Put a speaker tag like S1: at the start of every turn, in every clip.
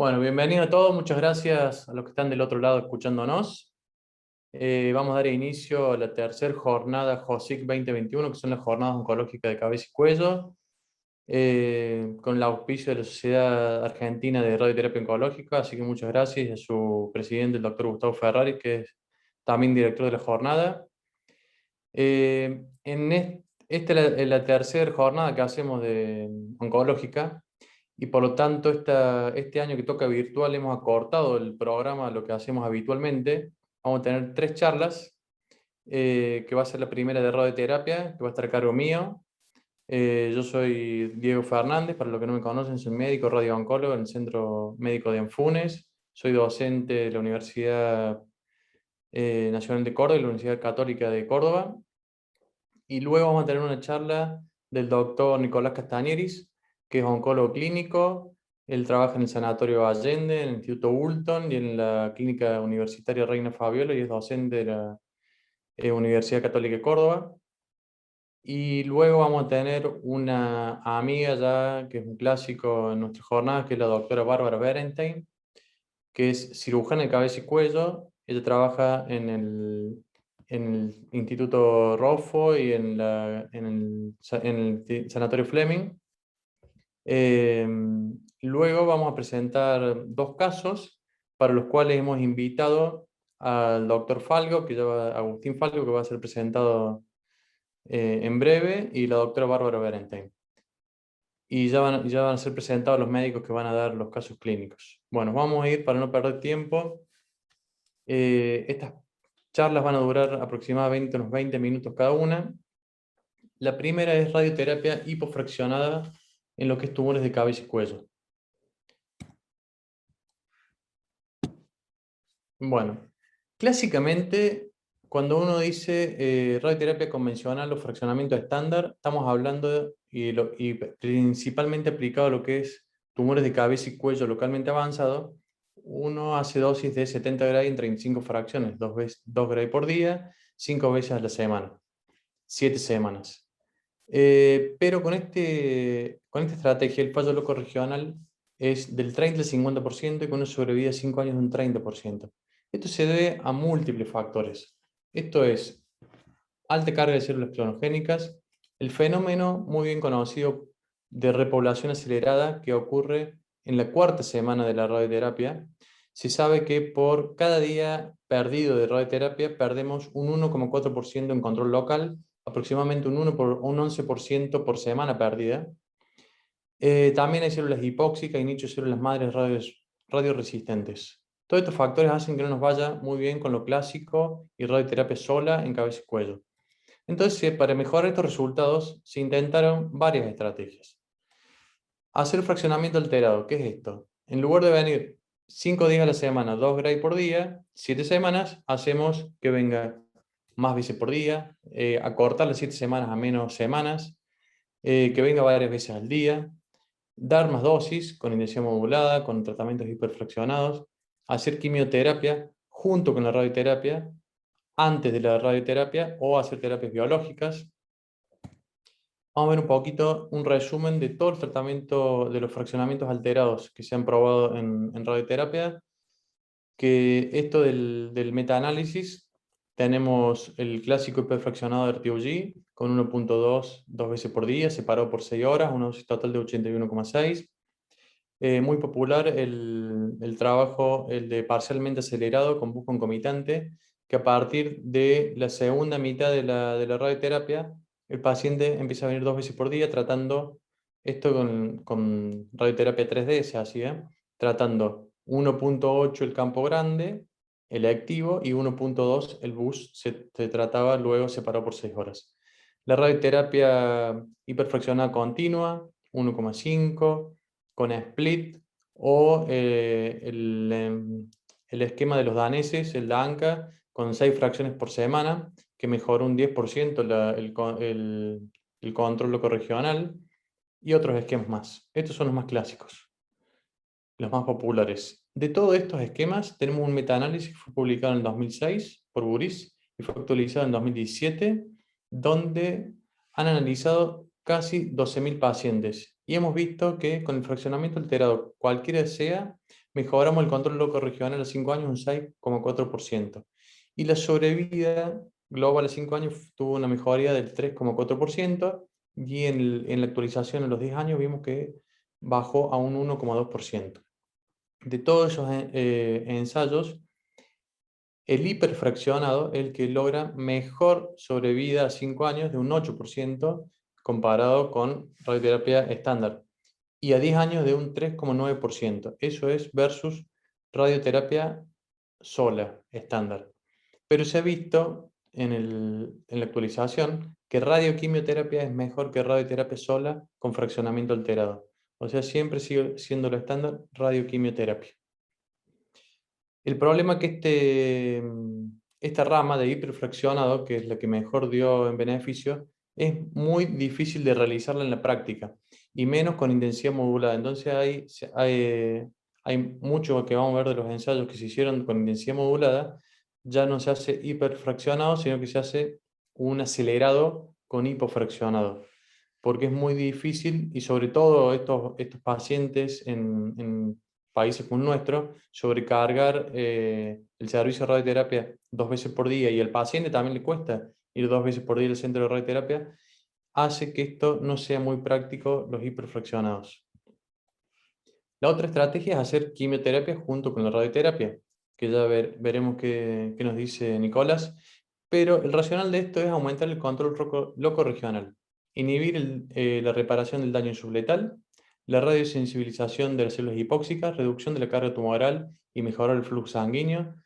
S1: Bueno, bienvenido a todos, muchas gracias a los que están del otro lado escuchándonos. Vamos a dar inicio a la tercera jornada JOSIC 2021, que son las jornadas oncológicas de cabeza y cuello, con el auspicio de la Sociedad Argentina de Radioterapia Oncológica, así que muchas gracias y a su presidente, el doctor Gustavo Ferrari, que es también director de la jornada. Esta es la tercera jornada que hacemos de oncológica. Y por lo tanto, este año que toca virtual hemos acortado el programa a lo que hacemos habitualmente. Vamos a tener 3 charlas, que va a ser la primera de radioterapia, que va a estar a cargo mío. Yo soy Diego Fernández, para los que no me conocen, soy médico radio-oncólogo en el Centro Médico de Anfunes. Soy docente de la Universidad Nacional de Córdoba y la Universidad Católica de Córdoba. Y luego vamos a tener una charla del doctor Nicolás Castañeris, que es oncólogo clínico. Él trabaja en el Sanatorio Allende, en el Instituto Hulton y en la Clínica Universitaria Reina Fabiola y es docente de la Universidad Católica de Córdoba. Y luego vamos a tener una amiga ya, que es un clásico en nuestra jornada, que es la doctora Bárbara Berenstein, que es cirujana de cabeza y cuello. Ella trabaja en el Instituto Roffo y en el Sanatorio Fleming. Luego vamos a presentar 2 casos para los cuales hemos invitado al doctor Falgo, Agustín Falgo, que va a ser presentado en breve, y la doctora Bárbara Berenstein. Y ya van a ser presentados los médicos que van a dar los casos clínicos. Bueno, vamos a ir para no perder tiempo. Estas charlas van a durar aproximadamente unos 20 minutos cada una. La primera es radioterapia hipofraccionada en lo que es tumores de cabeza y cuello. Bueno, clásicamente, cuando uno dice radioterapia convencional o fraccionamiento estándar, estamos hablando y principalmente aplicado a lo que es tumores de cabeza y cuello localmente avanzado. Uno hace dosis de 70 Gray en 35 fracciones, 2 Gray por día, 5 veces a la semana, 7 semanas. Pero con esta estrategia, el fallo loco regional es del 30 al 50% y con una sobrevida de 5 años de un 30%. Esto se debe a múltiples factores. Esto es alta carga de células clonogénicas, el fenómeno muy bien conocido de repoblación acelerada que ocurre en la 4ª semana de la radioterapia. Se sabe que por cada día perdido de radioterapia perdemos un 1,4% en control local, aproximadamente un 11% por semana perdida. También hay células hipóxicas y nichos de células madres radioresistentes. Todos estos factores hacen que no nos vaya muy bien con lo clásico y radioterapia sola en cabeza y cuello. Entonces, para mejorar estos resultados, se intentaron varias estrategias. Hacer fraccionamiento alterado, ¿qué es esto? En lugar de venir 5 días a la semana, 2 Gray por día, 7 semanas, hacemos que venga más veces por día, acortar las 7 semanas a menos semanas, que venga varias veces al día, dar más dosis con inyección modulada, con tratamientos hiperfraccionados, hacer quimioterapia junto con la radioterapia, antes de la radioterapia o hacer terapias biológicas. Vamos a ver un poquito un resumen de todo el tratamiento de los fraccionamientos alterados que se han probado en radioterapia. Que esto del metaanálisis, tenemos el clásico hiperfraccionado de RTOG con 1,2 dos veces por día, separado por 6 horas, una dosis total de 81,6. Muy popular el trabajo, el de parcialmente acelerado con bus concomitante, que a partir de la segunda mitad de la radioterapia, el paciente empieza a venir 2 veces por día tratando esto con radioterapia 3D, se hacía, tratando 1,8 el campo grande, el activo, y 1,2 el bus se trataba luego separado por 6 horas. La radioterapia hiperfraccionada continua, 1,5 con split, o el esquema de los daneses, el DANCA, con 6 fracciones por semana, que mejoró un 10% el control locorregional, y otros esquemas más. Estos son los más clásicos, los más populares. De todos estos esquemas, tenemos un metaanálisis que fue publicado en el 2006 por Buris y fue actualizado en 2017, donde han analizado casi 12.000 pacientes. Y hemos visto que con el fraccionamiento alterado, cualquiera sea, mejoramos el control loco regional a 5 años un 6,4%. Y la sobrevida global a 5 años tuvo una mejoría del 3,4%, y en la actualización a los 10 años vimos que bajó a un 1,2%. De todos esos ensayos, el hiperfraccionado es el que logra mejor sobrevida a 5 años de un 8% comparado con radioterapia estándar, y a 10 años de un 3,9%. Eso es versus radioterapia sola, estándar. Pero se ha visto en la actualización que radioquimioterapia es mejor que radioterapia sola con fraccionamiento alterado. O sea, siempre sigue siendo lo estándar radioquimioterapia. El problema es que esta rama de hiperfraccionado, que es la que mejor dio en beneficio, es muy difícil de realizarla en la práctica, y menos con intensidad modulada. Entonces hay mucho que vamos a ver de los ensayos que se hicieron con intensidad modulada, ya no se hace hiperfraccionado, sino que se hace un acelerado con hipofraccionado, porque es muy difícil, y sobre todo estos pacientes en países como el nuestro, sobrecargar el servicio de radioterapia 2 veces por día, y al paciente también le cuesta ir 2 veces por día al centro de radioterapia, hace que esto no sea muy práctico, los hiperfraccionados. La otra estrategia es hacer quimioterapia junto con la radioterapia, que ya veremos qué nos dice Nicolás, pero el racional de esto es aumentar el control loco regional, inhibir la reparación del daño subletal, la radiosensibilización de las células hipóxicas, reducción de la carga tumoral y mejorar el flujo sanguíneo,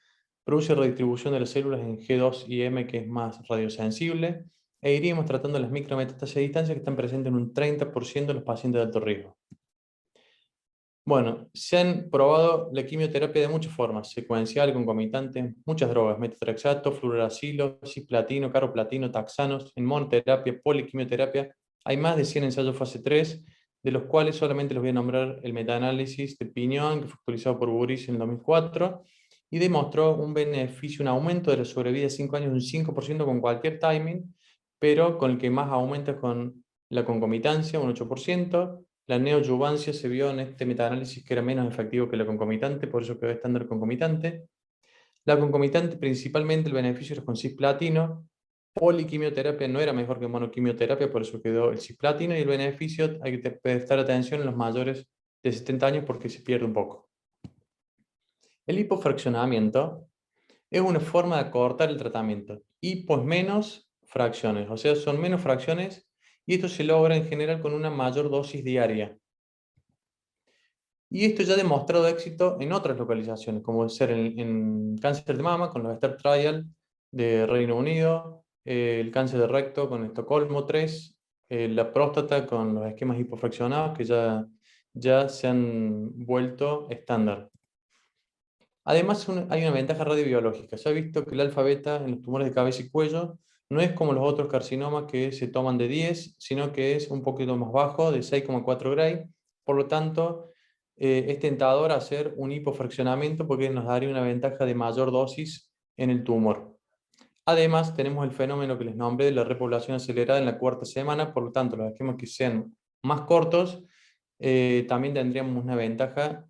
S1: produce redistribución de las células en G2 y M, que es más radiosensible, e iríamos tratando las micrometástasis a distancia, que están presentes en un 30% de los pacientes de alto riesgo. Bueno, se han probado la quimioterapia de muchas formas: secuencial, concomitante, muchas drogas: metotrexato, fluoracilo, cisplatino, carboplatina, taxanos, en monoterapia, poliquimioterapia. Hay más de 100 ensayos fase 3, de los cuales solamente les voy a nombrar el metaanálisis de Piñón, que fue actualizado por Buris en el 2004, y demostró un beneficio, un aumento de la sobrevida de 5 años de un 5% con cualquier timing, pero con el que más aumenta es con la concomitancia, un 8%. La neoadyuvancia se vio en este metaanálisis que era menos efectivo que la concomitante, por eso quedó estándar concomitante. La concomitante, principalmente el beneficio era con cisplatino. Poliquimioterapia no era mejor que monoquimioterapia, por eso quedó el cisplatino, y el beneficio hay que prestar atención en los mayores de 70 años porque se pierde un poco. El hipofraccionamiento es una forma de acortar el tratamiento. Hipo es menos fracciones, o sea, son menos fracciones, y esto se logra en general con una mayor dosis diaria. Y esto ya ha demostrado éxito en otras localizaciones, como ser en cáncer de mama, con los STAR Trial de Reino Unido, el cáncer de recto con Estocolmo 3, la próstata con los esquemas hipofraccionados, que ya se han vuelto estándar. Además, hay una ventaja radiobiológica. Se ha visto que el alfa-beta en los tumores de cabeza y cuello no es como los otros carcinomas que se toman de 10, sino que es un poquito más bajo, de 6,4 Gray. Por lo tanto, es tentador hacer un hipofraccionamiento porque nos daría una ventaja de mayor dosis en el tumor. Además, tenemos el fenómeno que les nombré de la repoblación acelerada en la cuarta semana. Por lo tanto, los esquemas que sean más cortos, también tendríamos una ventaja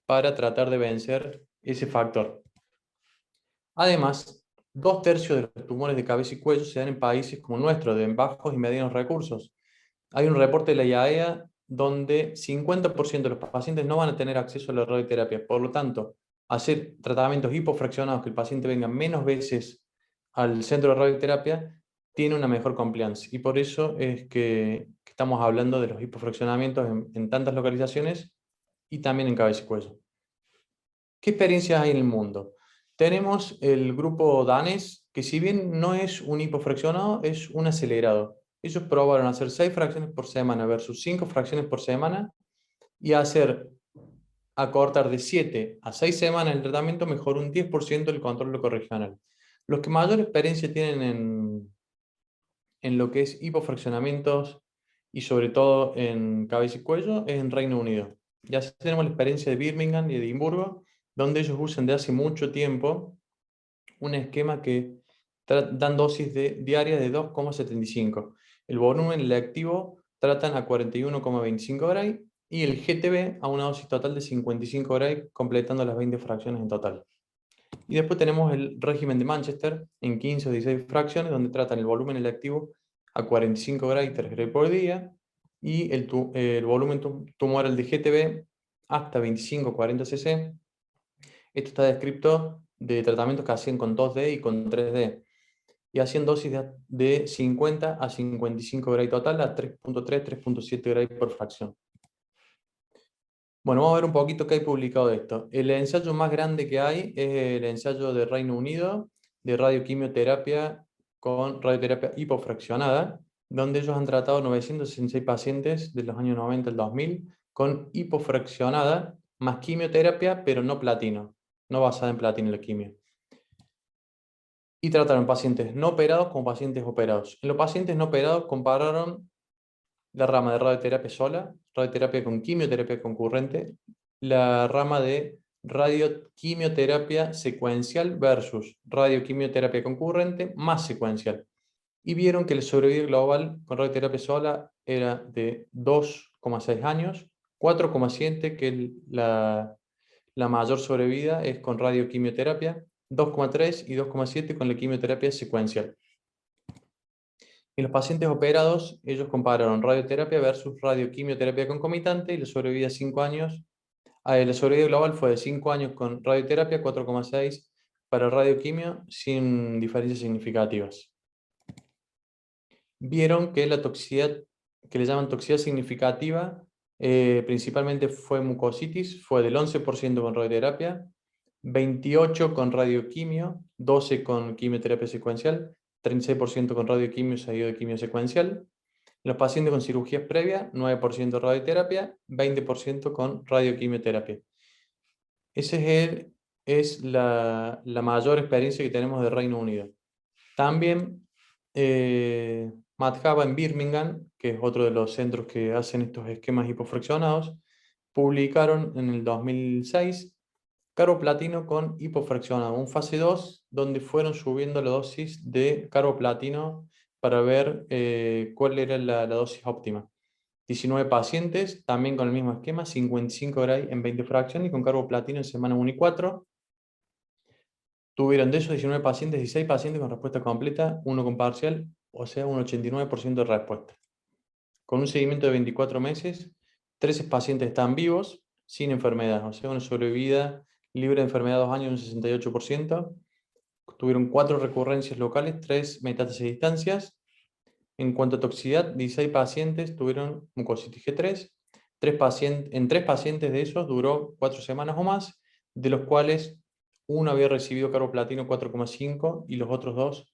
S1: para tratar de vencer ese factor. Además, 2/3 de los tumores de cabeza y cuello se dan en países como el nuestro, de bajos y medianos recursos. Hay un reporte de la IAEA donde 50% de los pacientes no van a tener acceso a la radioterapia. Por lo tanto, hacer tratamientos hipofraccionados, que el paciente venga menos veces al centro de radioterapia, tiene una mejor compliance. Y por eso es que estamos hablando de los hipofraccionamientos en tantas localizaciones y también en cabeza y cuello. ¿Qué experiencias hay en el mundo? Tenemos el grupo danés, que si bien no es un hipofraccionado, es un acelerado. Ellos probaron hacer 6 fracciones por semana versus 5 fracciones por semana, y acortar de 7 a 6 semanas el tratamiento, mejoró un 10% el control locorregional. Los que mayor experiencia tienen en lo que es hipofraccionamientos, y sobre todo en cabeza y cuello, es en Reino Unido. Ya tenemos la experiencia de Birmingham y Edimburgo, donde ellos usan de hace mucho tiempo un esquema que dan dosis diarias de 2,75. El volumen, el activo, tratan a 41,25 Gray, y el GTB a una dosis total de 55 Gray, completando las 20 fracciones en total. Y después tenemos el régimen de Manchester en 15 o 16 fracciones, donde tratan el volumen electivo a 45 Gray, 3 Gray por día, y el volumen tumoral de GTB hasta 25 o 40 cc. Esto está descrito de tratamientos que hacían con 2D y con 3D, y hacían dosis de 50 a 55 Gray total, a 3.3, 3.7 Gray por fracción. Bueno, vamos a ver un poquito qué hay publicado de esto. El ensayo más grande que hay es el ensayo de Reino Unido de radioquimioterapia con radioterapia hipofraccionada, donde ellos han tratado 966 pacientes de los años 90 al 2000 con hipofraccionada más quimioterapia, pero no platino, no basada en platino la quimio. Y trataron pacientes no operados como pacientes operados. En los pacientes no operados compararon la rama de radioterapia sola, radioterapia con quimioterapia concurrente, la rama de radioquimioterapia secuencial versus radioquimioterapia concurrente más secuencial. Y vieron que el sobrevida global con radioterapia sola era de 2,6 años, 4,7 que la mayor sobrevida es con radioquimioterapia, 2,3 y 2,7 con la quimioterapia secuencial. En los pacientes operados, ellos compararon radioterapia versus radioquimioterapia concomitante y la sobrevida 5 años. La sobrevida global fue de 5 años con radioterapia, 4,6 para radioquimio, sin diferencias significativas. Vieron que la toxicidad, que le llaman toxicidad significativa, principalmente fue mucositis, fue del 11% con radioterapia, 28% con radioquimio, 12% con quimioterapia secuencial, 36% con radioquimio seguido de quimio secuencial. Los pacientes con cirugías previas, 9% radioterapia, 20% con radioquimioterapia. Esa es la mayor experiencia que tenemos de Reino Unido. También Madhava en Birmingham, que es otro de los centros que hacen estos esquemas hipofraccionados, publicaron en el 2006 carboplatino con hipofraccionado, un fase 2, donde fueron subiendo la dosis de carboplatino para ver cuál era la dosis óptima. 19 pacientes, también con el mismo esquema, 55 Gray en 20 fracciones y con carboplatino en semana 1 y 4. Tuvieron de esos 19 pacientes, 16 pacientes con respuesta completa, uno con parcial, o sea, un 89% de respuesta. Con un seguimiento de 24 meses, 13 pacientes están vivos, sin enfermedad, o sea, una sobrevida libre de enfermedad 2 años, un 68%. Tuvieron 4 recurrencias locales, 3 metástasis a distancias. En cuanto a toxicidad, 16 pacientes tuvieron mucositis G3. En 3 pacientes de esos duró 4 semanas o más, de los cuales uno había recibido carboplatino 4,5 y los otros 2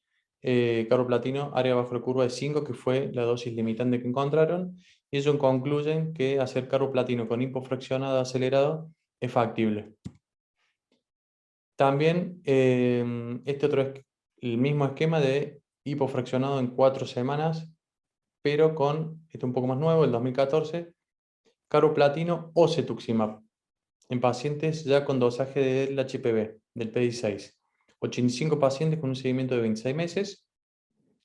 S1: carboplatino área bajo la curva de 5, que fue la dosis limitante que encontraron. Y ellos concluyen que hacer carboplatino con hipofraccionado acelerado es factible. También este otro es el mismo esquema de hipofraccionado en 4 semanas, pero con, este un poco más nuevo, el 2014, carboplatino o cetuximab, en pacientes ya con dosaje del HPV, del PI6. 85 pacientes con un seguimiento de 26 meses.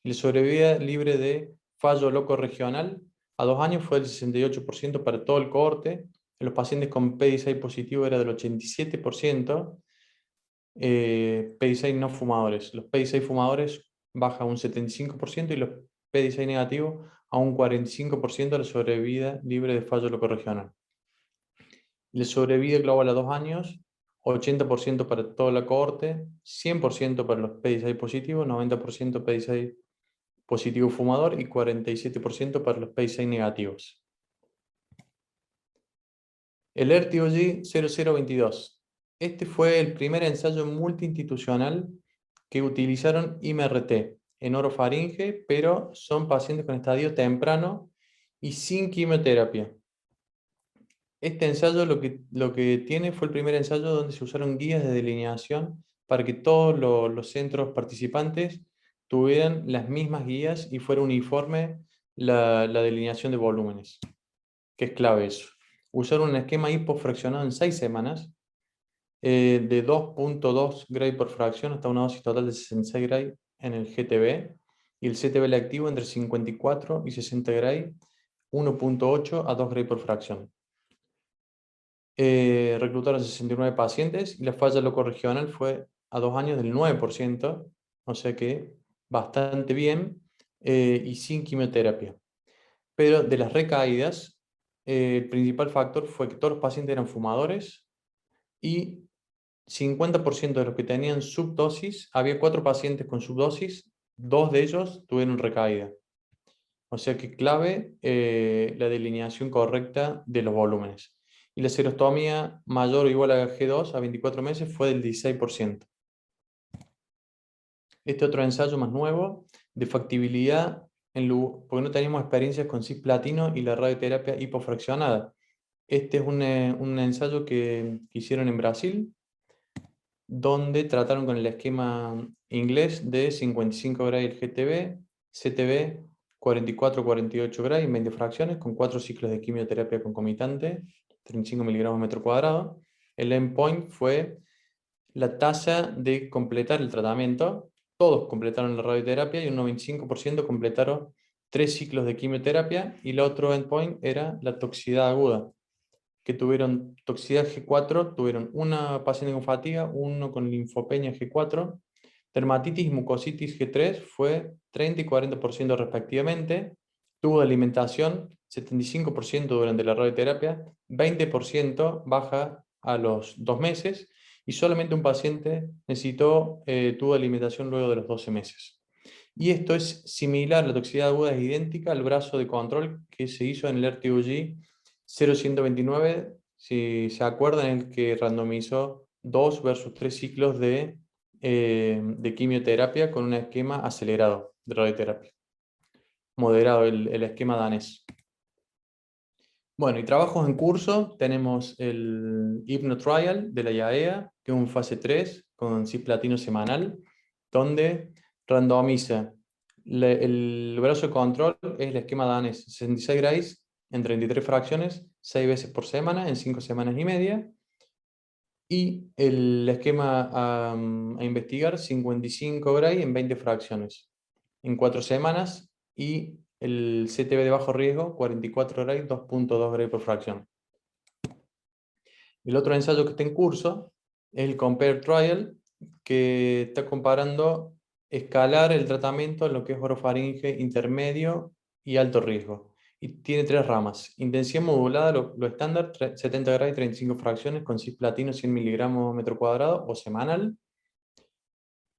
S1: La sobrevida libre de fallo loco regional a 2 años fue del 68% para todo el cohorte. En los pacientes con PI6 positivo era del 87%. PI6 no fumadores. Los PI6 fumadores baja un 75% y los PI6 negativos a un 45% de la sobrevida libre de fallo locorregional. La sobrevida global a 2 años, 80% para toda la cohorte, 100% para los PI6 positivos, 90% PI6 positivo fumador y 47% para los PI6 negativos. El ERTIOG 0022. Este fue el primer ensayo multiinstitucional que utilizaron IMRT en orofaringe, pero son pacientes con estadio temprano y sin quimioterapia. Este ensayo lo que tiene fue el primer ensayo donde se usaron guías de delineación para que todos los centros participantes tuvieran las mismas guías y fuera uniforme la delineación de volúmenes, que es clave eso. Usaron un esquema hipofraccionado en 6 semanas, de 2.2 Gray por fracción hasta una dosis total de 66 Gray en el GTB, y el CTB activo entre 54 y 60 Gray, 1.8 a 2 Gray por fracción. reclutaron 69 pacientes y la falla locorregional fue a 2 años del 9%, o sea que bastante bien, y sin quimioterapia. Pero de las recaídas, el principal factor fue que todos los pacientes eran fumadores y 50% de los que tenían subdosis, había 4 pacientes con subdosis, 2 de ellos tuvieron recaída. O sea que clave la delineación correcta de los volúmenes. Y la serostomía mayor o igual a G2 a 24 meses fue del 16%. Este otro ensayo más nuevo de factibilidad, porque no teníamos experiencias con cisplatino y la radioterapia hipofraccionada. Este es un ensayo que hicieron en Brasil, donde trataron con el esquema inglés de 55 Gray el GTB, CTB 44-48 Gray en 20 fracciones, con 4 ciclos de quimioterapia concomitante, 35 miligramos metro cuadrado. El endpoint fue la tasa de completar el tratamiento. Todos completaron la radioterapia y un 95% completaron 3 ciclos de quimioterapia, y el otro endpoint era la toxicidad aguda, que tuvieron toxicidad G4, tuvieron una paciente con fatiga, uno con linfopenia G4, dermatitis y mucositis G3 fue 30 y 40% respectivamente, tuvo de alimentación 75% durante la radioterapia, 20% baja a los 2 meses, y solamente un paciente tuvo alimentación luego de los 12 meses. Y esto es similar, la toxicidad aguda es idéntica al brazo de control que se hizo en el RTUG 0129, si se acuerdan, el que randomizó 2 versus 3 ciclos de quimioterapia con un esquema acelerado de radioterapia. Moderado el esquema danés. Bueno, y trabajos en curso, tenemos el Hypno Trial de la IAEA, que es un fase 3 con cisplatino semanal, donde randomiza el brazo de control, es el esquema danés, 66 grays en 33 fracciones, 6 veces por semana, en 5 semanas y media. Y el esquema a investigar, 55 gray en 20 fracciones, en 4 semanas, y el CTB de bajo riesgo, 44 gray, 2.2 gray por fracción. El otro ensayo que está en curso es el Compare Trial, que está comparando escalar el tratamiento en lo que es orofaringe intermedio y alto riesgo. Y tiene 3 ramas: intensidad modulada, lo estándar, 70 grados y 35 fracciones con cisplatino 100 miligramos metro cuadrado o semanal.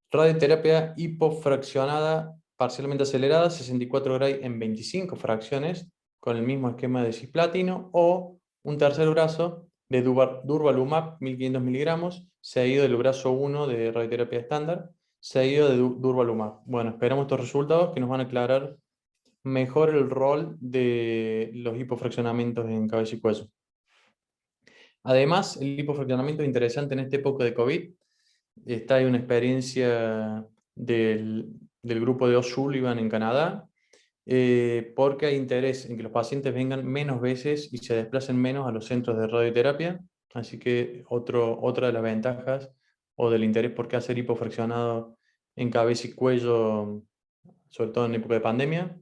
S1: Radioterapia hipofraccionada parcialmente acelerada, 64 grados en 25 fracciones con el mismo esquema de cisplatino, o un tercer brazo de durvalumab 1500 miligramos, seguido del brazo 1 de radioterapia estándar, seguido de durvalumab. Bueno, esperamos estos resultados que nos van a aclarar mejor el rol de los hipofraccionamientos en cabeza y cuello. Además, el hipofraccionamiento es interesante en esta época de COVID. Está ahí una experiencia del grupo de O'Sullivan en Canadá, porque hay interés en que los pacientes vengan menos veces y se desplacen menos a los centros de radioterapia. Así que otra de las ventajas o del interés por qué hacer hipofraccionado en cabeza y cuello, sobre todo en época de pandemia.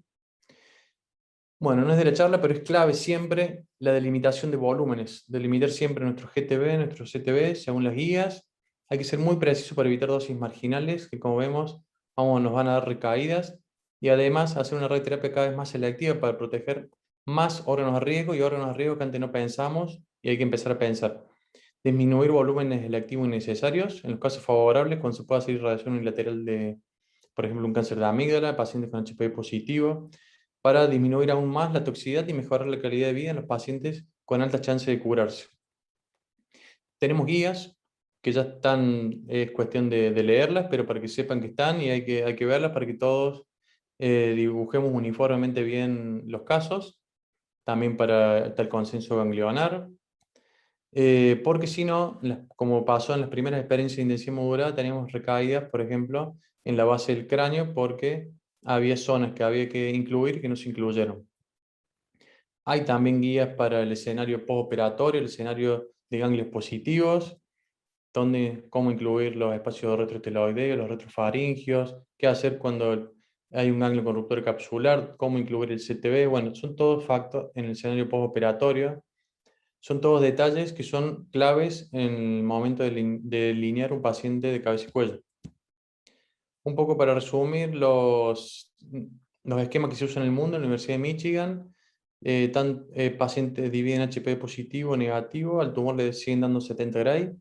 S1: Bueno, no es de la charla, pero es clave siempre la delimitación de volúmenes, delimitar siempre nuestro GTB, nuestro CTB, según las guías. Hay que ser muy preciso para evitar dosis marginales, que como vemos nos van a dar recaídas, y además hacer una radioterapia cada vez más selectiva para proteger más órganos de riesgo y órganos de riesgo que antes no pensamos y hay que empezar a pensar. Disminuir volúmenes electivos innecesarios, en los casos favorables, cuando se pueda hacer irradiación unilateral de, por ejemplo, un cáncer de amígdala, pacientes con HPV positivo, para disminuir aún más la toxicidad y mejorar la calidad de vida en los pacientes con alta chance de curarse. Tenemos guías que ya están, es cuestión de leerlas, pero para que sepan que están, y hay que verlas para que todos dibujemos uniformemente bien los casos, también para tal consenso ganglionar. Porque si no, como pasó en las primeras experiencias de intensidad modulada, teníamos recaídas, por ejemplo, en la base del cráneo, porque había zonas que había que incluir que no se incluyeron. Hay también guías para el escenario postoperatorio, el escenario de ganglios positivos, donde cómo incluir los espacios retroesteloideos, los retrofaringios, qué hacer cuando hay un ganglio corruptor capsular, cómo incluir el CTB. Bueno, son todos factos en el escenario postoperatorio. Son todos detalles que son claves en el momento de delinear un paciente de cabeza y cuello. Un poco para resumir los esquemas que se usan en el mundo, en la Universidad de Michigan, pacientes dividen HP positivo o negativo, al tumor le siguen dando 70 Gray,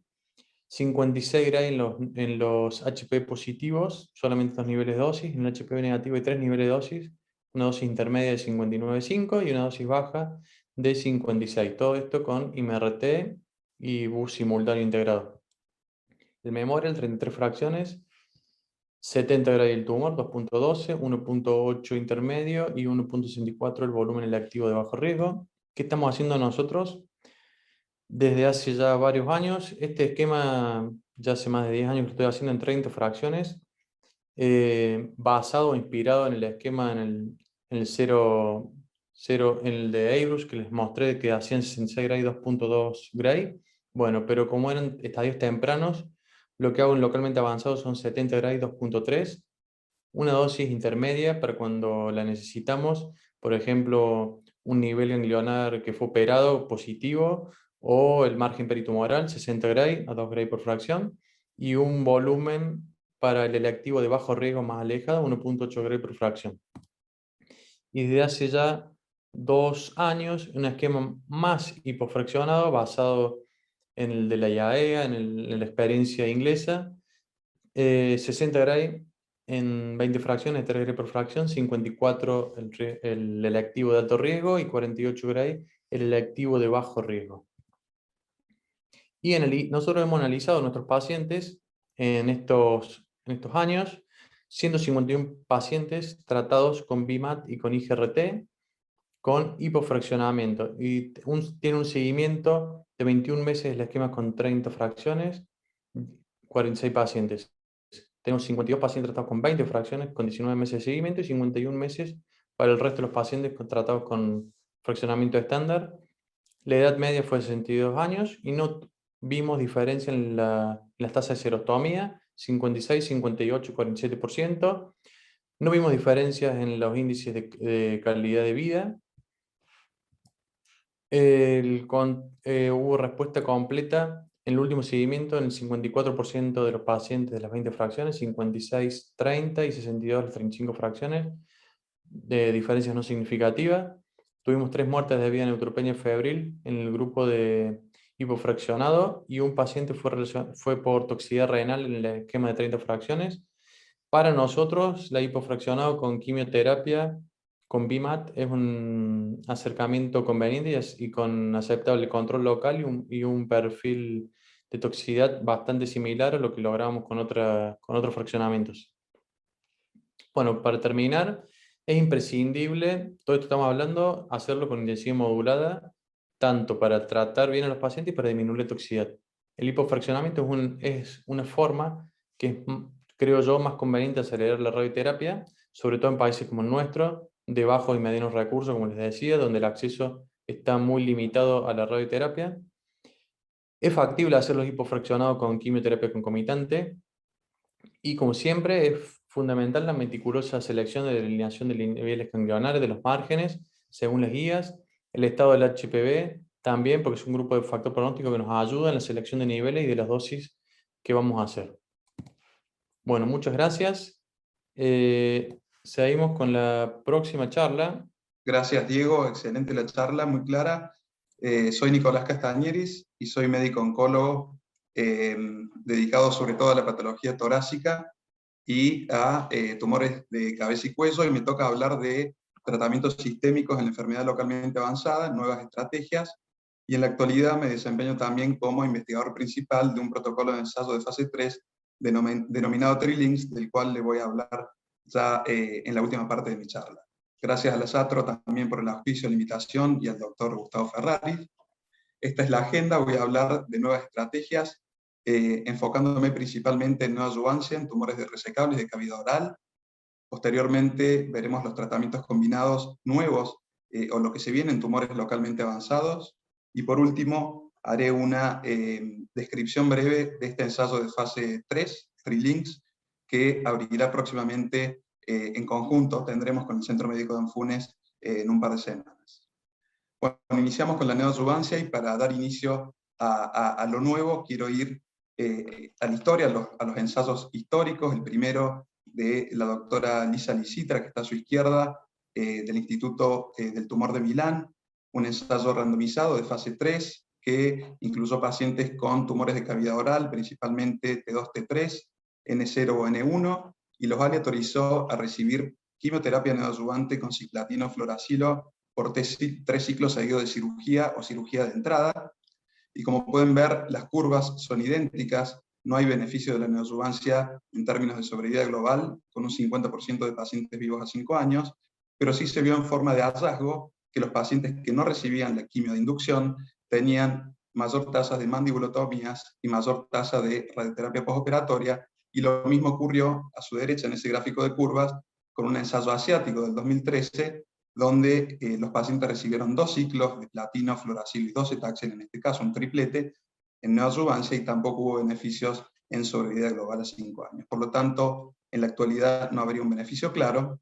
S1: 56 Gray en los HP positivos, solamente 2 niveles de dosis, en el HP negativo hay 3 niveles de dosis, una dosis intermedia de 59,5 y una dosis baja de 56, todo esto con IMRT y bus simultáneo integrado. El memorial, 33 fracciones, 70 grados el tumor, 2.12, 1.8 intermedio y 1.64 el volumen electivo de bajo riesgo. ¿Qué estamos haciendo nosotros? Desde hace ya varios años, este esquema ya hace más de 10 años que lo estoy haciendo en 30 fracciones, basado o inspirado en el esquema en el 0, en el de Eibrus que les mostré que hacían 66 Gray y 2.2 Gray. Bueno, pero como eran estadios tempranos, lo que hago en localmente avanzado son 70 Gray 2.3, una dosis intermedia para cuando la necesitamos, por ejemplo, un nivel ganglionar que fue operado positivo o el margen peritumoral, 60 Gray a 2 Gray por fracción, y un volumen para el electivo de bajo riesgo más alejado, 1.8 Gray por fracción. Y desde hace ya 2 años, un esquema más hipofraccionado basado en el de la IAEA, en la experiencia inglesa, 60 Gray en 20 fracciones, 3 Gray por fracción, 54 el electivo de alto riesgo y 48 Gray el electivo de bajo riesgo. Y nosotros hemos analizado a nuestros pacientes en estos años, 151 pacientes tratados con BIMAT y con IGRT, con hipofraccionamiento. Y tiene un seguimiento de 21 meses el esquema con 30 fracciones, 46 pacientes. Tenemos 52 pacientes tratados con 20 fracciones, con 19 meses de seguimiento, y 51 meses para el resto de los pacientes tratados con fraccionamiento estándar. La edad media fue de 62 años y no vimos diferencia en las tasas de serostomía, 56, 58, 47%. No vimos diferencias en los índices de calidad de vida. Hubo respuesta completa en el último seguimiento en el 54% de los pacientes de las 20 fracciones, 56, 30 y 62 las 35 fracciones, de diferencias no significativas. Tuvimos 3 muertes debido a neutropenia febril en el grupo de hipofraccionado y un paciente fue por toxicidad renal en el esquema de 30 fracciones. Para nosotros, la hipofraccionado con quimioterapia con BIMAT es un acercamiento conveniente y con aceptable control local y un perfil de toxicidad bastante similar a lo que logramos con otros fraccionamientos. Bueno, para terminar, es imprescindible, todo esto estamos hablando, hacerlo con intensidad modulada, tanto para tratar bien a los pacientes y para disminuir la toxicidad. El hipofraccionamiento es una forma que es, creo yo, más conveniente acelerar la radioterapia, sobre todo en países como el nuestro, de bajos y medianos recursos, como les decía, donde el acceso está muy limitado a la radioterapia. Es factible hacer los hipofraccionados con quimioterapia concomitante y, como siempre, es fundamental la meticulosa selección de delineación de niveles ganglionares de los márgenes, según las guías, el estado del HPV también, porque es un grupo de factor pronóstico que nos ayuda en la selección de niveles y de las dosis que vamos a hacer. Bueno, muchas gracias. Seguimos con la próxima charla.
S2: Gracias, Diego. Excelente la charla, muy clara. Soy Nicolás Castañeris y soy médico oncólogo dedicado sobre todo a la patología torácica y a tumores de cabeza y cuello, y me toca hablar de tratamientos sistémicos en la enfermedad localmente avanzada, nuevas estrategias, y en la actualidad me desempeño también como investigador principal de un protocolo de ensayo de fase 3 denominado TriLinks, del cual le voy a hablar ya en la última parte de mi charla. Gracias a la SATRO también por el auspicio, la invitación, y al doctor Gustavo Ferrari. Esta es la agenda. Voy a hablar de nuevas estrategias, enfocándome principalmente en neoadjuvancia, en tumores resecables de cavidad oral. Posteriormente veremos los tratamientos combinados nuevos, o lo que se viene en tumores localmente avanzados. Y por último, haré una descripción breve de este ensayo de fase 3, TriLinks, que abrirá próximamente en conjunto, tendremos con el Centro Médico de Anfunes en un par de semanas. Bueno, iniciamos con la neoadjuvancia y para dar inicio a lo nuevo quiero ir a la historia, a los ensayos históricos. El primero de la doctora Lisa Lisitra, que está a su izquierda, del Instituto del Tumor de Milán, un ensayo randomizado de fase 3 que incluyó pacientes con tumores de cavidad oral, principalmente T2, T3, N0 o N1, y los aleatorizó a recibir quimioterapia neoadjuvante con cisplatina o fluoracilo por 3 ciclos seguidos de cirugía o cirugía de entrada. Y como pueden ver, las curvas son idénticas, no hay beneficio de la neoadjuvancia en términos de sobrevida global, con un 50% de pacientes vivos a 5 años, pero sí se vio en forma de hallazgo que los pacientes que no recibían la quimio de inducción tenían mayor tasa de mandibulotomías y mayor tasa de radioterapia postoperatoria, y lo mismo ocurrió a su derecha en ese gráfico de curvas con un ensayo asiático del 2013, donde los pacientes recibieron 2 ciclos de platino, fluoracilo y docetaxel, en este caso un triplete, en neoadjuvancia, y tampoco hubo beneficios en sobrevida global a 5 años. Por lo tanto, en la actualidad no habría un beneficio claro.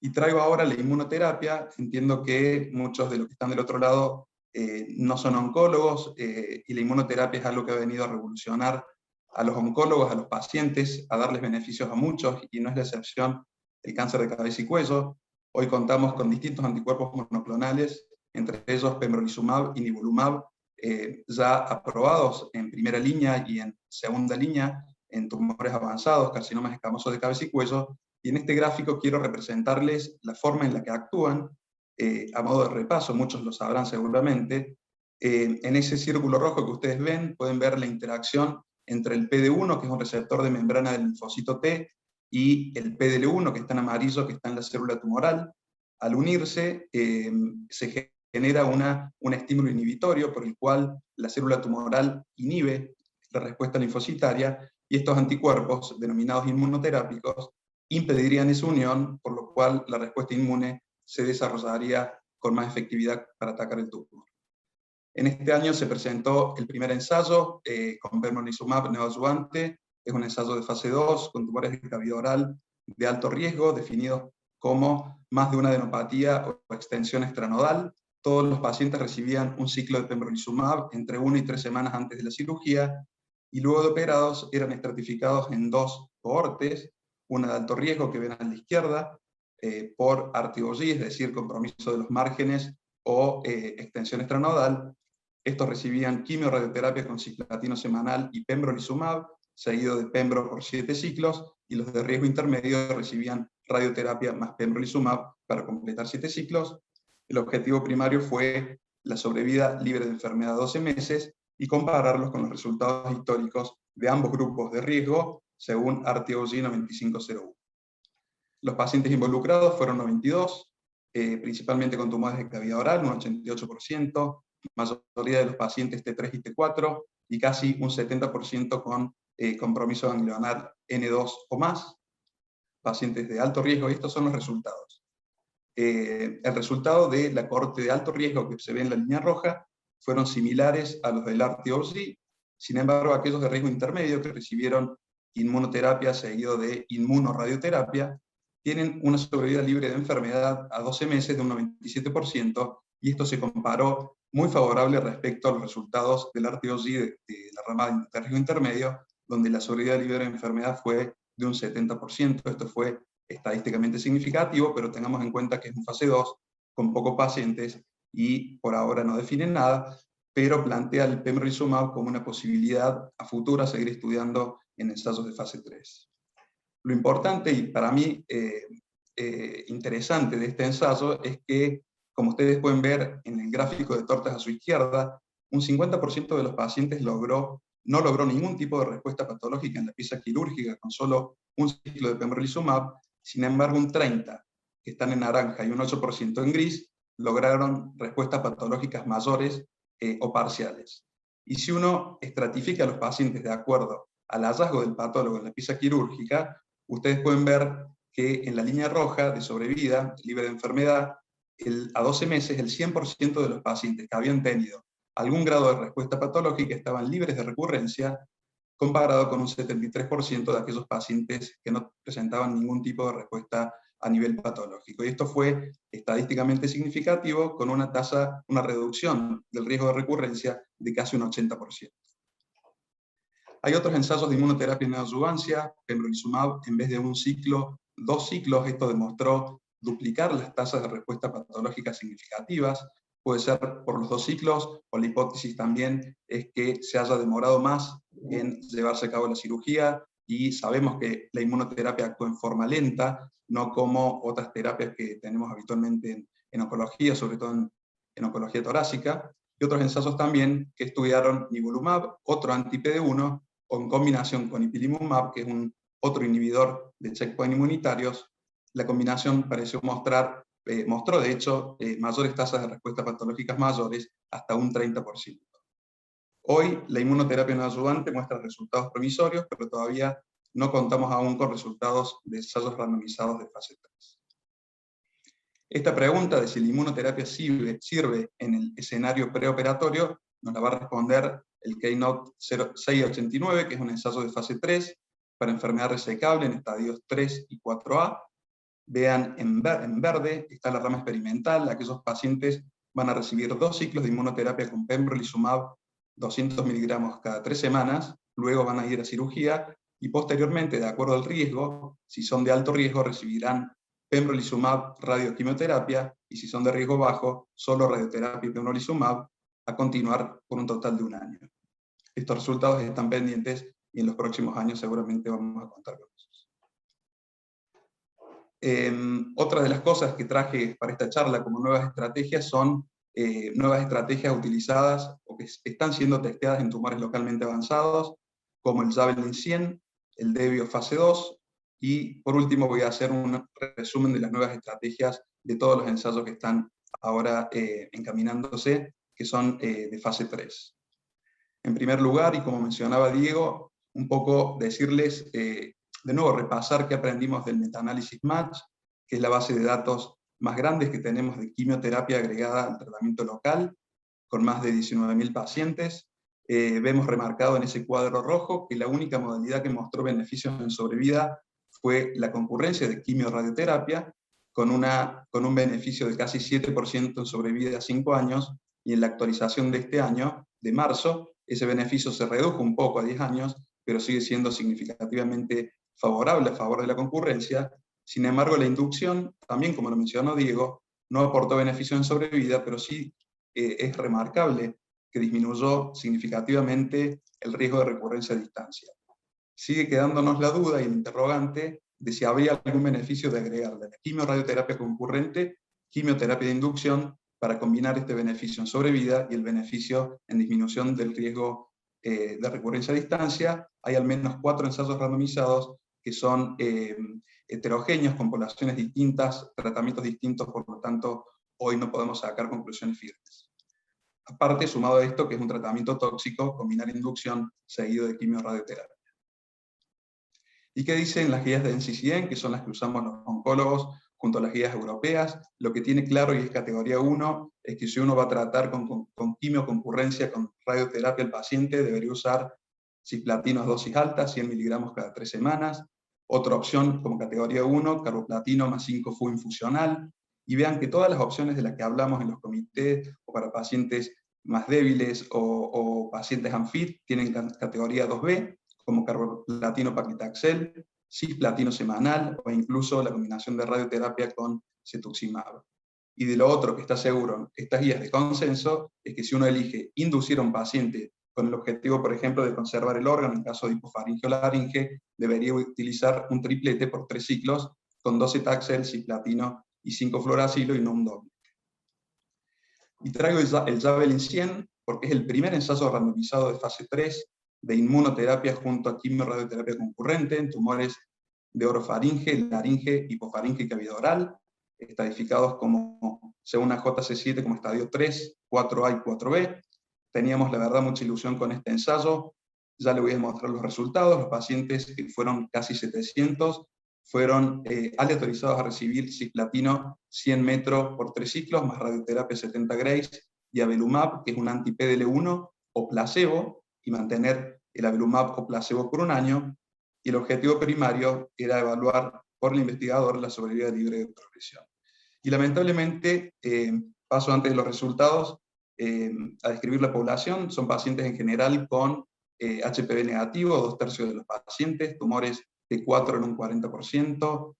S2: Y traigo ahora la inmunoterapia. Entiendo que muchos de los que están del otro lado no son oncólogos, y la inmunoterapia es algo que ha venido a revolucionar a los oncólogos, a los pacientes, a darles beneficios a muchos, y no es la excepción el cáncer de cabeza y cuello. Hoy contamos con distintos anticuerpos monoclonales, entre ellos pembrolizumab y nivolumab, ya aprobados en primera línea y en segunda línea en tumores avanzados, carcinomas escamosos de cabeza y cuello. Y en este gráfico quiero representarles la forma en la que actúan, a modo de repaso, muchos lo sabrán seguramente. En ese círculo rojo que ustedes ven, pueden ver la interacción entre el PD-1, que es un receptor de membrana del linfocito T, y el PDL1, que está en amarillo, que está en la célula tumoral. Al unirse, se genera un estímulo inhibitorio por el cual la célula tumoral inhibe la respuesta linfocitaria, y estos anticuerpos, denominados inmunoterápicos, impedirían esa unión, por lo cual la respuesta inmune se desarrollaría con más efectividad para atacar el tumor. En este año se presentó el primer ensayo con pembrolizumab neoadjuvante. Es un ensayo de fase 2 con tumores de cavidad oral de alto riesgo, definidos como más de una adenopatía o extensión extranodal. Todos los pacientes recibían un ciclo de pembrolizumab entre 1 y 3 semanas antes de la cirugía, y luego de operados eran estratificados en 2 cohortes, una de alto riesgo que ven a la izquierda, por artibología, es decir, compromiso de los márgenes o extensión extranodal. Estos recibían quimio-radioterapia con cisplatino semanal y pembrolizumab, seguido de pembro por 7 ciclos, y los de riesgo intermedio recibían radioterapia más pembrolizumab para completar 7 ciclos. El objetivo primario fue la sobrevida libre de enfermedad 12 meses y compararlos con los resultados históricos de ambos grupos de riesgo, según RTOG 9501. Los pacientes involucrados fueron 92, principalmente con tumores de cavidad oral, un 88%, mayoría de los pacientes T3 y T4, y casi un 70% con compromiso ganglionar N2 o más, pacientes de alto riesgo. Y estos son los resultados. El resultado de la cohorte de alto riesgo que se ve en la línea roja fueron similares a los del RTOG. Sin embargo, aquellos de riesgo intermedio que recibieron inmunoterapia seguido de inmunoradioterapia tienen una sobrevida libre de enfermedad a 12 meses de un 97%, y esto se comparó muy favorable respecto a los resultados del RTOG de la rama de riesgo intermedio, donde la sobrevida libre de enfermedad fue de un 70%. Esto fue estadísticamente significativo, pero tengamos en cuenta que es un fase 2, con pocos pacientes, y por ahora no define nada, pero plantea el pembrolizumab como una posibilidad a futuro a seguir estudiando en ensayos de fase 3. Lo importante, y para mí interesante de este ensayo, es que, como ustedes pueden ver en el gráfico de tortas a su izquierda, un 50% de los pacientes no logró ningún tipo de respuesta patológica en la pieza quirúrgica con solo un ciclo de pembrolizumab. Sin embargo, un 30%, que están en naranja, y un 8% en gris, lograron respuestas patológicas mayores o parciales. Y si uno estratifica a los pacientes de acuerdo al hallazgo del patólogo en la pieza quirúrgica, ustedes pueden ver que en la línea roja de sobrevida, libre de enfermedad, a 12 meses el 100% de los pacientes que habían tenido algún grado de respuesta patológica estaban libres de recurrencia, comparado con un 73% de aquellos pacientes que no presentaban ningún tipo de respuesta a nivel patológico. Y esto fue estadísticamente significativo, con una reducción del riesgo de recurrencia de casi un 80%. Hay otros ensayos de inmunoterapia en neoadjuvancia, pembrolizumab, en vez de un ciclo, 2 ciclos. Esto demostró duplicar las tasas de respuesta patológica significativas. Puede ser por los 2 ciclos, o la hipótesis también es que se haya demorado más en llevarse a cabo la cirugía, y sabemos que la inmunoterapia actúa en forma lenta, no como otras terapias que tenemos habitualmente en oncología, sobre todo en oncología torácica. Y otros ensayos también que estudiaron nivolumab, otro anti-PD1, o en combinación con ipilimumab, que es otro inhibidor de checkpoint inmunitarios. La combinación mostró de hecho mayores tasas de respuesta patológicas mayores, hasta un 30%. Hoy la inmunoterapia neoadjuvante muestra resultados promisorios, pero todavía no contamos aún con resultados de ensayos randomizados de fase 3. Esta pregunta de si la inmunoterapia sirve en el escenario preoperatorio nos la va a responder el Keynote 0689, que es un ensayo de fase 3 para enfermedad resecable en estadios 3 y 4A. Vean en verde está la rama experimental. Aquellos pacientes van a recibir 2 ciclos de inmunoterapia con pembrolizumab, 200 miligramos cada 3 semanas, luego van a ir a cirugía, y posteriormente, de acuerdo al riesgo, si son de alto riesgo, recibirán pembrolizumab, radioquimioterapia, y si son de riesgo bajo, solo radioterapia y pembrolizumab, a continuar por un total de 1 año. Estos resultados están pendientes, y en los próximos años seguramente vamos a contar con esos. Otra de las cosas que traje para esta charla como nuevas estrategias son nuevas estrategias utilizadas o que están siendo testeadas en tumores localmente avanzados, como el Javelin 100, el Debio fase 2, y por último voy a hacer un resumen de las nuevas estrategias de todos los ensayos que están ahora encaminándose, que son de fase 3. En primer lugar, y como mencionaba Diego, un poco decirles, de nuevo repasar qué aprendimos del metaanálisis MATCH, que es la base de datos más grande que tenemos de quimioterapia agregada al tratamiento local, con más de 19.000 pacientes. Vemos remarcado en ese cuadro rojo que la única modalidad que mostró beneficios en sobrevida fue la concurrencia de quimio-radioterapia, con un beneficio de casi 7% en sobrevida a 5 años, y en la actualización de este año, de marzo, ese beneficio se redujo un poco a 10 años, pero sigue siendo significativamente favorable a favor de la concurrencia. Sin embargo, la inducción, también como lo mencionó Diego, no aportó beneficio en sobrevida, pero sí es remarcable que disminuyó significativamente el riesgo de recurrencia a distancia. Sigue quedándonos la duda y el interrogante de si habría algún beneficio de agregarle la quimio-radioterapia concurrente, quimioterapia de inducción, para combinar este beneficio en sobrevida y el beneficio en disminución del riesgo de recurrencia a distancia. Hay al menos 4 ensayos randomizados que son heterogéneos, con poblaciones distintas, tratamientos distintos, por lo tanto, hoy no podemos sacar conclusiones firmes. Aparte, sumado a esto, que es un tratamiento tóxico, combinar inducción seguido de quimio-radioterapia. ¿Y qué dicen las guías de NCCN, que son las que usamos los oncólogos junto a las guías europeas? Lo que tiene claro, y es categoría 1, es que si uno va a tratar con quimioconcurrencia, con radioterapia al paciente, debería usar cisplatino a dosis altas, 100 miligramos cada 3 semanas. Otra opción como categoría 1, carboplatino más 5-FU infusional. Y vean que todas las opciones de las que hablamos en los comités, o para pacientes más débiles o pacientes ANFIT, tienen categoría 2B, como carboplatino paclitaxel, cisplatino semanal, o incluso la combinación de radioterapia con cetuximab. Y de lo otro que está seguro, estas guías de consenso, es que si uno elige inducir a un paciente con el objetivo, por ejemplo, de conservar el órgano en caso de hipofaringe o laringe, debería utilizar un triplete por 3 ciclos, con 12 taxel, cisplatino y 5-fluoracilo, y no un doble. Y traigo el Javelin 100, porque es el primer ensayo randomizado de fase 3 de inmunoterapia junto a quimio-radioterapia concurrente en tumores de orofaringe, laringe, hipofaringe y cavidad oral, estadificados según AJC7 como estadio 3, 4A y 4B. Teníamos, la verdad, mucha ilusión con este ensayo. Ya le voy a mostrar los resultados. Los pacientes, que fueron casi 700, fueron aleatorizados a recibir cisplatino 100 metros por 3 ciclos, más radioterapia 70 grays, y avelumab, que es un anti-PDL1, o placebo, y mantener el avelumab o placebo por 1 año. Y el objetivo primario era evaluar por el investigador la sobrevida libre de progresión. Y lamentablemente, paso antes de los resultados a describir la población. Son pacientes en general con HPV negativo, 2/3 de los pacientes, tumores T4 en un 40%,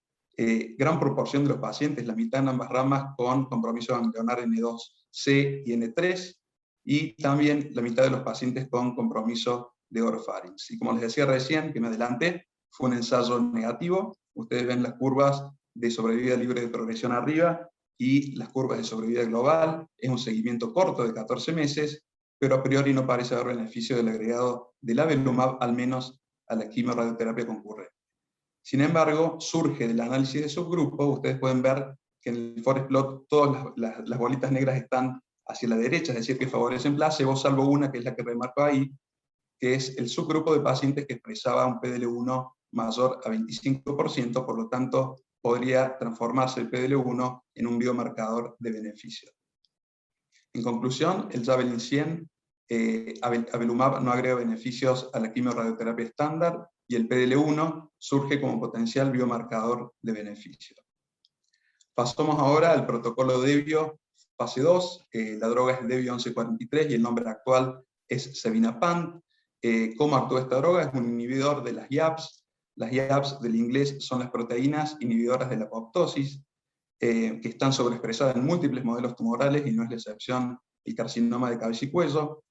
S2: gran proporción de los pacientes, la mitad en ambas ramas, con compromiso ganglionar N2C y N3, y también la mitad de los pacientes con compromiso de oropharynx. Y como les decía recién, que me adelanté, fue un ensayo negativo. Ustedes ven las curvas de sobrevida libre de progresión arriba y las curvas de sobrevida global. Es un seguimiento corto de 14 meses, pero a priori no parece haber beneficio del agregado del avelumab, al menos a la quimioradioterapia concurrente. Sin embargo, surge del análisis de subgrupos. Ustedes pueden ver que en el forest plot todas las bolitas negras están hacia la derecha, es decir, que favorecen placebo, salvo una que es la que remarco ahí, que es el subgrupo de pacientes que expresaba un PDL1 mayor a 25%, por lo tanto podría transformarse el PDL1 en un biomarcador de beneficio. En conclusión, el Javelin 100, avelumab no agrega beneficios a la quimioradioterapia estándar, y el PDL1 surge como potencial biomarcador de beneficio. Pasamos ahora al protocolo DEBIO fase 2. La droga es DEBIO 1143 y el nombre actual es Xevinapant. ¿Cómo actúa esta droga? Es un inhibidor de las YAPs. Las YAPs del inglés son las proteínas inhibidoras de la apoptosis, que están sobreexpresadas en múltiples modelos tumorales, y no es la excepción el carcinoma de cabeza y cuello.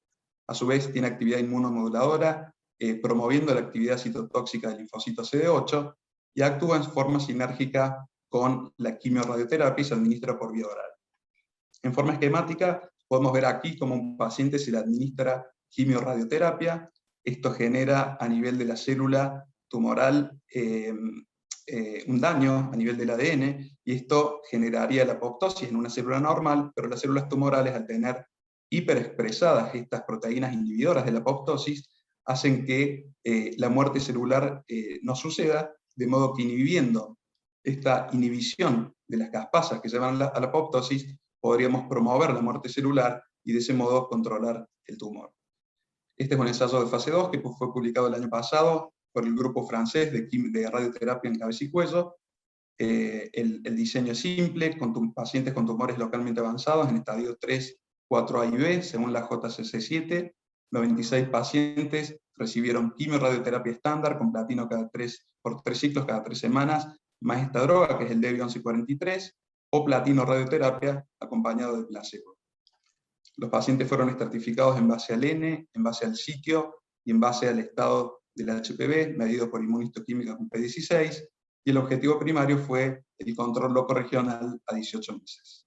S2: A su vez tiene actividad inmunomoduladora, promoviendo la actividad citotóxica del linfocito CD8, y actúa en forma sinérgica con la quimioradioterapia y se administra por vía oral. En forma esquemática, podemos ver aquí cómo un paciente se le administra quimioradioterapia. Esto genera a nivel de la célula tumoral un daño a nivel del ADN, y esto generaría la apoptosis en una célula normal, pero las células tumorales, al tener hiperexpresadas estas proteínas inhibidoras de la apoptosis, hacen que la muerte celular no suceda, de modo que inhibiendo esta inhibición de las caspasas que llevan a la apoptosis, podríamos promover la muerte celular y de ese modo controlar el tumor. Este es un ensayo de fase 2 que fue publicado el año pasado por el grupo francés de radioterapia en cabeza y cuello. El diseño es simple, con pacientes con tumores localmente avanzados en estadio 3, 4A y B, según la JCC7. 96 pacientes recibieron quimioradioterapia estándar con platino por 3 ciclos cada 3 semanas, más esta droga, que es el DEBIO 1143, o platino radioterapia acompañado de placebo. Los pacientes fueron estratificados en base al N, en base al sitio y en base al estado del HPV, medido por inmunistoquímica con P16, y el objetivo primario fue el control locorregional a 18 meses.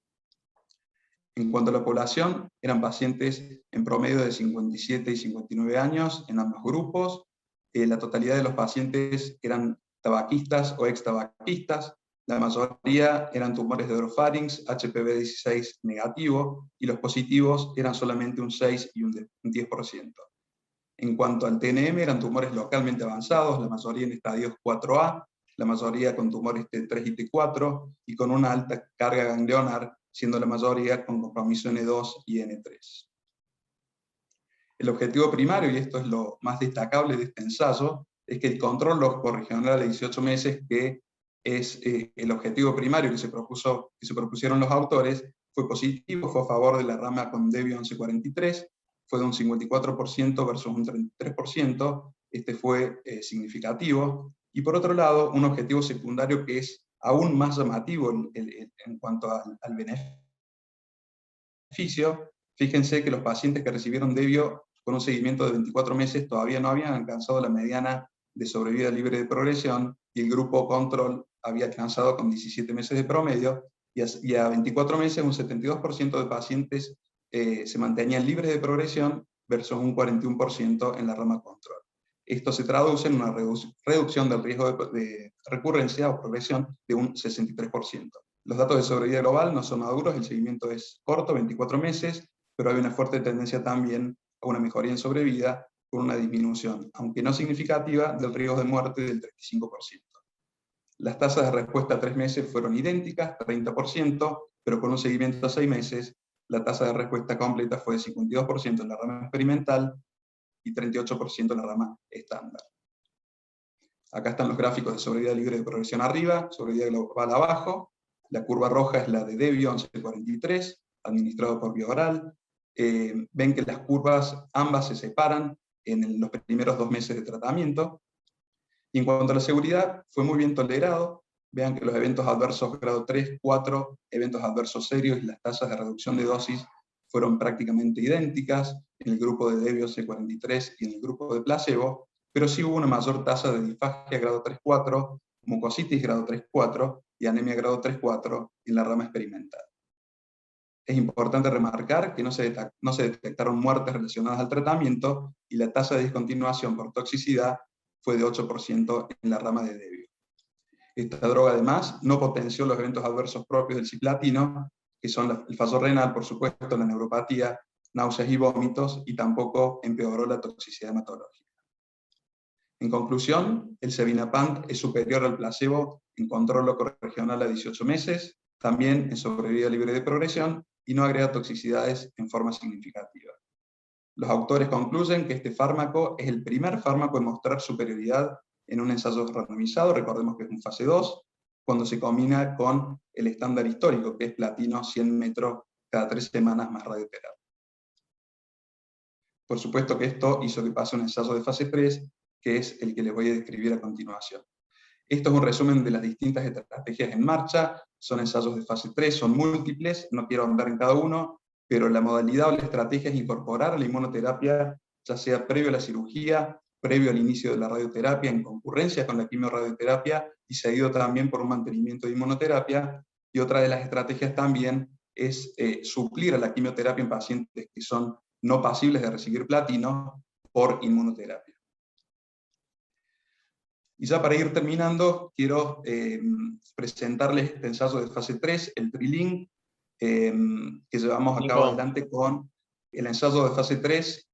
S2: En cuanto a la población, eran pacientes en promedio de 57 y 59 años en ambos grupos. La totalidad de los pacientes eran tabaquistas o ex-tabaquistas. La mayoría eran tumores de oropharynx, HPV16 negativo, y los positivos eran solamente un 6 y un 10%. En cuanto al TNM, eran tumores localmente avanzados, la mayoría en estadios 4A, la mayoría con tumores T3 y T4, y con una alta carga ganglionar, siendo la mayoría con compromiso N2 y N3. El objetivo primario, y esto es lo más destacable de este ensayo, es que el control locorregional de 18 meses, que es el objetivo primario que se propusieron los autores, fue positivo, fue a favor de la rama con DEBIO 1143, fue de un 54% versus un 33%, este fue significativo. Y por otro lado, un objetivo secundario que es aún más llamativo en cuanto al beneficio. Fíjense que los pacientes que recibieron DEBIO con un seguimiento de 24 meses todavía no habían alcanzado la mediana de sobrevida libre de progresión, y el grupo control había alcanzado con 17 meses de promedio, y a 24 meses un 72% de pacientes se mantenían libres de progresión versus un 41% en la rama control. Esto se traduce en una reducción del riesgo de recurrencia o progresión de un 63%. Los datos de sobrevida global no son maduros, el seguimiento es corto, 24 meses, pero hay una fuerte tendencia también a una mejoría en sobrevida con una disminución, aunque no significativa, del riesgo de muerte del 35%. Las tasas de respuesta a 3 meses fueron idénticas, 30%, pero con un seguimiento a 6 meses, la tasa de respuesta completa fue de 52% en la rama experimental y 38% en la rama estándar. Acá están los gráficos de sobrevida libre de progresión arriba, sobrevida global abajo. La curva roja es la de Debbie 1143, administrado por vía oral. Ven que las curvas ambas se separan en los primeros 2 meses de tratamiento. Y en cuanto a la seguridad, fue muy bien tolerado. Vean que los eventos adversos grado 3, 4, eventos adversos serios y las tasas de reducción de dosis fueron prácticamente idénticas en el grupo de Debbie 1143 y en el grupo de placebo, pero sí hubo una mayor tasa de disfagia grado 3-4, mucositis grado 3-4 y anemia grado 3-4 en la rama experimental. Es importante remarcar que no se detectaron muertes relacionadas al tratamiento y la tasa de discontinuación por toxicidad fue de 8% en la rama de Debbie. Esta droga además no potenció los eventos adversos propios del cisplatino, que son el fallo renal, por supuesto, la neuropatía, náuseas y vómitos, y tampoco empeoró la toxicidad hematológica. En conclusión, el Xevinapant es superior al placebo en control locorregional a 18 meses, también en sobrevida libre de progresión, y no agrega toxicidades en forma significativa. Los autores concluyen que este fármaco es el primer fármaco en mostrar superioridad en un ensayo randomizado, recordemos que es un fase 2, cuando se combina con el estándar histórico, que es platino 100 metros cada 3 semanas más radioterapia. Por supuesto que esto hizo que pase un ensayo de fase 3, que es el que les voy a describir a continuación. Esto es un resumen de las distintas estrategias en marcha, son ensayos de fase 3, son múltiples, no quiero ahondar en cada uno, pero la modalidad o la estrategia es incorporar la inmunoterapia, ya sea previo a la cirugía, previo al inicio de la radioterapia, en concurrencia con la quimioradioterapia, y seguido también por un mantenimiento de inmunoterapia, y otra de las estrategias también es suplir a la quimioterapia en pacientes que son no pasibles de recibir platino por inmunoterapia. Y ya para ir terminando, quiero presentarles este ensayo de fase 3, el TRILING, que llevamos a cabo adelante con el ensayo de fase 3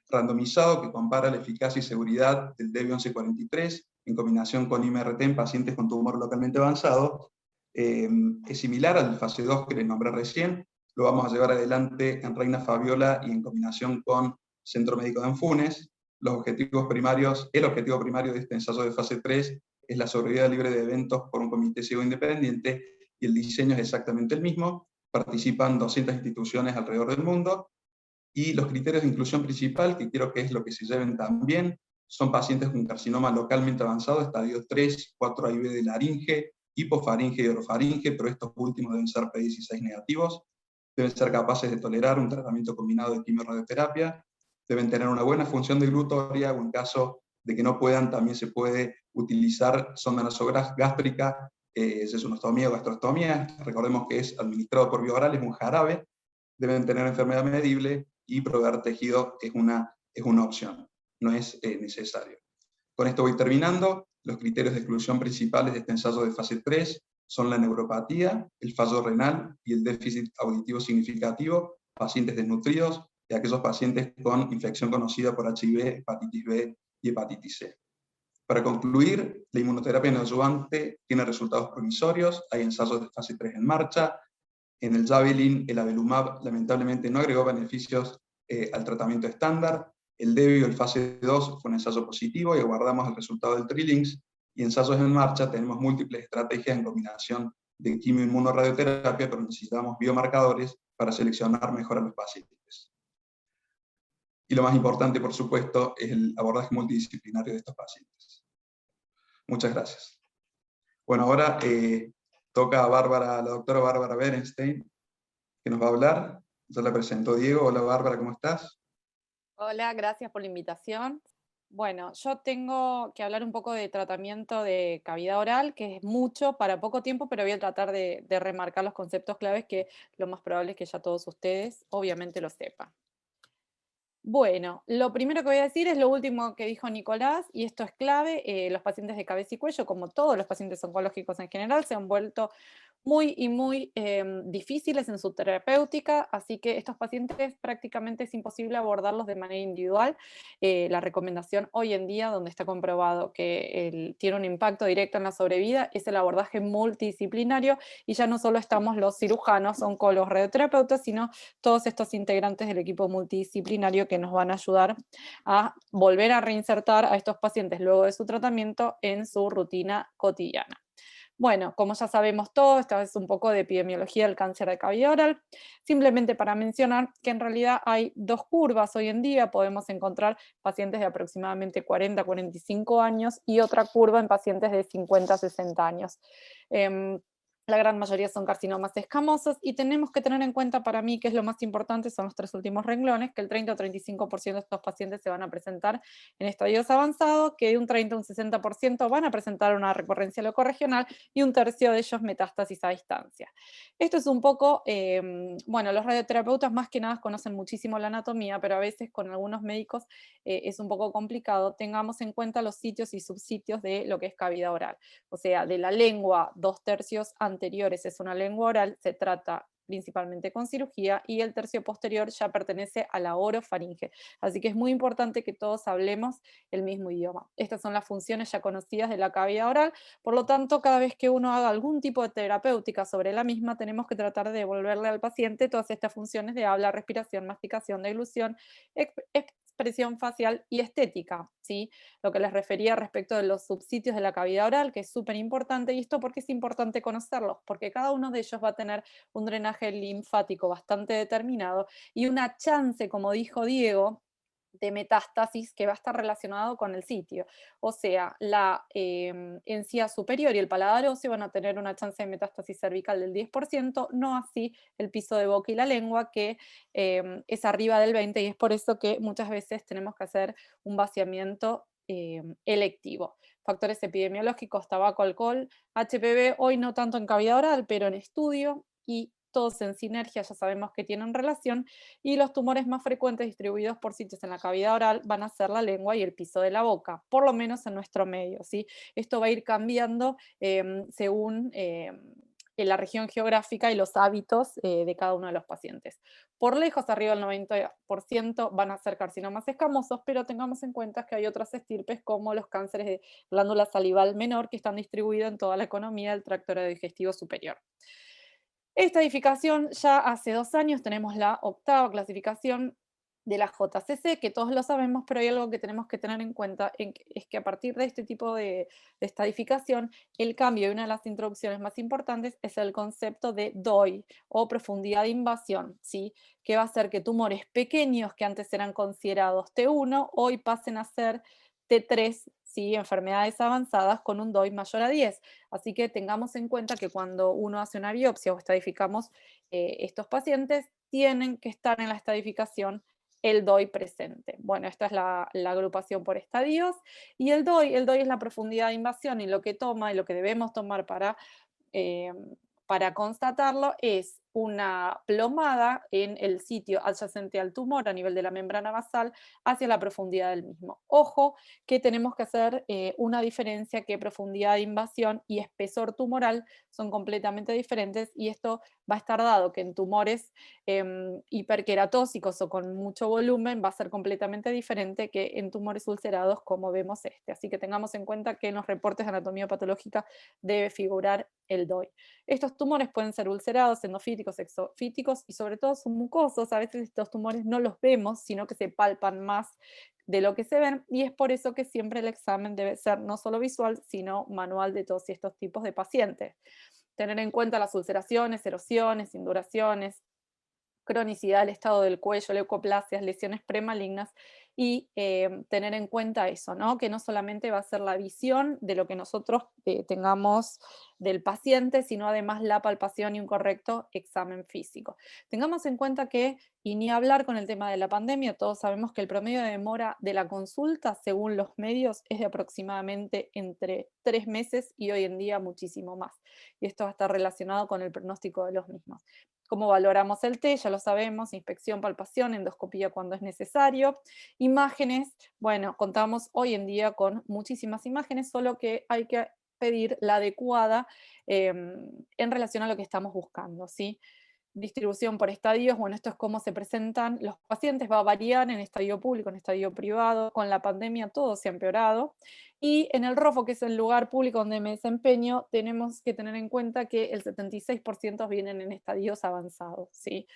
S2: randomizado que compara la eficacia y seguridad del Debbie 1143 en combinación con IMRT en pacientes con tumor localmente avanzado. Es similar al fase 2 que les nombré recién, lo vamos a llevar adelante en Reina Fabiola y en combinación con Centro Médico de Anfunes. El objetivo primario de este ensayo de fase 3 es la sobrevida libre de eventos por un comité ciego independiente, y el diseño es exactamente el mismo. Participan 200 instituciones alrededor del mundo, y los criterios de inclusión principal, que quiero que es lo que se lleven también, son pacientes con carcinoma localmente avanzado, estadio 3, 4 AIB de laringe, hipofaringe y orofaringe, pero estos últimos deben ser P16 negativos, deben ser capaces de tolerar un tratamiento combinado de quimio-radioterapia, deben tener una buena función de glutoria, o en caso de que no puedan, también se puede utilizar sonda nasogástrica, sesunostomía o gastrostomía. Recordemos que es administrado por vía oral, es un jarabe, deben tener enfermedad medible, y proveer tejido es una opción, no es necesario. Con esto voy terminando. Los criterios de exclusión principales de este ensayo de fase 3 son la neuropatía, el fallo renal y el déficit auditivo significativo, pacientes desnutridos y aquellos pacientes con infección conocida por HIV, hepatitis B y hepatitis C. Para concluir, la inmunoterapia neoadyuvante tiene resultados promisorios, hay ensayos de fase 3 en marcha. En el Javelin, el avelumab lamentablemente no agregó beneficios al tratamiento estándar. El Debbie, el fase 2, fue un ensayo positivo y aguardamos el resultado del TRILINX. Y ensayos en marcha tenemos múltiples estrategias en combinación de quimio-inmunoradioterapia, pero necesitamos biomarcadores para seleccionar mejor a los pacientes. Y lo más importante, por supuesto, es el abordaje multidisciplinario de estos pacientes. Muchas gracias. Bueno, ahora toca a Bárbara, la doctora Bárbara Berenstein, que nos va a hablar. Ya la presentó Diego. Hola Bárbara, ¿cómo estás?
S3: Hola, gracias por la invitación. Bueno, yo tengo que hablar un poco de tratamiento de cavidad oral, que es mucho para poco tiempo, pero voy a tratar de remarcar los conceptos claves que lo más probable es que ya todos ustedes obviamente lo sepan. Bueno, lo primero que voy a decir es lo último que dijo Nicolás, y esto es clave. Los pacientes de cabeza y cuello, como todos los pacientes oncológicos en general, se han vuelto muy difíciles en su terapéutica, así que estos pacientes prácticamente es imposible abordarlos de manera individual. La recomendación hoy en día, donde está comprobado que tiene un impacto directo en la sobrevida, es el abordaje multidisciplinario, y ya no solo estamos los cirujanos, oncólogos, radioterapeutas, sino todos estos integrantes del equipo multidisciplinario que que nos van a ayudar a volver a reinsertar a estos pacientes luego de su tratamiento en su rutina cotidiana. Bueno, como ya sabemos todo, esta vez un poco de epidemiología del cáncer de cavidad oral, simplemente para mencionar que en realidad hay dos curvas hoy en día, podemos encontrar pacientes de aproximadamente 40 a 45 años y otra curva en pacientes de 50 a 60 años. La gran mayoría son carcinomas escamosos y tenemos que tener en cuenta, para mí, que es lo más importante, son los tres últimos renglones, que el 30 o 35% de estos pacientes se van a presentar en estadios avanzados, que de un 30 a un 60% van a presentar una recurrencia locorregional y un tercio de ellos metástasis a distancia. Esto es un poco, bueno, los radioterapeutas más que nada conocen muchísimo la anatomía, pero a veces con algunos médicos es un poco complicado. Tengamos en cuenta los sitios y subsitios de lo que es cavidad oral. O sea, de la lengua, 2/3 anteriores es una lengua oral, se trata principalmente con cirugía, y el tercio posterior ya pertenece a la orofaringe. Así que es muy importante que todos hablemos el mismo idioma. Estas son las funciones ya conocidas de la cavidad oral, por lo tanto, cada vez que uno haga algún tipo de terapéutica sobre la misma, tenemos que tratar de devolverle al paciente todas estas funciones de habla, respiración, masticación, deglución, expresión facial y estética, ¿sí? Lo que les refería respecto de los subsitios de la cavidad oral, que es súper importante, y esto porque es importante conocerlos, porque cada uno de ellos va a tener un drenaje linfático bastante determinado y una chance, como dijo Diego, de metástasis que va a estar relacionado con el sitio. O sea, la encía superior y el paladar óseo van a tener una chance de metástasis cervical del 10%, no así el piso de boca y la lengua, que es arriba del 20%, y es por eso que muchas veces tenemos que hacer un vaciamiento electivo. Factores epidemiológicos: tabaco, alcohol, HPV, hoy no tanto en cavidad oral, pero en estudio, y todos en sinergia ya sabemos que tienen relación, y los tumores más frecuentes distribuidos por sitios en la cavidad oral van a ser la lengua y el piso de la boca, por lo menos en nuestro medio, ¿sí? Esto va a ir cambiando según en la región geográfica y los hábitos de cada uno de los pacientes. Por lejos, arriba del 90% van a ser carcinomas escamosos, pero tengamos en cuenta que hay otras estirpes como los cánceres de glándula salival menor, que están distribuidos en toda la economía del tracto digestivo superior. Esta edificación, ya hace 2 años tenemos la 8ª clasificación de la JCC, que todos lo sabemos, pero hay algo que tenemos que tener en cuenta, es que a partir de este tipo de estadificación, el cambio y una de las introducciones más importantes es el concepto de DOI, o profundidad de invasión, ¿sí? Que va a hacer que tumores pequeños que antes eran considerados T1, hoy pasen a ser T3, ¿sí? Enfermedades avanzadas con un DOI mayor a 10. Así que tengamos en cuenta que cuando uno hace una biopsia o estadificamos estos pacientes, tienen que estar en la estadificación el DOI presente. Bueno, esta es la agrupación por estadios, y el DOI es la profundidad de invasión, y lo que toma y lo que debemos tomar eh, para constatarlo es una plomada en el sitio adyacente al tumor a nivel de la membrana basal hacia la profundidad del mismo. Ojo que tenemos que hacer una diferencia, que profundidad de invasión y espesor tumoral son completamente diferentes, y esto va a estar dado que en tumores hiperqueratósicos o con mucho volumen va a ser completamente diferente que en tumores ulcerados como vemos este. Así que tengamos en cuenta que en los reportes de anatomía patológica debe figurar el DOI. Estos tumores pueden ser ulcerados, endofíticos, exofíticos, y sobre todo son mucosos. A veces estos tumores no los vemos, sino que se palpan más de lo que se ven, y es por eso que siempre el examen debe ser no solo visual, sino manual de todos estos tipos de pacientes. Tener en cuenta las ulceraciones, erosiones, induraciones, cronicidad del estado del cuello, leucoplasias, lesiones premalignas, y tener en cuenta eso, ¿no? Que no solamente va a ser la visión de lo que nosotros tengamos del paciente, sino además la palpación y un correcto examen físico. Tengamos en cuenta que, y ni hablar con el tema de la pandemia, todos sabemos que el promedio de demora de la consulta, según los medios, es de aproximadamente entre 3 meses y hoy en día muchísimo más. Y esto va a estar relacionado con el pronóstico de los mismos. ¿Cómo valoramos el T? Ya lo sabemos: inspección, palpación, endoscopía cuando es necesario. Imágenes, bueno, contamos hoy en día con muchísimas imágenes, solo que hay que pedir la adecuada en relación a lo que estamos buscando, ¿sí? Distribución por estadios, bueno, esto es cómo se presentan los pacientes, va a variar en estadio público, en estadio privado. Con la pandemia todo se ha empeorado. Y en el ROFO, que es el lugar público donde me desempeño, tenemos que tener en cuenta que el 76% vienen en estadios avanzados, ¿sí?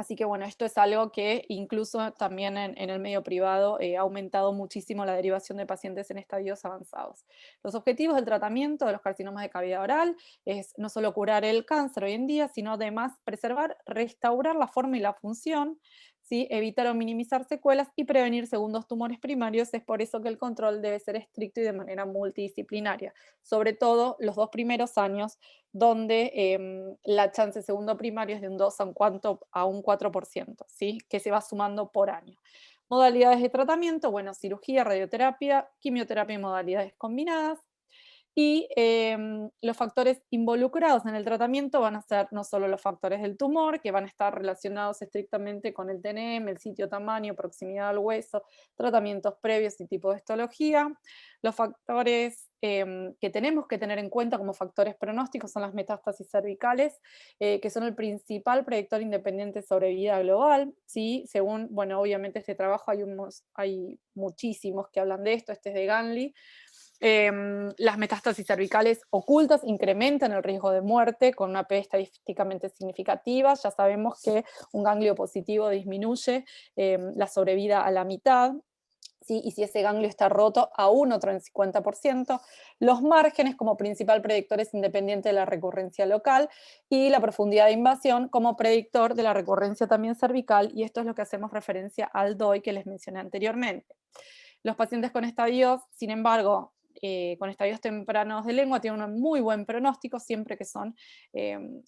S3: Así que bueno, esto es algo que incluso también en el medio privado ha aumentado muchísimo la derivación de pacientes en estadios avanzados. Los objetivos del tratamiento de los carcinomas de cavidad oral es no solo curar el cáncer hoy en día, sino además preservar, restaurar la forma y la función, ¿sí? Evitar o minimizar secuelas y prevenir segundos tumores primarios. Es por eso que el control debe ser estricto y de manera multidisciplinaria, sobre todo los 2 primeros años, donde la chance de segundo primario es de un 2 a un 4%, ¿sí? Que se va sumando por año. Modalidades de tratamiento, bueno, cirugía, radioterapia, quimioterapia y modalidades combinadas. Y los factores involucrados en el tratamiento van a ser no solo los factores del tumor, que van a estar relacionados estrictamente con el TNM, el sitio, tamaño, proximidad al hueso, tratamientos previos y tipo de histología. Los factores que tenemos que tener en cuenta como factores pronósticos son las metástasis cervicales, que son el principal predictor independiente sobre vida global. ¿Sí? Según, bueno, obviamente este trabajo hay muchísimos que hablan de esto, este es de Ganley. Las metástasis cervicales ocultas incrementan el riesgo de muerte con una P estadísticamente significativa. Ya sabemos que un ganglio positivo disminuye la sobrevida a la mitad. ¿Sí? Y si ese ganglio está roto, aún otro en 50%. Los márgenes como principal predictor es independiente de la recurrencia local y la profundidad de invasión como predictor de la recurrencia también cervical, y esto es lo que hacemos referencia al DOI que les mencioné anteriormente. Los pacientes con estadios, sin embargo, con estadios tempranos de lengua tienen un muy buen pronóstico siempre que son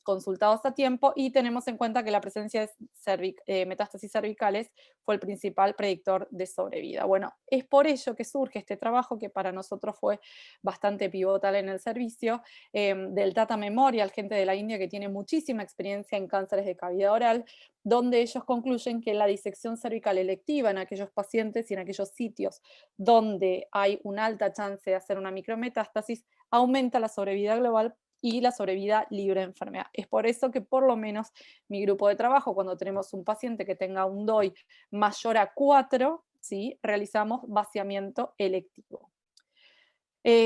S3: consultados a tiempo, y tenemos en cuenta que la presencia de metástasis cervicales fue el principal predictor de sobrevida. Bueno, es por ello que surge este trabajo que para nosotros fue bastante pivotal en el servicio, del Tata Memorial, gente de la India que tiene muchísima experiencia en cánceres de cavidad oral, donde ellos concluyen que la disección cervical electiva en aquellos pacientes y en aquellos sitios donde hay una alta chance de hacer una micrometástasis aumenta la sobrevida global y la sobrevida libre de enfermedad. Es por eso que por lo menos mi grupo de trabajo, cuando tenemos un paciente que tenga un DOI mayor a 4, ¿sí? Realizamos vaciamiento electivo.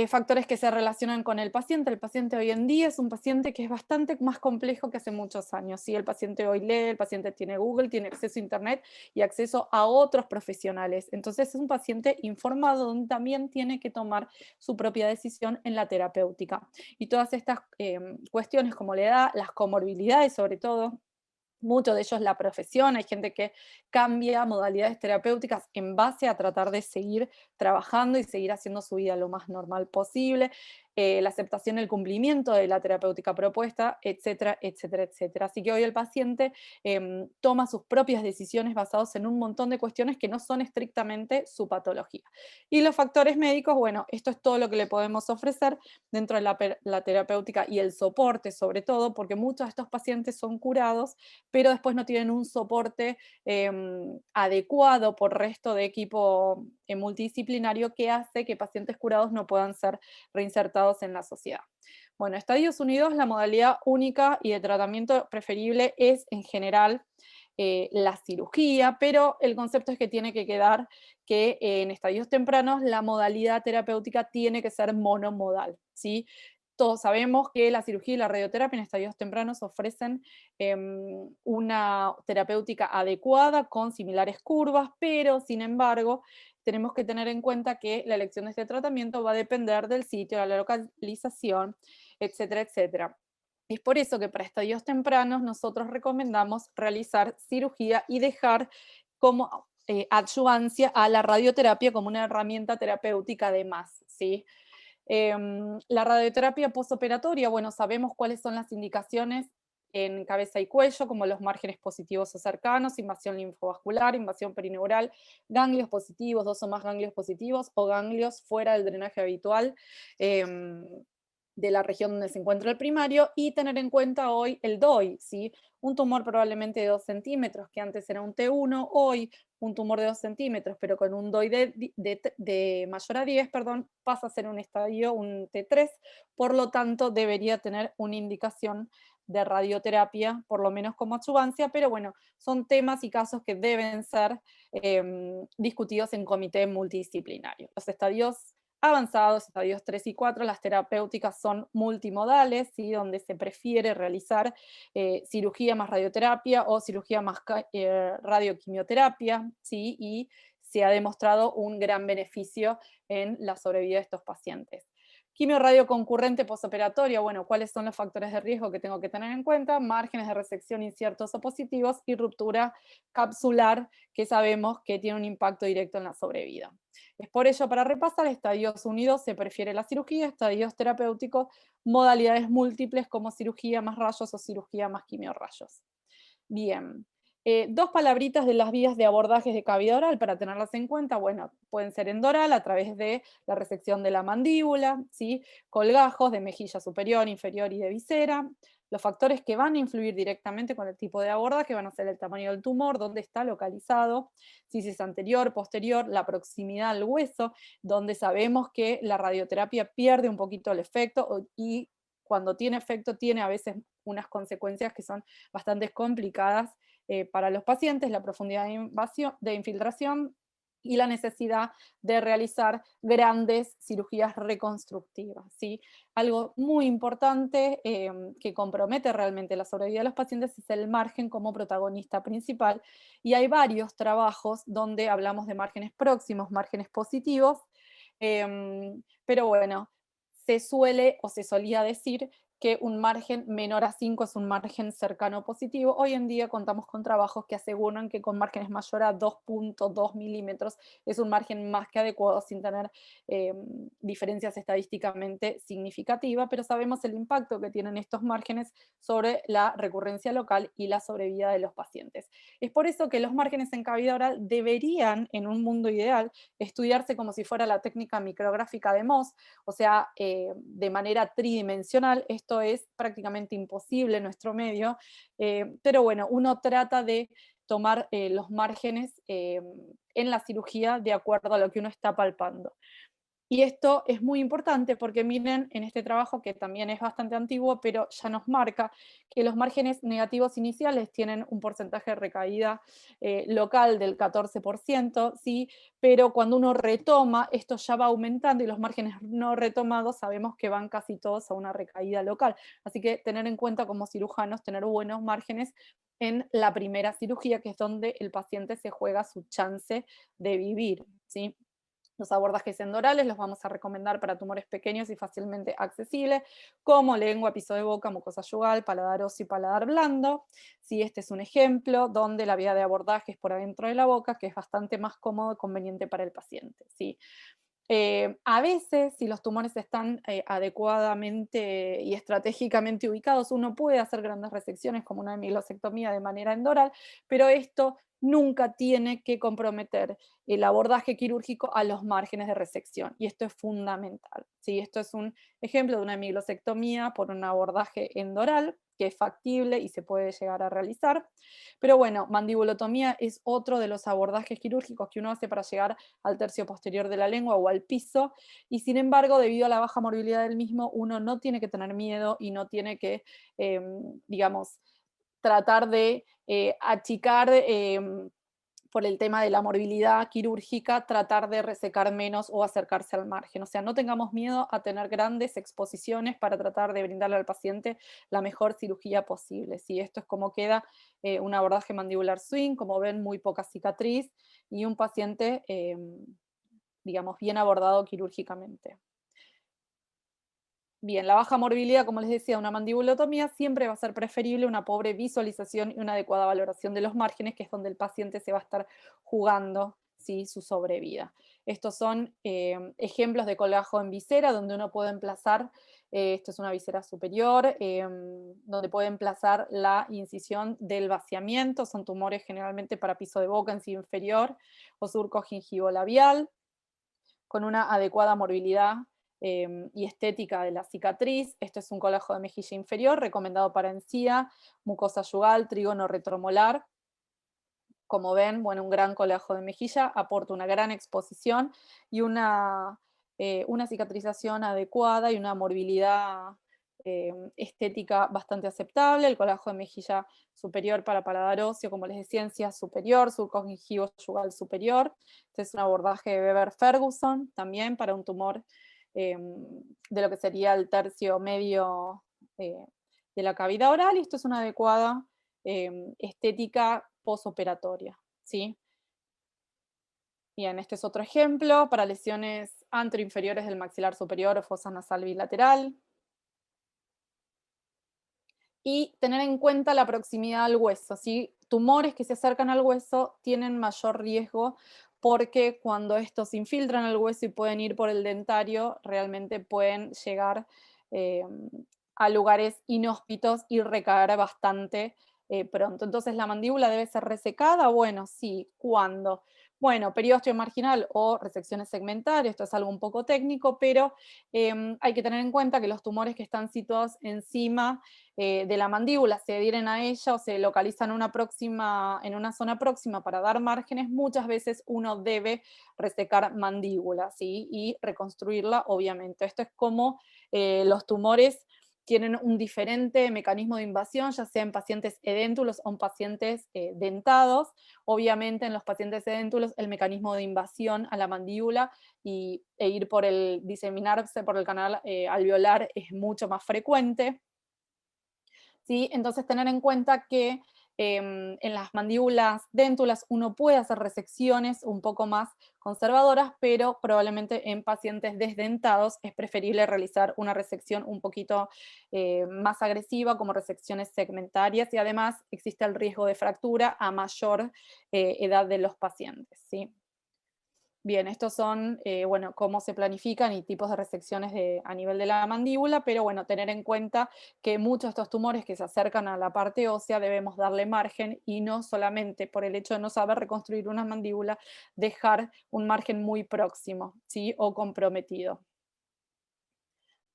S3: Factores que se relacionan con el paciente. El paciente hoy en día es un paciente que es bastante más complejo que hace muchos años. ¿Sí? El paciente hoy lee, el paciente tiene Google, tiene acceso a Internet y acceso a otros profesionales. Entonces es un paciente informado donde también tiene que tomar su propia decisión en la terapéutica. Y todas estas cuestiones como la edad, las comorbilidades sobre todo, muchos de ellos la profesión, hay gente que cambia modalidades terapéuticas en base a tratar de seguir trabajando y seguir haciendo su vida lo más normal posible, la aceptación, el cumplimiento de la terapéutica propuesta, etcétera, etcétera, etcétera. Así que hoy el paciente toma sus propias decisiones basadas en un montón de cuestiones que no son estrictamente su patología. Y los factores médicos, bueno, esto es todo lo que le podemos ofrecer dentro de la terapéutica y el soporte sobre todo, porque muchos de estos pacientes son curados, pero después no tienen un soporte adecuado por resto de equipo multidisciplinario que hace que pacientes curados no puedan ser reinsertados en la sociedad. Bueno, Estadios Unidos, la modalidad única y de tratamiento preferible es en general la cirugía, pero el concepto es que tiene que quedar que en estadios tempranos la modalidad terapéutica tiene que ser monomodal, ¿sí? Todos sabemos que la cirugía y la radioterapia en estadios tempranos ofrecen una terapéutica adecuada con similares curvas, pero sin embargo tenemos que tener en cuenta que la elección de este tratamiento va a depender del sitio, de la localización, etcétera, etcétera. Es por eso que para estadios tempranos nosotros recomendamos realizar cirugía y dejar como adyuvancia a la radioterapia como una herramienta terapéutica de más, ¿sí? La radioterapia postoperatoria, bueno, sabemos cuáles son las indicaciones en cabeza y cuello, como los márgenes positivos o cercanos, invasión linfovascular, invasión perineural, ganglios positivos, 2 o más ganglios positivos o ganglios fuera del drenaje habitual de la región donde se encuentra el primario, y tener en cuenta hoy el DOI, ¿sí? Un tumor probablemente de 2 centímetros, que antes era un T1, hoy un tumor de 2 centímetros, pero con un DOI de mayor a 10, perdón, pasa a ser un estadio, un T3, por lo tanto debería tener una indicación de radioterapia, por lo menos como adyuvancia, pero bueno, son temas y casos que deben ser discutidos en comité multidisciplinario. Los estadios avanzados, estadios 3 y 4, las terapéuticas son multimodales, ¿sí? Donde se prefiere realizar cirugía más radioterapia o cirugía más radioquimioterapia, ¿sí? Y se ha demostrado un gran beneficio en la sobrevida de estos pacientes. Quimio-radio concurrente postoperatoria, bueno, ¿cuáles son los factores de riesgo que tengo que tener en cuenta? Márgenes de resección inciertos o positivos y ruptura capsular, que sabemos que tiene un impacto directo en la sobrevida. Es por ello, para repasar, estadios unidos se prefiere la cirugía, estadios terapéuticos, modalidades múltiples como cirugía más rayos o cirugía más quimiorrayos. Bien. Dos palabritas de las vías de abordajes de cavidad oral para tenerlas en cuenta. Bueno, pueden ser endoral a través de la resección de la mandíbula, ¿sí? Colgajos de mejilla superior, inferior y de visera. Los factores que van a influir directamente con el tipo de abordaje van a ser el tamaño del tumor, dónde está localizado, si es anterior, posterior, la proximidad al hueso, donde sabemos que la radioterapia pierde un poquito el efecto y cuando tiene efecto tiene a veces unas consecuencias que son bastante complicadas para los pacientes, la profundidad de infiltración y la necesidad de realizar grandes cirugías reconstructivas, ¿sí? Algo muy importante que compromete realmente la sobrevida de los pacientes es el margen como protagonista principal, y hay varios trabajos donde hablamos de márgenes próximos, márgenes positivos, pero bueno, se suele o se solía decir que un margen menor a 5 es un margen cercano positivo. Hoy en día contamos con trabajos que aseguran que con márgenes mayor a 2.2 milímetros es un margen más que adecuado sin tener diferencias estadísticamente significativas, pero sabemos el impacto que tienen estos márgenes sobre la recurrencia local y la sobrevida de los pacientes. Es por eso que los márgenes en cavidad oral deberían, en un mundo ideal, estudiarse como si fuera la técnica micrográfica de Mohs, o sea, de manera tridimensional. Esto es prácticamente imposible en nuestro medio, pero bueno, uno trata de tomar los márgenes en la cirugía de acuerdo a lo que uno está palpando. Y esto es muy importante porque miren en este trabajo, que también es bastante antiguo, pero ya nos marca que los márgenes negativos iniciales tienen un porcentaje de recaída local del 14%, ¿sí? Pero cuando uno retoma, esto ya va aumentando y los márgenes no retomados sabemos que van casi todos a una recaída local. Así que tener en cuenta como cirujanos, tener buenos márgenes en la primera cirugía, que es donde el paciente se juega su chance de vivir, ¿sí? Los abordajes endorales los vamos a recomendar para tumores pequeños y fácilmente accesibles, como lengua, piso de boca, mucosa yugal, paladar óseo y paladar blando. Sí, este es un ejemplo donde la vía de abordaje es por adentro de la boca, que es bastante más cómodo y conveniente para el paciente. ¿Sí? A veces, si los tumores están adecuadamente y estratégicamente ubicados, uno puede hacer grandes resecciones como una hemilosectomía de manera endoral, pero esto nunca tiene que comprometer el abordaje quirúrgico a los márgenes de resección, y esto es fundamental, ¿sí? Esto es un ejemplo de una hemilosectomía por un abordaje endoral, que es factible y se puede llegar a realizar, pero bueno, mandibulotomía es otro de los abordajes quirúrgicos que uno hace para llegar al tercio posterior de la lengua o al piso, y sin embargo, debido a la baja morbilidad del mismo, uno no tiene que tener miedo y no tiene que, digamos, tratar de achicar por el tema de la morbilidad quirúrgica, tratar de resecar menos o acercarse al margen. O sea, no tengamos miedo a tener grandes exposiciones para tratar de brindarle al paciente la mejor cirugía posible. ¿Sí? Esto es como queda un abordaje mandibular swing, como ven, muy poca cicatriz y un paciente, digamos, bien abordado quirúrgicamente. Bien, la baja morbilidad, como les decía, una mandibulotomía siempre va a ser preferible una pobre visualización y una adecuada valoración de los márgenes, que es donde el paciente se va a estar jugando, ¿sí?, su sobrevida. Estos son ejemplos de colgajo en visera, donde uno puede emplazar, esto es una visera superior, donde puede emplazar la incisión del vaciamiento. Son tumores generalmente para piso de boca en sí inferior o surco gingivolabial, con una adecuada morbilidad y estética de la cicatriz. Esto es un colgajo de mejilla inferior, recomendado para encía, mucosa yugal, trígono retromolar. Como ven, bueno, un gran colgajo de mejilla aporta una gran exposición y una cicatrización adecuada y una morbilidad estética bastante aceptable, el colajo de mejilla superior para paladar óseo, como les decía, encía superior, subconjuntivo yugal superior. Este es un abordaje de Weber-Ferguson, también para un tumor de lo que sería el tercio medio de la cavidad oral, y esto es una adecuada estética posoperatoria, ¿sí? Bien, este es otro ejemplo para lesiones anteroinferiores del maxilar superior o fosa nasal bilateral. Y tener en cuenta la proximidad al hueso, ¿sí? Tumores que se acercan al hueso tienen mayor riesgo porque cuando estos se infiltran al hueso y pueden ir por el dentario, realmente pueden llegar eh, a lugares inhóspitos y recaer bastante pronto. Entonces, ¿la mandíbula debe ser resecada? Bueno, sí. ¿Cuándo? Bueno, periósteo marginal o resecciones segmentarias, esto es algo un poco técnico, pero hay que tener en cuenta que los tumores que están situados encima de la mandíbula se adhieren a ella o se localizan en una zona próxima para dar márgenes, muchas veces uno debe resecar mandíbula, ¿sí? Y reconstruirla, obviamente. Esto es como los tumores tienen un diferente mecanismo de invasión, ya sea en pacientes edéntulos o en pacientes dentados. Obviamente en los pacientes edéntulos el mecanismo de invasión a la mandíbula e ir diseminarse por el canal alveolar es mucho más frecuente. ¿Sí? Entonces tener en cuenta que en las mandíbulas déntulas uno puede hacer resecciones un poco más conservadoras, pero probablemente en pacientes desdentados es preferible realizar una resección un poquito más agresiva, como resecciones segmentarias, y además existe el riesgo de fractura a mayor edad de los pacientes, ¿sí? Bien, estos son, bueno, cómo se planifican y tipos de resecciones a nivel de la mandíbula, pero bueno, tener en cuenta que muchos de estos tumores que se acercan a la parte ósea debemos darle margen y no solamente por el hecho de no saber reconstruir una mandíbula, dejar un margen muy próximo, ¿sí? O comprometido.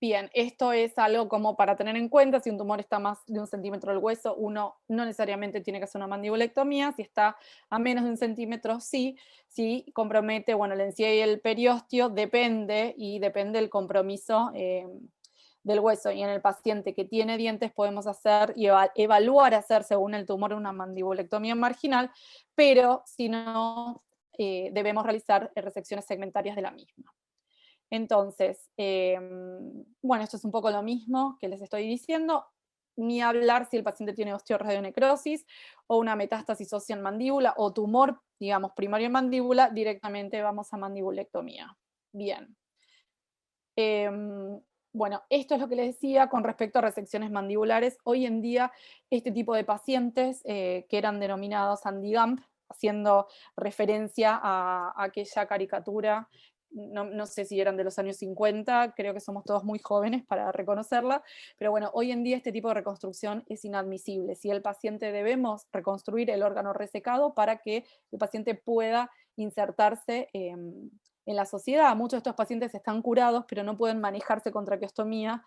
S3: Bien, esto es algo como para tener en cuenta, si un tumor está más de 1 centímetro del hueso, uno no necesariamente tiene que hacer una mandibulectomía, si está a menos de 1 centímetro, sí, si compromete, bueno, la encía y el periósteo, depende del compromiso del hueso, y en el paciente que tiene dientes podemos hacer y evaluar hacer según el tumor una mandibulectomía marginal, pero si no, debemos realizar resecciones segmentarias de la misma. Entonces, bueno, esto es un poco lo mismo que les estoy diciendo, ni hablar si el paciente tiene osteoradionecrosis o una metástasis ósea en mandíbula o tumor, digamos, primario en mandíbula, directamente vamos a mandibulectomía. Bien. Bueno, esto es lo que les decía con respecto a resecciones mandibulares. Hoy en día, este tipo de pacientes que eran denominados Andy Gump, haciendo referencia a aquella caricatura, no sé si eran de los años 50, creo que somos todos muy jóvenes para reconocerla, pero bueno, hoy en día este tipo de reconstrucción es inadmisible. Si el paciente debemos reconstruir el órgano resecado para que el paciente pueda insertarse en la sociedad. Muchos de estos pacientes están curados, pero no pueden manejarse con traqueostomía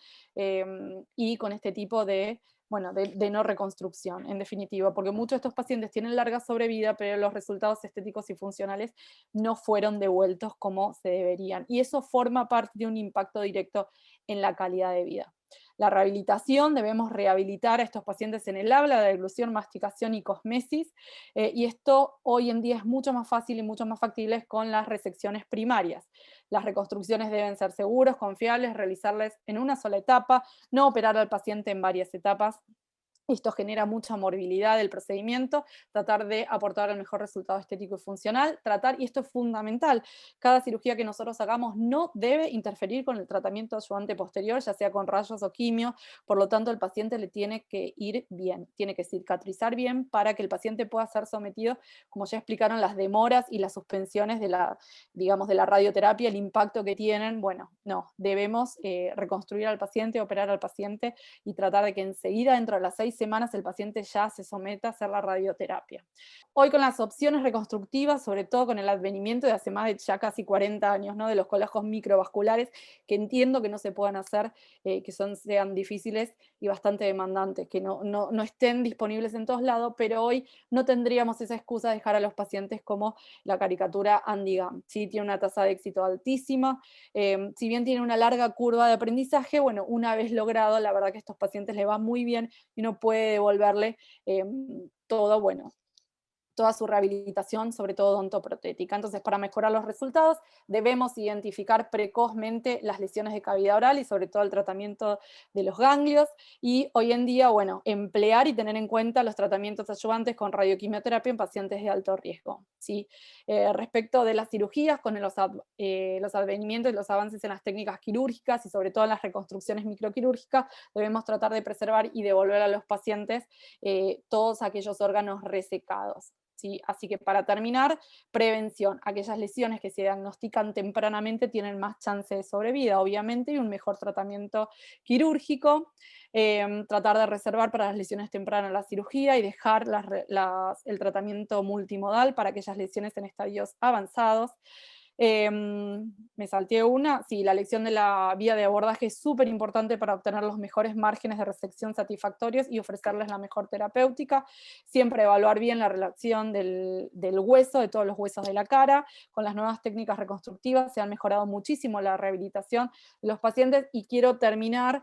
S3: y con este tipo de, bueno, de no reconstrucción, en definitiva, porque muchos de estos pacientes tienen larga sobrevida, pero los resultados estéticos y funcionales no fueron devueltos como se deberían. Y eso forma parte de un impacto directo en la calidad de vida. La rehabilitación, debemos rehabilitar a estos pacientes en el habla, la deglución, masticación y cosmesis, y esto hoy en día es mucho más fácil y mucho más factible con las resecciones primarias. Las reconstrucciones deben ser seguros, confiables, realizarlas en una sola etapa, no operar al paciente en varias etapas. Esto genera mucha morbilidad del procedimiento, tratar de aportar el mejor resultado estético y funcional, y esto es fundamental, cada cirugía que nosotros hagamos no debe interferir con el tratamiento ayudante posterior, ya sea con rayos o quimio, por lo tanto el paciente le tiene que ir bien, tiene que cicatrizar bien para que el paciente pueda ser sometido, como ya explicaron, las demoras y las suspensiones de la, digamos, de la radioterapia, el impacto que tienen. Bueno, no, debemos reconstruir al paciente, operar al paciente y tratar de que enseguida, dentro de las 6 semanas el paciente ya se somete a hacer la radioterapia. Hoy con las opciones reconstructivas, sobre todo con el advenimiento de hace más de ya casi 40 años, ¿no?, de los colajos microvasculares, que entiendo que no se puedan hacer, que sean difíciles y bastante demandantes, que no estén disponibles en todos lados, pero hoy no tendríamos esa excusa de dejar a los pacientes como la caricatura Andy Gam. Sí, tiene una tasa de éxito altísima, si bien tiene una larga curva de aprendizaje, bueno, una vez logrado, la verdad que a estos pacientes les va muy bien y uno puede devolverle todo, bueno, toda su rehabilitación, sobre todo odontoprotética. Entonces, para mejorar los resultados, debemos identificar precozmente las lesiones de cavidad oral y sobre todo el tratamiento de los ganglios, y hoy en día, bueno, emplear y tener en cuenta los tratamientos adyuvantes con radioquimioterapia en pacientes de alto riesgo, ¿sí? Respecto de las cirugías, con los advenimientos y los avances en las técnicas quirúrgicas y sobre todo en las reconstrucciones microquirúrgicas, debemos tratar de preservar y devolver a los pacientes todos aquellos órganos resecados. ¿Sí? Así que para terminar, prevención. Aquellas lesiones que se diagnostican tempranamente tienen más chance de sobrevida, obviamente, y un mejor tratamiento quirúrgico. Tratar de reservar para las lesiones tempranas la cirugía y dejar el tratamiento multimodal para aquellas lesiones en estadios avanzados. Me salté una, sí, la elección de la vía de abordaje es súper importante para obtener los mejores márgenes de resección satisfactorios y ofrecerles la mejor terapéutica. Siempre evaluar bien la relación del hueso, de todos los huesos de la cara. Con las nuevas técnicas reconstructivas se han mejorado muchísimo la rehabilitación de los pacientes, y quiero terminar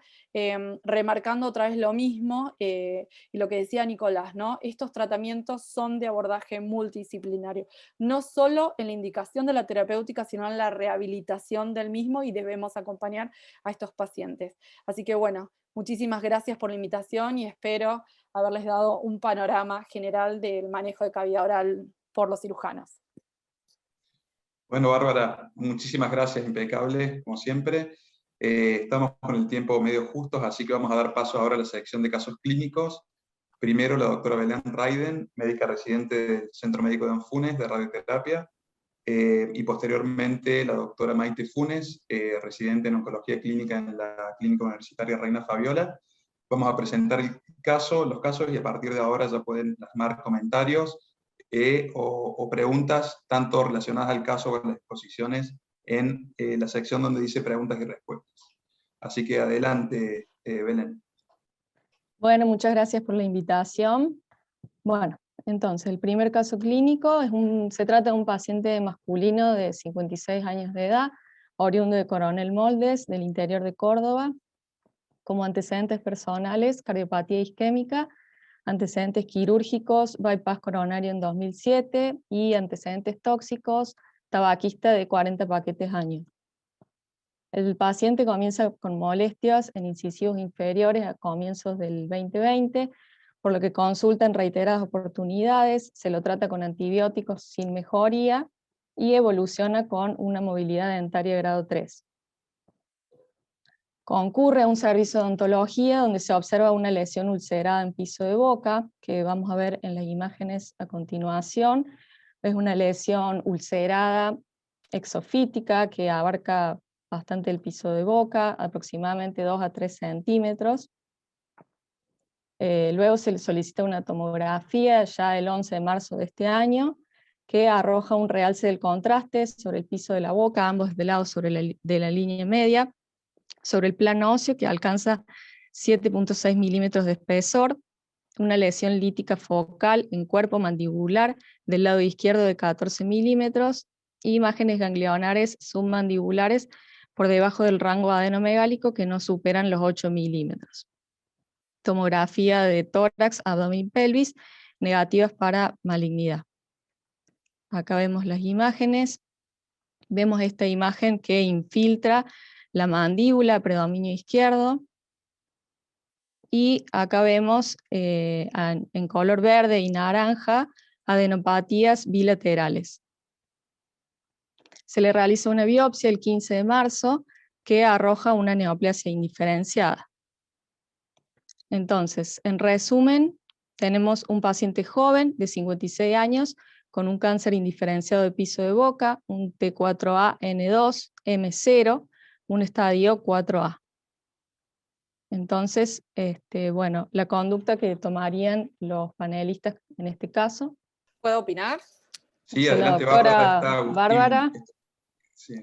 S3: remarcando otra vez lo mismo, y lo que decía Nicolás, ¿no? Estos tratamientos son de abordaje multidisciplinario, no solo en la indicación de la terapéutica, sino en la rehabilitación del mismo, y debemos acompañar a estos pacientes. Así que bueno, muchísimas gracias por la invitación y espero haberles dado un panorama general del manejo de cavidad oral por los cirujanos.
S2: Bueno, Bárbara, muchísimas gracias, impecable, como siempre. Estamos con el tiempo medio justos, así que vamos a dar paso ahora a la sección de casos clínicos. Primero, la doctora Belén Raiden, médica residente del Centro Médico de Anfunes de radioterapia, y posteriormente la doctora Maite Funes, residente en oncología clínica en la Clínica Universitaria Reina Fabiola. Vamos a presentar los casos, y a partir de ahora ya pueden plasmar comentarios o preguntas, tanto relacionadas al caso o a las exposiciones, en la sección donde dice preguntas y respuestas. Así que adelante, Belén.
S4: Bueno, muchas gracias por la invitación. Bueno, entonces, el primer caso clínico se trata de un paciente masculino de 56 años de edad, oriundo de Coronel Moldes, del interior de Córdoba, como antecedentes personales, cardiopatía isquémica, antecedentes quirúrgicos, bypass coronario en 2007, y antecedentes tóxicos, tabaquista de 40 paquetes años. El paciente comienza con molestias en incisivos inferiores a comienzos del 2020, por lo que consulta en reiteradas oportunidades, se lo trata con antibióticos sin mejoría y evoluciona con una movilidad dentaria grado 3. Concurre a un servicio de odontología donde se observa una lesión ulcerada en piso de boca, que vamos a ver en las imágenes a continuación. Es una lesión ulcerada exofítica que abarca bastante el piso de boca, aproximadamente 2 a 3 centímetros. Luego se le solicita una tomografía ya el 11 de marzo de este año, que arroja un realce del contraste sobre el piso de la boca, ambos de lado de la línea media, sobre el plano óseo que alcanza 7.6 milímetros de espesor, una lesión lítica focal en cuerpo mandibular del lado izquierdo de 14 milímetros, y imágenes ganglionares submandibulares por debajo del rango adenomegálico que no superan los 8 milímetros. Tomografía de tórax, abdomen y pelvis, negativas para malignidad. Acá vemos las imágenes. Vemos esta imagen que infiltra la mandíbula, predominio izquierdo. Y acá vemos en color verde y naranja adenopatías bilaterales. Se le realiza una biopsia el 15 de marzo que arroja una neoplasia indiferenciada. Entonces, en resumen, tenemos un paciente joven de 56 años con un cáncer indiferenciado de piso de boca, un T4A N2 M0, un estadio 4A. Entonces, bueno, la conducta que tomarían los panelistas en este caso.
S3: ¿Puedo opinar?
S2: Sí,
S4: La
S2: adelante, Bárbara.
S4: doctora
S2: Está Agustín.
S4: Bárbara.
S2: Sí.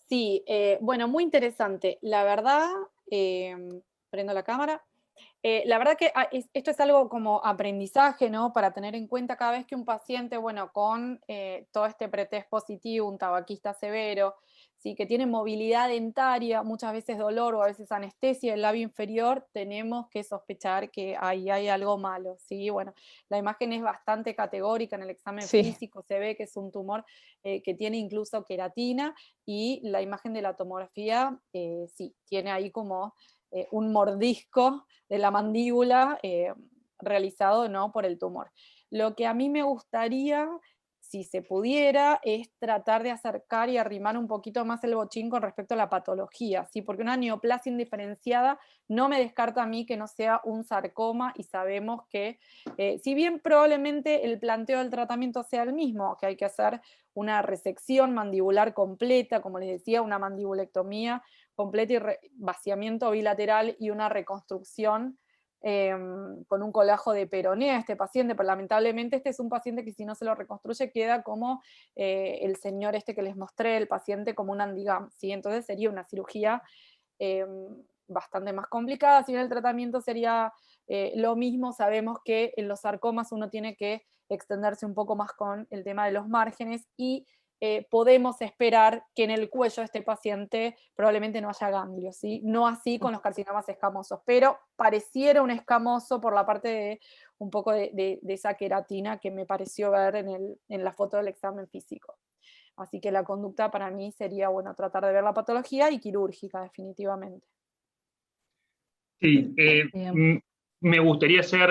S3: Sí, bueno, muy interesante. La verdad, prendo la cámara. La verdad que esto es algo como aprendizaje, ¿no? Para tener en cuenta cada vez que un paciente, bueno, con todo este pretest positivo, un tabaquista severo, ¿sí? Que tiene movilidad dentaria, muchas veces dolor o a veces anestesia del labio inferior, tenemos que sospechar que ahí hay algo malo, ¿sí? Bueno, la imagen es bastante categórica en el examen
S4: Sí.
S3: físico, se ve que es un tumor que tiene incluso queratina, y la imagen de la tomografía, sí, tiene ahí como un mordisco de la mandíbula realizado, ¿no?, por el tumor. Lo que a mí me gustaría, si se pudiera, es tratar de acercar y arrimar un poquito más el bochín con respecto a la patología, ¿sí? Porque una neoplasia indiferenciada no me descarta a mí que no sea un sarcoma, y sabemos que, si bien probablemente el planteo del tratamiento sea el mismo, que hay que hacer una resección mandibular completa, como les decía, una mandibulectomía completa y vaciamiento bilateral y una reconstrucción con un colajo de peroné a este paciente, pero lamentablemente este es un paciente que si no se lo reconstruye queda como el señor este que les mostré, el paciente como un Andigam, ¿sí? Entonces sería una cirugía bastante más complicada. Si bien el tratamiento sería lo mismo, sabemos que en los sarcomas uno tiene que extenderse un poco más con el tema de los márgenes, y podemos esperar que en el cuello de este paciente probablemente no haya ganglios, ¿sí? No así con los carcinomas escamosos, pero pareciera un escamoso por la parte de un poco de esa queratina que me pareció ver en la foto del examen físico. Así que la conducta para mí sería, bueno, tratar de ver la patología y quirúrgica, definitivamente.
S5: Sí, me gustaría hacer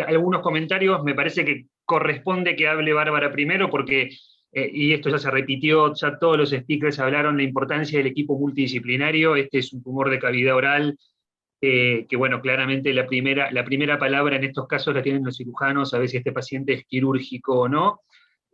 S5: algunos comentarios. Me parece que corresponde que hable Bárbara primero, porque, y esto ya se repitió, ya todos los speakers hablaron de la importancia del equipo multidisciplinario. Este es un tumor de cavidad oral, que bueno, claramente la primera palabra en estos casos la tienen los cirujanos, a ver si este paciente es quirúrgico o no.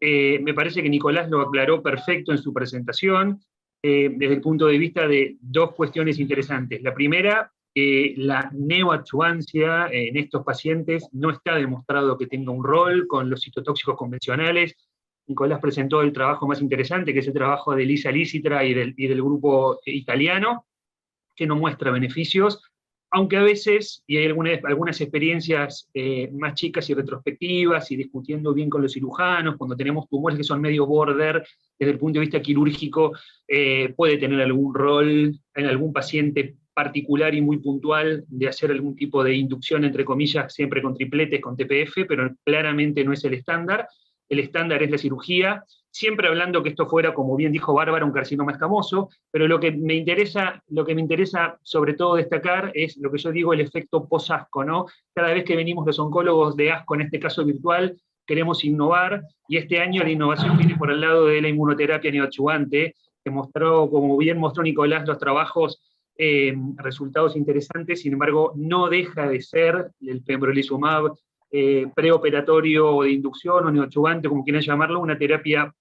S5: Me parece que Nicolás lo aclaró perfecto en su presentación, desde el punto de vista de dos cuestiones interesantes. La primera, la neoadjuvancia en estos pacientes no está demostrado que tenga un rol con los citotóxicos convencionales. Nicolás presentó el trabajo más interesante, que es el trabajo de Lisa Lícitra y del grupo italiano, que no muestra beneficios, aunque a veces, y hay algunas experiencias más chicas y retrospectivas, y discutiendo bien con los cirujanos, cuando tenemos tumores que son medio border, desde el punto de vista quirúrgico, puede tener algún rol en algún paciente particular y muy puntual de hacer algún tipo de inducción, entre comillas, siempre con tripletes, con TPF, pero claramente no es el estándar. El estándar es la cirugía, siempre hablando que esto fuera, como bien dijo Bárbara, un carcinoma escamoso, pero lo que me interesa sobre todo destacar es lo que yo digo, el efecto post-ASCO, ¿no? Cada vez que venimos los oncólogos de ASCO, en este caso virtual, queremos innovar, y este año la innovación viene por el lado de la inmunoterapia neoadjuvante, que mostró, como bien mostró Nicolás, los trabajos, resultados interesantes. Sin embargo, no deja de ser el pembrolizumab preoperatorio o de inducción o neoadjuvante, como quieran llamarlo, una terapia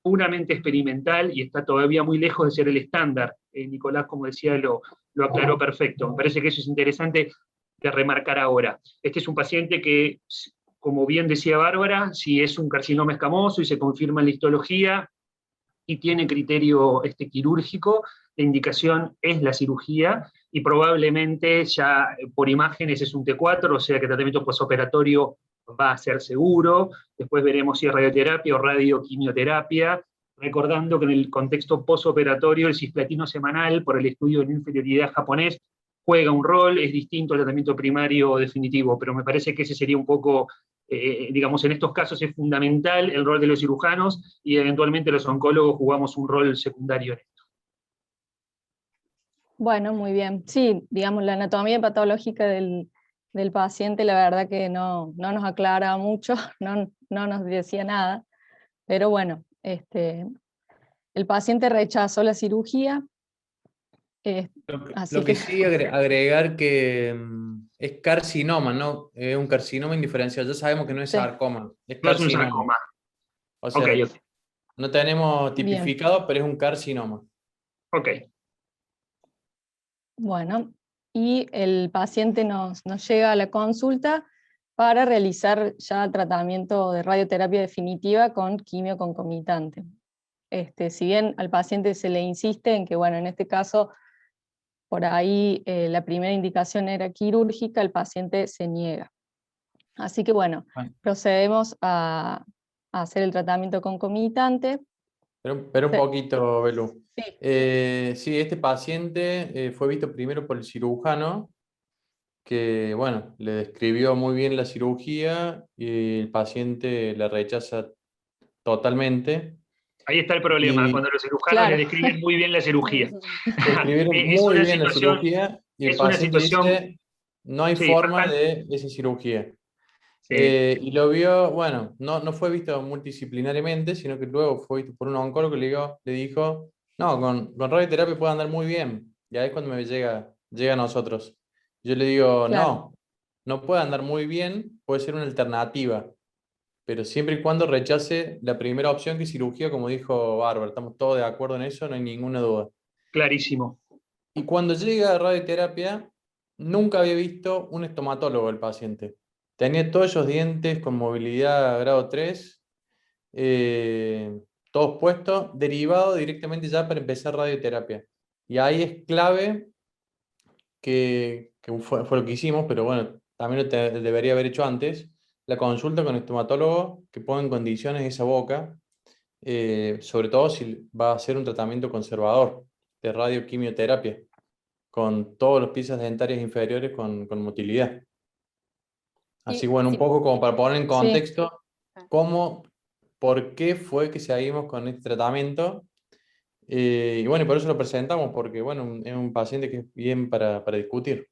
S5: puramente experimental, y está todavía muy lejos de ser el estándar. Nicolás, como decía, lo aclaró perfecto. Me parece que eso es interesante de remarcar ahora. Este es un paciente que, como bien decía Bárbara, si es un carcinoma escamoso y se confirma en la histología y tiene criterio quirúrgico, la indicación es la cirugía, y probablemente ya por imágenes es un T4, o sea que el tratamiento postoperatorio va a ser seguro. Después veremos si es radioterapia o radioquimioterapia, recordando que en el contexto postoperatorio el cisplatino semanal, por el estudio de la inferioridad japonés, juega un rol, es distinto al tratamiento primario definitivo, pero me parece que ese sería un poco, digamos, en estos casos es fundamental el rol de los cirujanos, y eventualmente los oncólogos jugamos un rol secundario en esto.
S4: Bueno, muy bien. Sí, digamos, la anatomía patológica del paciente, la verdad que no nos aclara mucho, no nos decía nada, pero bueno, el paciente rechazó la cirugía. Así
S1: Lo que sí agregar que es carcinoma, ¿no? Es un carcinoma indiferencial. Ya sabemos que no es
S4: sí,
S1: sarcoma, es
S5: No es un
S1: carcinoma.
S5: sarcoma.
S1: O sea,
S5: Ok.
S1: no tenemos
S4: Bien.
S1: tipificado, pero es un carcinoma.
S5: Ok.
S4: Bueno, y el paciente nos llega a la consulta para realizar ya el tratamiento de radioterapia definitiva con quimio concomitante. Si bien al paciente se le insiste en que, bueno, en este caso, por ahí la primera indicación era quirúrgica, el paciente se niega. Así que, bueno,
S1: Bueno,
S4: procedemos a hacer el tratamiento concomitante.
S1: pero un
S4: Sí.
S1: poquito, Belú.
S4: Sí,
S1: Sí, este paciente fue visto primero por el cirujano, que, bueno, le describió muy bien la cirugía y el paciente la rechaza totalmente.
S5: Ahí está el problema,
S1: Y
S5: cuando los cirujanos le
S4: claro.
S5: describen muy bien la cirugía.
S1: describieron
S5: Es
S1: muy
S5: una
S1: bien la
S5: situación,
S1: cirugía y el
S5: es una
S1: paciente
S5: situación,
S1: dice, no hay
S5: sí,
S1: forma de esa cirugía.
S5: sí.
S1: Y lo vio, bueno, no fue visto multidisciplinariamente, sino que luego fue visto por un oncólogo que le dijo, no, con radioterapia puede andar muy bien. Y ahí es cuando llega a nosotros. Yo le digo,
S4: Claro.
S1: no puede andar muy bien, puede ser una alternativa, pero siempre y cuando rechace la primera opción, que es cirugía, como dijo Bárbara. Estamos todos de acuerdo en eso, no hay ninguna duda.
S5: Clarísimo.
S1: Y cuando llega a radioterapia, nunca había visto un estomatólogo el paciente. Tenía todos esos dientes con movilidad grado 3, eh, todos puestos, derivado directamente ya para empezar radioterapia. Y ahí es clave que fue lo que hicimos, pero bueno, también debería haber hecho antes, la consulta con el estomatólogo que ponga en condiciones esa boca, sobre todo si va a hacer un tratamiento conservador de radioquimioterapia con todos los piezas dentarias inferiores con motilidad. Así
S3: Sí,
S1: bueno, un
S3: sí,
S1: poco como para poner en
S4: Sí,
S1: contexto por qué fue que seguimos con este tratamiento. Y bueno, y por eso lo presentamos, porque bueno, es un paciente que es bien para discutir.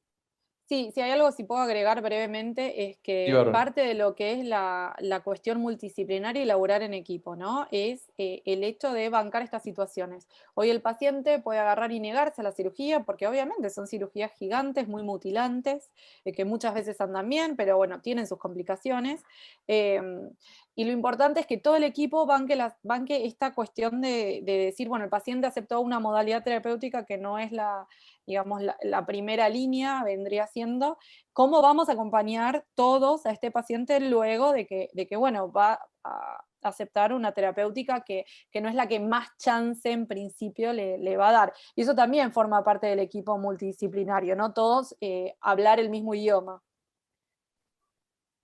S3: sí, si hay algo si puedo agregar brevemente es
S1: Sí,
S3: que
S1: Bárbara.
S3: parte de lo que es la cuestión multidisciplinaria y laburar en equipo, ¿no? Es el hecho de bancar estas situaciones. Hoy el paciente puede agarrar y negarse a la cirugía porque obviamente son cirugías gigantes, muy mutilantes, que muchas veces andan bien, pero bueno, tienen sus complicaciones. Y lo importante es que todo el equipo banque esta cuestión de decir, bueno, el paciente aceptó una modalidad terapéutica que no es digamos, la primera línea vendría siendo, cómo vamos a acompañar todos a este paciente luego de que bueno, va a aceptar una terapéutica que no es la que más chance en principio le va a dar. Y eso también forma parte del equipo multidisciplinario, ¿no? Todos hablar el mismo idioma.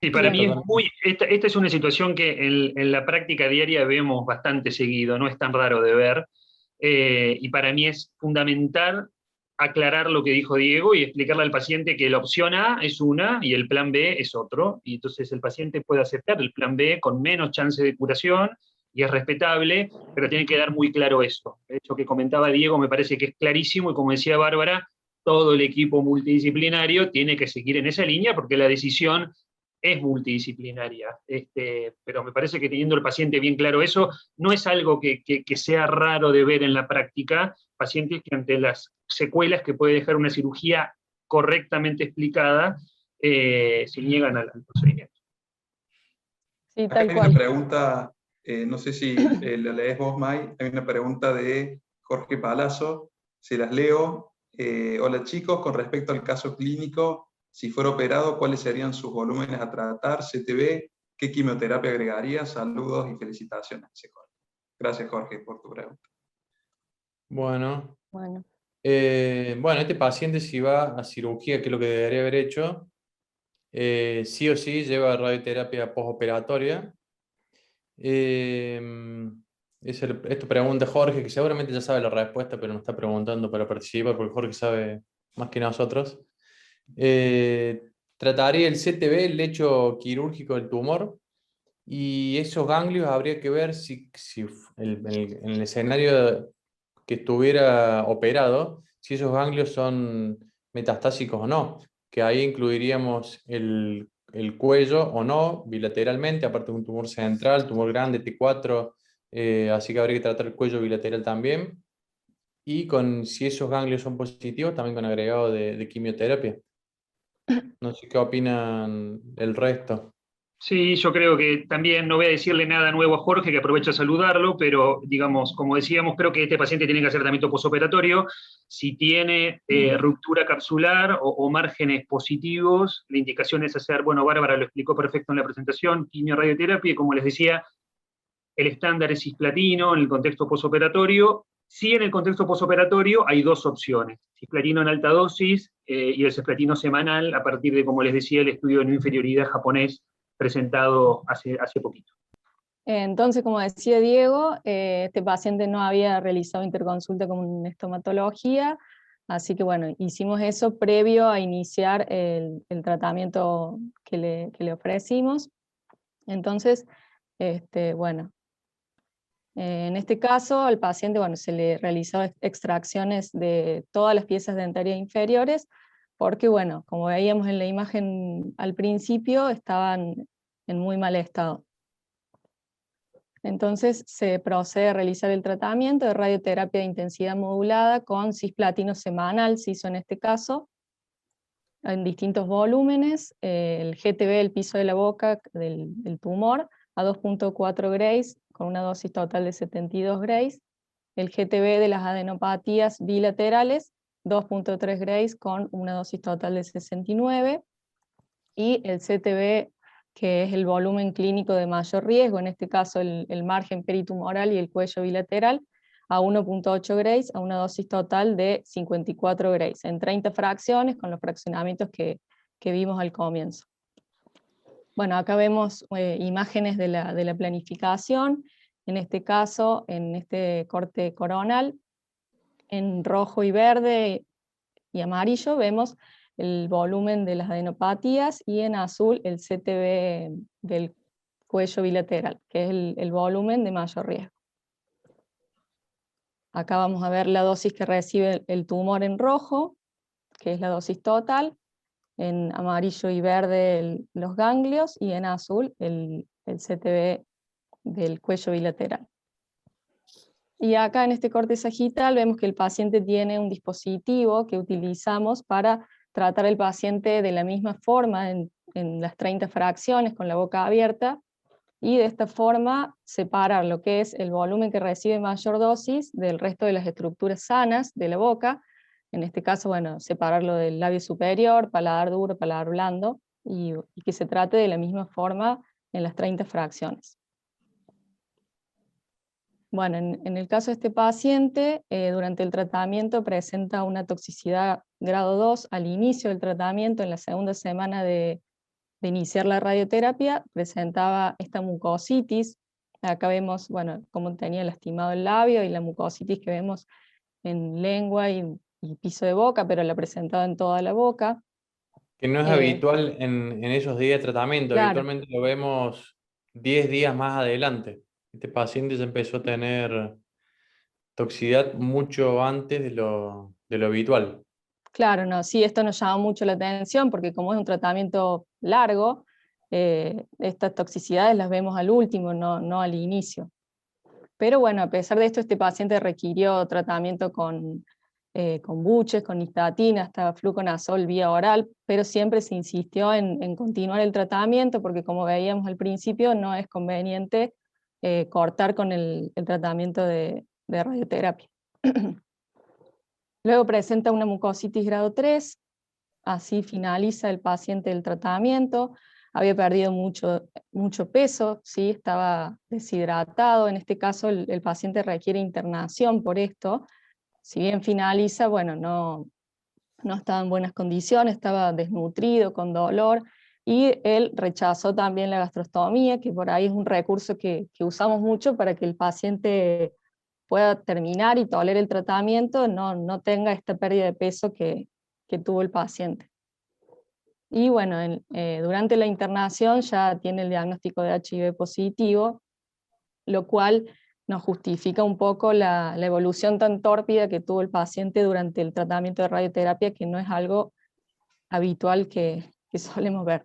S5: Sí, para
S4: bien.
S5: mí es
S1: Totalmente.
S5: esta es una situación que en la práctica diaria vemos bastante seguido, no es tan raro de ver, y para mí es fundamental aclarar lo que dijo Diego y explicarle al paciente que la opción A es una y el plan B es otro, y entonces el paciente puede aceptar el plan B con menos chance de curación, y es respetable, pero tiene que dar muy claro eso. Eso que comentaba Diego me parece que es clarísimo, y como decía Bárbara, todo el equipo multidisciplinario tiene que seguir en esa línea porque la decisión es multidisciplinaria, pero me parece que teniendo el paciente bien claro eso, no es algo que sea raro de ver en la práctica, pacientes que ante las secuelas que puede dejar una cirugía correctamente explicada, se niegan al procedimiento.
S4: Sí,
S2: Acá
S4: tal
S2: hay una
S4: cual.
S2: pregunta, no sé si la lees vos, Mai, hay una pregunta de Jorge Palazzo, se las leo. Hola chicos, con respecto al caso clínico, si fuera operado, ¿cuáles serían sus volúmenes a tratar? CTB, ¿qué quimioterapia agregaría? Saludos y felicitaciones. Dice Jorge. Gracias Jorge por tu pregunta.
S1: Bueno,
S4: Bueno,
S1: bueno, este paciente si va a cirugía, que es lo que debería haber hecho, sí o sí lleva radioterapia postoperatoria. Esto pregunta Jorge, que seguramente ya sabe la respuesta, pero nos está preguntando para participar, porque Jorge sabe más que nosotros. Trataría el CTB, el lecho quirúrgico del tumor, y esos ganglios habría que ver si en el escenario que estuviera operado, si esos ganglios son metastásicos o no, que ahí incluiríamos el cuello o no, bilateralmente, aparte de un tumor central, tumor grande, T4, así que habría que tratar el cuello bilateral también, y si esos ganglios son positivos, también con agregado de quimioterapia. No sé qué opinan el resto.
S5: Sí, yo creo que también no voy a decirle nada nuevo a Jorge, que aprovecho a saludarlo, pero digamos, como decíamos, creo que este paciente tiene que hacer tratamiento posoperatorio. Si tiene ruptura capsular o márgenes positivos, la indicación es hacer, bueno, Bárbara lo explicó perfecto en la presentación, quimio-radioterapia, y como les decía, el estándar es cisplatino en el contexto posoperatorio. Sí, en el contexto posoperatorio hay dos opciones, cisplatino en alta dosis y el cisplatino semanal, a partir de, como les decía, el estudio de no inferioridad japonés presentado hace poquito.
S4: Entonces, como decía Diego, este paciente no había realizado interconsulta con estomatología, así que bueno, hicimos eso previo a iniciar el tratamiento que le ofrecimos. Entonces, bueno, en este caso al paciente se le realizó extracciones de todas las piezas dentarias inferiores, porque bueno, como veíamos en la imagen al principio, estaban en muy mal estado. Entonces se procede a realizar el tratamiento de radioterapia de intensidad modulada con cisplatino semanal, se hizo en este caso, en distintos volúmenes, el GTB, el piso de la boca del tumor, a 2.4 grays, con una dosis total de 72 grays, el GTB de las adenopatías bilaterales, 2.3 grays, con una dosis total de 69, y el CTB, que es el volumen clínico de mayor riesgo, en este caso el margen peritumoral y el cuello bilateral, a 1.8 grays, a una dosis total de 54 grays, en 30 fracciones, con los fraccionamientos que vimos al comienzo. Bueno, acá vemos imágenes de la planificación, en este caso, en este corte coronal, en rojo y verde y amarillo vemos el volumen de las adenopatías, y en azul el CTB del cuello bilateral, que es el volumen de mayor riesgo. Acá vamos a ver la dosis que recibe el tumor en rojo, que es la dosis total, en amarillo y verde los ganglios, y en azul el CTB del cuello bilateral. Y acá en este corte sagital vemos que el paciente tiene un dispositivo que utilizamos para tratar al paciente de la misma forma en las 30 fracciones con la boca abierta, y de esta forma separar lo que es el volumen que recibe mayor dosis del resto de las estructuras sanas de la boca. En este caso, bueno, separarlo del labio superior, paladar duro, paladar blando, y que se trate de la misma forma en las 30 fracciones. Bueno, en el caso de este paciente, durante el tratamiento presenta una toxicidad grado 2 al inicio del tratamiento, en la segunda semana de iniciar la radioterapia, presentaba esta mucositis. Acá vemos, bueno, cómo tenía lastimado el labio y la mucositis que vemos en lengua y piso de boca, pero la presentaba en toda la boca.
S1: Que no es habitual en esos días de tratamiento,
S4: Claro.
S1: habitualmente lo vemos 10 días más adelante. Este paciente ya empezó a tener toxicidad mucho antes de lo habitual.
S4: Claro, no, sí, esto nos llama mucho la atención porque como es un tratamiento largo, estas toxicidades las vemos al último, no al inicio. Pero bueno, a pesar de esto, este paciente requirió tratamiento con buches, con nistatina, hasta fluconazol vía oral, pero siempre se insistió en continuar el tratamiento porque, como veíamos al principio, no es conveniente cortar con el tratamiento de radioterapia. Luego presenta una mucositis grado 3, así finaliza el paciente el tratamiento. Había perdido mucho peso, ¿sí? Estaba deshidratado, en este caso el paciente requiere internación por esto. Si bien finaliza, bueno, no estaba en buenas condiciones, estaba desnutrido, con dolor, y él rechazó también la gastrostomía, que por ahí es un recurso que usamos mucho para que el paciente pueda terminar y tolerar el tratamiento, no tenga esta pérdida de peso que tuvo el paciente. Y bueno, durante la internación ya tiene el diagnóstico de HIV positivo, lo cual nos justifica un poco la evolución tan tórpida que tuvo el paciente durante el tratamiento de radioterapia, que no es algo habitual que solemos ver.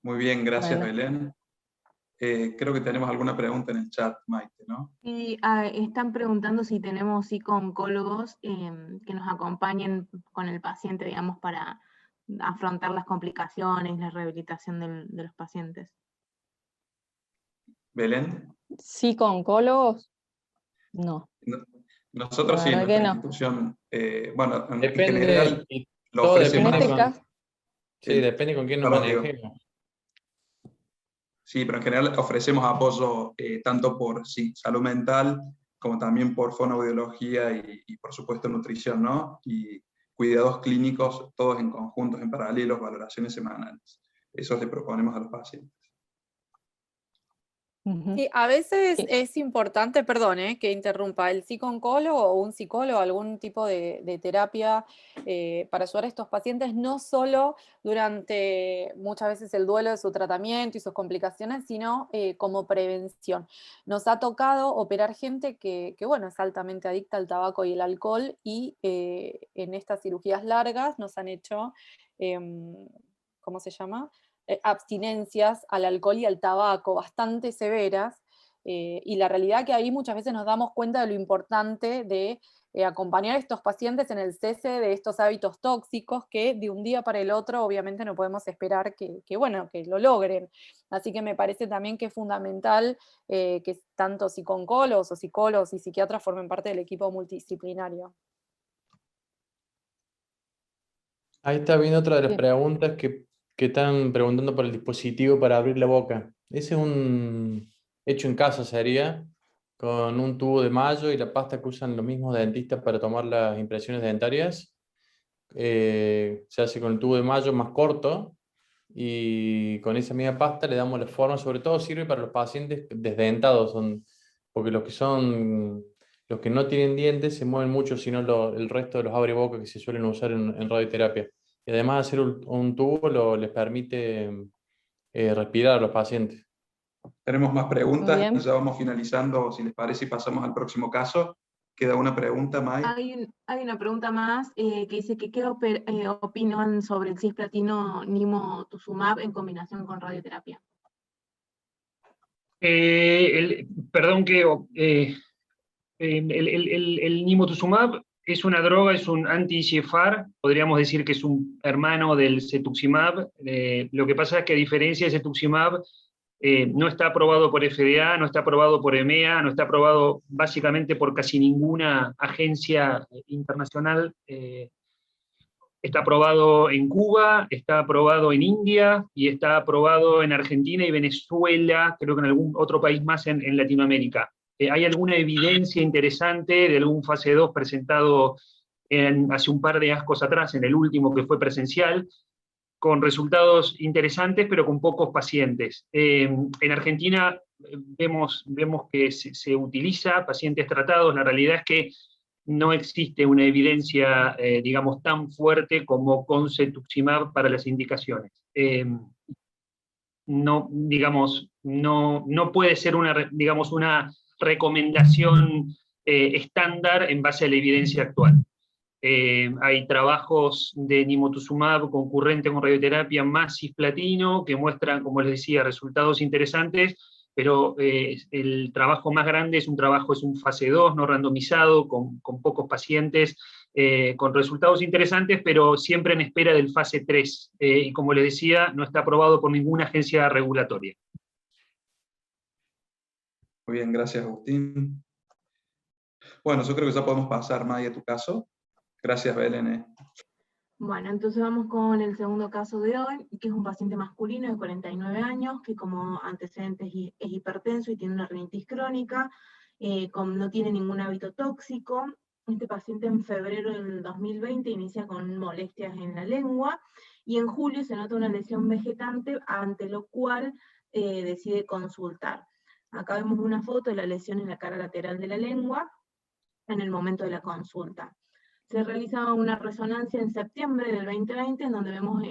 S2: Muy bien, gracias
S4: Bueno.
S2: Belén. Creo que tenemos alguna pregunta en el chat, Maite, ¿no?
S6: Y están preguntando si tenemos psico-oncólogos que nos acompañen con el paciente, digamos, para afrontar las complicaciones, la rehabilitación de los pacientes.
S2: Belén.
S4: ¿Psico-oncólogos? No.
S2: Nosotros
S4: La
S2: sí, en
S4: verdad que
S2: nuestra
S4: no.
S2: institución, bueno, en
S1: Depende,
S2: general
S1: y
S2: lo
S1: todo
S2: ofrecemos.
S4: En este
S1: con-
S4: caso,
S1: Sí, depende con quién nos
S2: Perdón, Diego.
S1: manejemos.
S2: Sí, pero en general ofrecemos apoyo tanto por salud mental, como también por fonoaudiología y por supuesto nutrición, ¿no? Y cuidados clínicos, todos en conjuntos, en paralelos, valoraciones semanales. Eso le proponemos a los pacientes.
S4: ujú.
S3: Sí, a veces
S4: Sí.
S3: es importante, perdón, que interrumpa, el psico-oncólogo o un psicólogo, algún tipo de terapia para ayudar a estos pacientes, no solo durante muchas veces el duelo de su tratamiento y sus complicaciones, sino como prevención. Nos ha tocado operar gente que, bueno, es altamente adicta al tabaco y el alcohol y en estas cirugías largas nos han hecho, ¿cómo se llama? Abstinencias al alcohol y al tabaco bastante severas, y la realidad que ahí muchas veces nos damos cuenta de lo importante de acompañar a estos pacientes en el cese de estos hábitos tóxicos que de un día para el otro obviamente no podemos esperar bueno, que lo logren. Así que me parece también que es fundamental que tanto psico-oncólogos o psicólogos y psiquiatras formen parte del equipo multidisciplinario.
S1: Ahí está viendo otra de las
S4: Bien.
S1: preguntas que están preguntando por el dispositivo para abrir la boca. Ese es un hecho en casa, sería, con un tubo de mallo y la pasta que usan los mismos dentistas para tomar las impresiones dentarias. Se hace con el tubo de mallo más corto y con esa misma pasta le damos la forma. Sobre todo sirve para los pacientes desdentados, porque los que no tienen dientes se mueven mucho, sino el resto de los abrebocas que se suelen usar en radioterapia. Y además hacer un tubo les permite respirar a los pacientes.
S2: Tenemos más
S4: Muy
S2: preguntas
S4: bien.
S2: y ya vamos finalizando, si les parece, y pasamos al próximo caso. Queda una pregunta, May.
S6: Hay una pregunta más que dice que qué opinan sobre el cisplatino nimotuzumab en combinación con radioterapia.
S5: Perdón que el nimotuzumab es una droga, es un anti-IGFR, podríamos decir que es un hermano del cetuximab. Lo que pasa es que a diferencia de cetuximab, no está aprobado por FDA, no está aprobado por EMEA, no está aprobado básicamente por casi ninguna agencia internacional. Está aprobado en Cuba, está aprobado en India y está aprobado en Argentina y Venezuela, creo que en algún otro país más en Latinoamérica. ¿Hay alguna evidencia interesante de algún fase 2 presentado hace un par de ascos atrás, en el último que fue presencial, con resultados interesantes pero con pocos pacientes? En Argentina vemos que se utiliza pacientes tratados. La realidad es que no existe una evidencia, digamos, tan fuerte como con cetuximab para las indicaciones. No, digamos, no puede ser digamos, una recomendación estándar en base a la evidencia actual. Hay trabajos de nimotuzumab concurrente con radioterapia más cisplatino que muestran, como les decía, resultados interesantes, pero el trabajo más grande es un fase 2 no randomizado, con pocos pacientes, con resultados interesantes, pero siempre en espera del fase 3. Y como les decía, no está aprobado por ninguna agencia regulatoria.
S2: Muy bien, gracias, Agustín. Bueno, yo creo que ya podemos pasar, May, a tu caso. Gracias, Belén.
S6: Bueno, entonces vamos con el segundo caso de hoy, que es un paciente masculino de 49 años, que como antecedentes es hipertenso y tiene una rinitis crónica, no tiene ningún hábito tóxico. Este paciente en febrero del 2020 inicia con molestias en la lengua, y en julio se nota una lesión vegetante, ante lo cual decide consultar. Acá vemos una foto de la lesión en la cara lateral de la lengua en el momento de la consulta. Se realiza una resonancia en septiembre del 2020, en donde vemos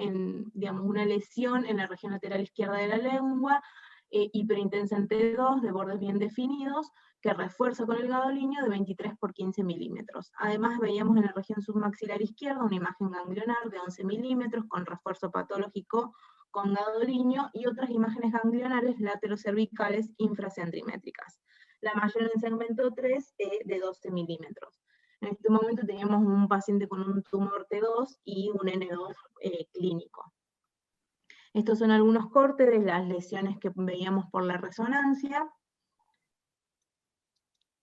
S6: digamos, una lesión en la región lateral izquierda de la lengua, hiperintensa en T2, de bordes bien definidos, que refuerza con el gadolinio de 23 por 15 milímetros. Además veíamos en la región submaxilar izquierda una imagen ganglionar de 11 milímetros, con refuerzo patológico con gadolinio y otras imágenes ganglionares laterocervicales infracentrimétricas. La mayor en segmento 3 de 12 milímetros. En este momento teníamos un paciente con un tumor T2 y un N2 clínico. Estos son algunos cortes de las lesiones que veíamos por la resonancia.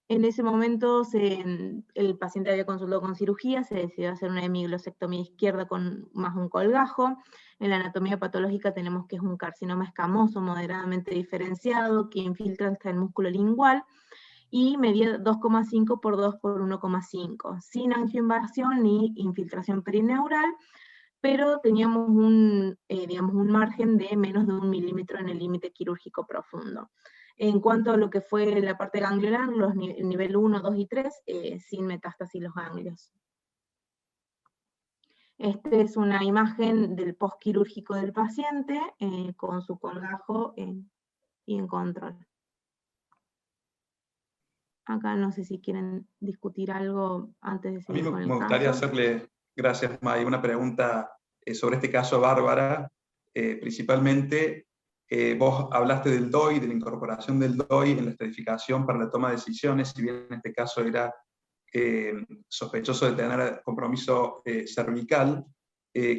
S6: En ese momento el paciente había consultado con cirugía, se decidió hacer una hemiglosectomía izquierda con más un colgajo. En la anatomía patológica tenemos que es un carcinoma escamoso moderadamente diferenciado que infiltra hasta el músculo lingual y medía 2,5 por 2 por 1,5, sin angioinvasión ni infiltración perineural, pero teníamos digamos, un margen de menos de 1 milímetro en el límite quirúrgico profundo. En cuanto a lo que fue la parte ganglionar, los nivel 1, 2 y 3, sin metástasis los ganglios. Esta es una imagen del postquirúrgico del paciente con su colgajo y en control. Acá no sé si quieren discutir algo antes de seguir con el caso.
S2: Me gustaría hacerle, gracias May, una pregunta sobre este caso a Bárbara. Principalmente, vos hablaste del DOI, de la incorporación del DOI en la estratificación para la toma de decisiones, si bien en este caso era sospechoso de tener compromiso cervical.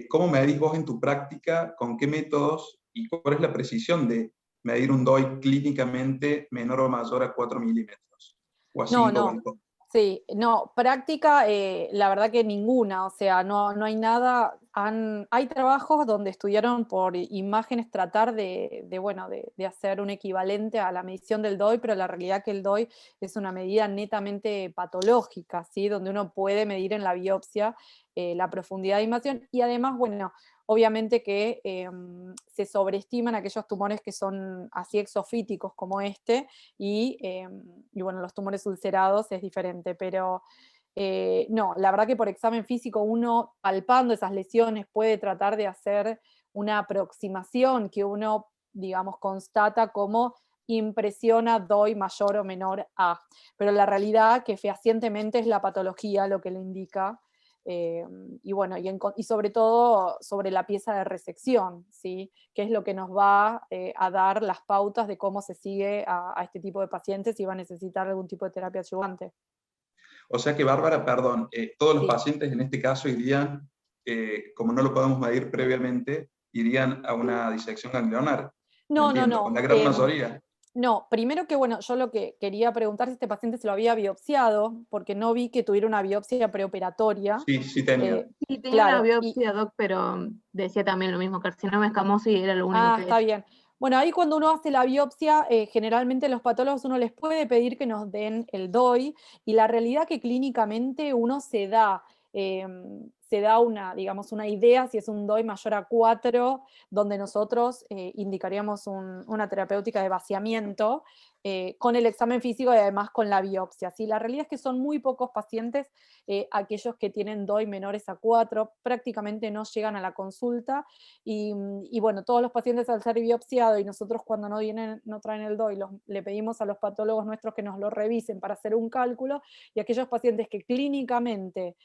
S2: ¿Cómo medís vos en tu práctica, con qué métodos y cuál es la precisión de medir un DOI clínicamente menor o mayor a 4 milímetros? O a 5.
S3: Sí, no, práctica, la verdad que ninguna, o sea, no hay nada, hay trabajos donde estudiaron por imágenes tratar de hacer un equivalente a la medición del DOI, pero la realidad que el DOI es una medida netamente patológica, ¿sí? Donde uno puede medir en la biopsia la profundidad de invasión, y además, bueno, obviamente que se sobreestiman aquellos tumores que son así exofíticos como este, y bueno, los tumores ulcerados es diferente, pero no, la verdad que por examen físico uno, palpando esas lesiones, puede tratar de hacer una aproximación que uno, digamos, constata como impresiona DOI mayor o menor a, pero la realidad que fehacientemente es la patología lo que lo indica. Y bueno, y sobre todo sobre la pieza de resección, ¿sí? Que es lo que nos va a dar las pautas de cómo se sigue a este tipo de pacientes y va a necesitar algún tipo de terapia adyuvante.
S2: O sea que, Bárbara, perdón, todos los
S3: Sí.
S2: pacientes en este caso irían, como no lo podemos medir previamente, irían a una disección ganglionar.
S3: No.
S2: La gran mayoría.
S3: No, primero que bueno, yo lo que quería preguntar si este paciente se lo había biopsiado, porque no vi que tuviera una biopsia preoperatoria.
S2: Sí tenía.
S6: Sí, tenía
S3: Claro,
S6: una biopsia, Doc, pero decía también lo mismo, carcinoma escamoso, y era lo único que
S3: está
S6: decía.
S3: bien. Bueno, ahí cuando uno hace la biopsia, generalmente los patólogos uno les puede pedir que nos den el DOI, y la realidad que clínicamente uno se da una, digamos, una idea si es un DOI mayor a 4, donde nosotros indicaríamos una terapéutica de vaciamiento con el examen físico y además con la biopsia. ¿Sí? La realidad es que son muy pocos pacientes aquellos que tienen DOI menores a 4, prácticamente no llegan a la consulta, y bueno, todos los pacientes al ser biopsiados y nosotros cuando no traen el DOI, le pedimos a los patólogos nuestros que nos lo revisen para hacer un cálculo, y aquellos pacientes que clínicamente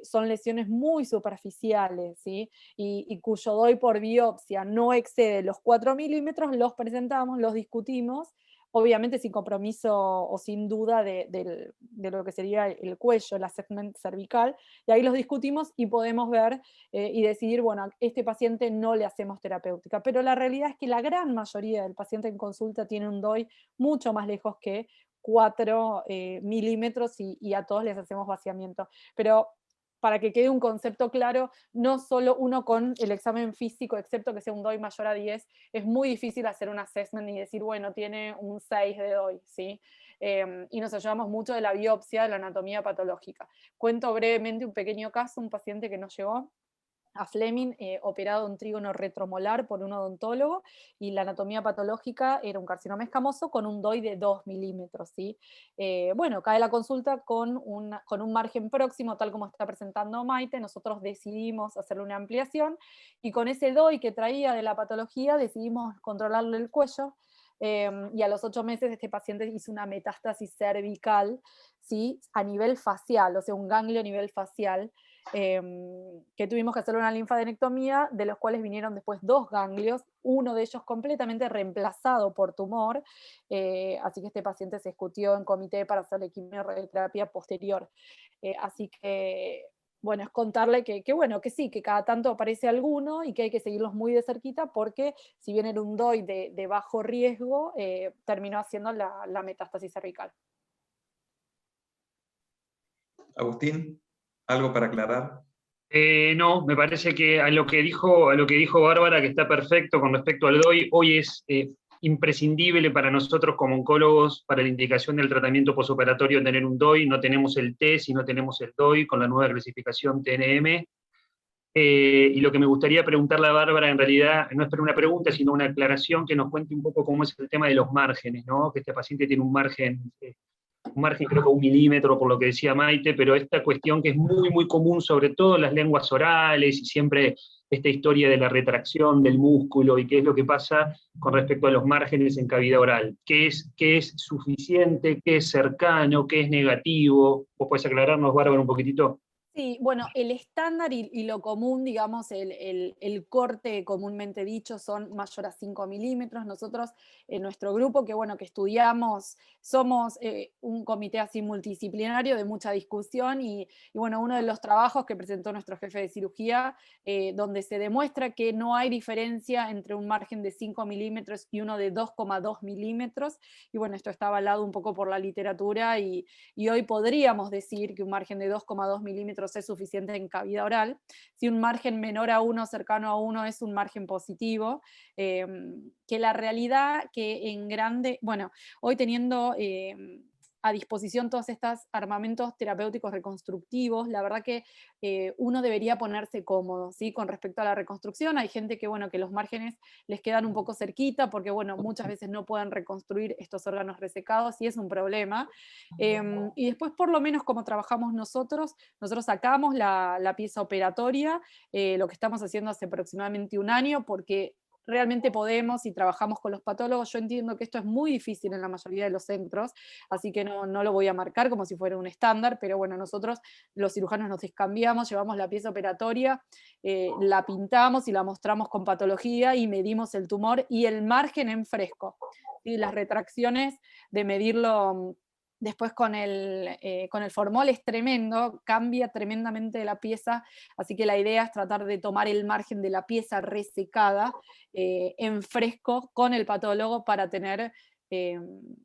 S3: son lesiones muy superficiales, ¿sí? y cuyo DOI por biopsia no excede los 4 milímetros, los presentamos, los discutimos, obviamente sin compromiso o sin duda de lo que sería el cuello, el assessment cervical, y ahí los discutimos y podemos ver y decidir, bueno, a este paciente no le hacemos terapéutica, pero la realidad es que la gran mayoría del paciente en consulta tiene un DOI mucho más lejos que 4 milímetros, y a todos les hacemos vaciamiento. Pero para que quede un concepto claro, no solo uno con el examen físico, excepto que sea un DOI mayor a 10, es muy difícil hacer un assessment y decir, bueno, tiene un 6 de DOI, ¿sí? Y nos ayudamos mucho de la biopsia, de la anatomía patológica. Cuento brevemente un pequeño caso, un paciente que nos llegó a Fleming, operado un trígono retromolar por un odontólogo, y la anatomía patológica era un carcinoma escamoso con un DOI de 2 milímetros. ¿Sí? Bueno, cae la consulta con un margen próximo, tal como está presentando Maite. Nosotros decidimos hacerle una ampliación, y con ese DOI que traía de la patología decidimos controlarle el cuello, y a los 8 meses este paciente hizo una metástasis cervical, ¿sí? A nivel facial, o sea, un ganglio a nivel facial. que tuvimos que hacer una linfadenectomía, de los cuales vinieron después 2 ganglios, uno de ellos completamente reemplazado por tumor, así que este paciente se discutió en comité para hacerle quimioterapia posterior. Así que, bueno, es contarle bueno, que sí, que cada tanto aparece alguno y que hay que seguirlos muy de cerquita, porque si bien era un DOI de bajo riesgo, terminó haciendo la metástasis cervical.
S2: Agustín, ¿algo para aclarar?
S5: No, me parece que a lo que dijo Bárbara, que está perfecto con respecto al DOI, hoy es imprescindible para nosotros como oncólogos, para la indicación del tratamiento posoperatorio, tener un DOI. No tenemos el T si no tenemos el DOI con la nueva clasificación TNM. Y lo que me gustaría preguntarle a Bárbara, en realidad, no es para una pregunta, sino una aclaración, que nos cuente un poco cómo es el tema de los márgenes, ¿no? Que este paciente tiene un margen creo que 1 milímetro, por lo que decía Maite, pero esta cuestión que es muy, muy común, sobre todo en las lenguas orales, y siempre esta historia de la retracción del músculo, y qué es lo que pasa con respecto a los márgenes en cavidad oral. ¿Qué es suficiente? ¿Qué es cercano? ¿Qué es negativo? ¿Vos podés aclararnos, Bárbara, un poquitito?
S3: Sí, bueno, el estándar y lo común, digamos, el corte comúnmente dicho son mayor a 5 milímetros. Nosotros, en nuestro grupo, que bueno, que estudiamos, somos un comité así multidisciplinario de mucha discusión, y bueno, uno de los trabajos que presentó nuestro jefe de cirugía, donde se demuestra que no hay diferencia entre un margen de 5 milímetros y uno de 2,2 milímetros, y bueno, esto está avalado un poco por la literatura, y hoy podríamos decir que un margen de 2,2 milímetros es suficiente en cavidad oral. Si un margen menor a 1, cercano a 1, es un margen positivo, que la realidad que en grande, bueno, hoy teniendo a disposición todos estos armamentos terapéuticos reconstructivos, la verdad que uno debería ponerse cómodo, ¿sí? Con respecto a la reconstrucción. Hay gente que, bueno, que los márgenes les quedan un poco cerquita, porque bueno, muchas veces no pueden reconstruir estos órganos resecados, y es un problema. Y después, por lo menos como trabajamos nosotros sacamos la pieza operatoria, lo que estamos haciendo hace aproximadamente 1 año, porque realmente podemos y trabajamos con los patólogos. Yo entiendo que esto es muy difícil en la mayoría de los centros, así que no lo voy a marcar como si fuera un estándar, pero bueno, nosotros los cirujanos nos descambiamos, llevamos la pieza operatoria, la pintamos y la mostramos con patología, y medimos el tumor y el margen en fresco. ¿Sí? Las retracciones de medirlo después con el formol es tremendo, cambia tremendamente la pieza, así que la idea es tratar de tomar el margen de la pieza resecada en fresco con el patólogo, para tener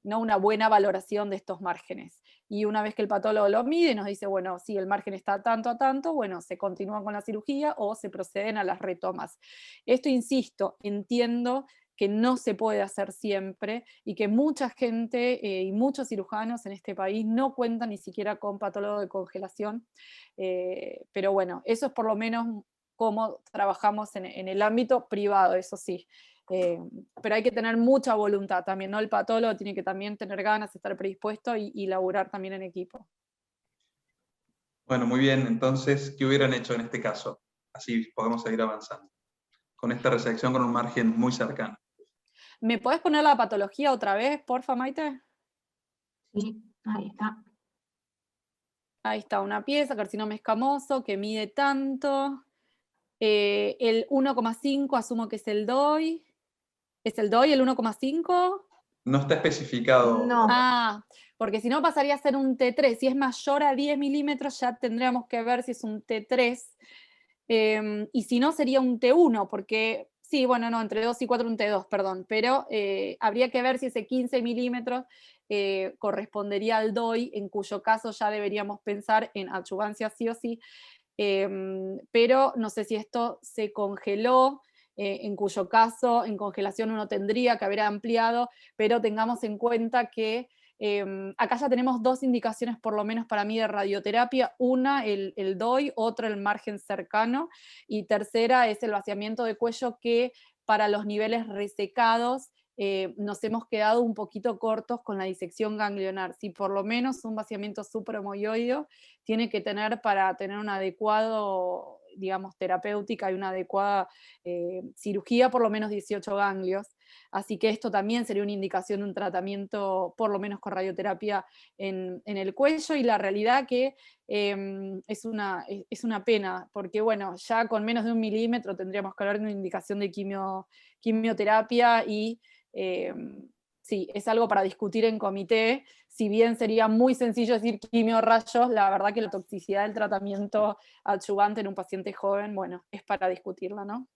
S3: ¿no? una buena valoración de estos márgenes. Y una vez que el patólogo lo mide, nos dice, bueno, si el margen está tanto a tanto, bueno, se continúa con la cirugía o se proceden a las retomas. Esto, insisto, entiendo que no se puede hacer siempre, y que mucha gente y muchos cirujanos en este país no cuentan ni siquiera con patólogo de congelación, pero bueno, eso es por lo menos cómo trabajamos en el ámbito privado, eso sí. Pero hay que tener mucha voluntad también, ¿no? El patólogo tiene que también tener ganas, estar predispuesto y laburar también en equipo.
S2: Bueno, muy bien. Entonces, ¿qué hubieran hecho en este caso? Así podemos seguir avanzando. Con esta resección con un margen muy cercano.
S3: ¿Me podés poner la patología otra vez, porfa, Maite?
S6: Sí, ahí está.
S3: Ahí está, una pieza, carcinoma escamoso, que mide tanto. El 1,5 asumo que es el DOI. ¿Es el DOI el 1,5?
S2: No está especificado.
S6: No.
S3: Ah, porque si no pasaría a ser un T3. Si es mayor a 10 milímetros, ya tendríamos que ver si es un T3. Y si no, sería un T1, porque sí, bueno, no, entre 2 y 4 un T2, perdón, pero habría que ver si ese 15 milímetros correspondería al DOI, en cuyo caso ya deberíamos pensar en adyuvancia sí o sí, pero no sé si esto se congeló, en cuyo caso en congelación uno tendría que haber ampliado, pero tengamos en cuenta que acá ya tenemos 2 indicaciones por lo menos para mí de radioterapia, una el DOI, otra el margen cercano, y tercera es el vaciamiento de cuello, que para los niveles resecados nos hemos quedado un poquito cortos con la disección ganglionar. Si por lo menos un vaciamiento suprahomoioideo tiene que tener, para tener un adecuado, digamos, terapéutica y una adecuada cirugía, por lo menos 18 ganglios. Así que esto también sería una indicación de un tratamiento, por lo menos con radioterapia en el cuello, y la realidad que es una pena, porque bueno, ya con menos de 1 milímetro tendríamos que hablar de una indicación de quimioterapia y sí, es algo para discutir en comité. Si bien sería muy sencillo decir quimiorrayos, la verdad que la toxicidad del tratamiento adyuvante en un paciente joven, bueno, es para discutirla, ¿no?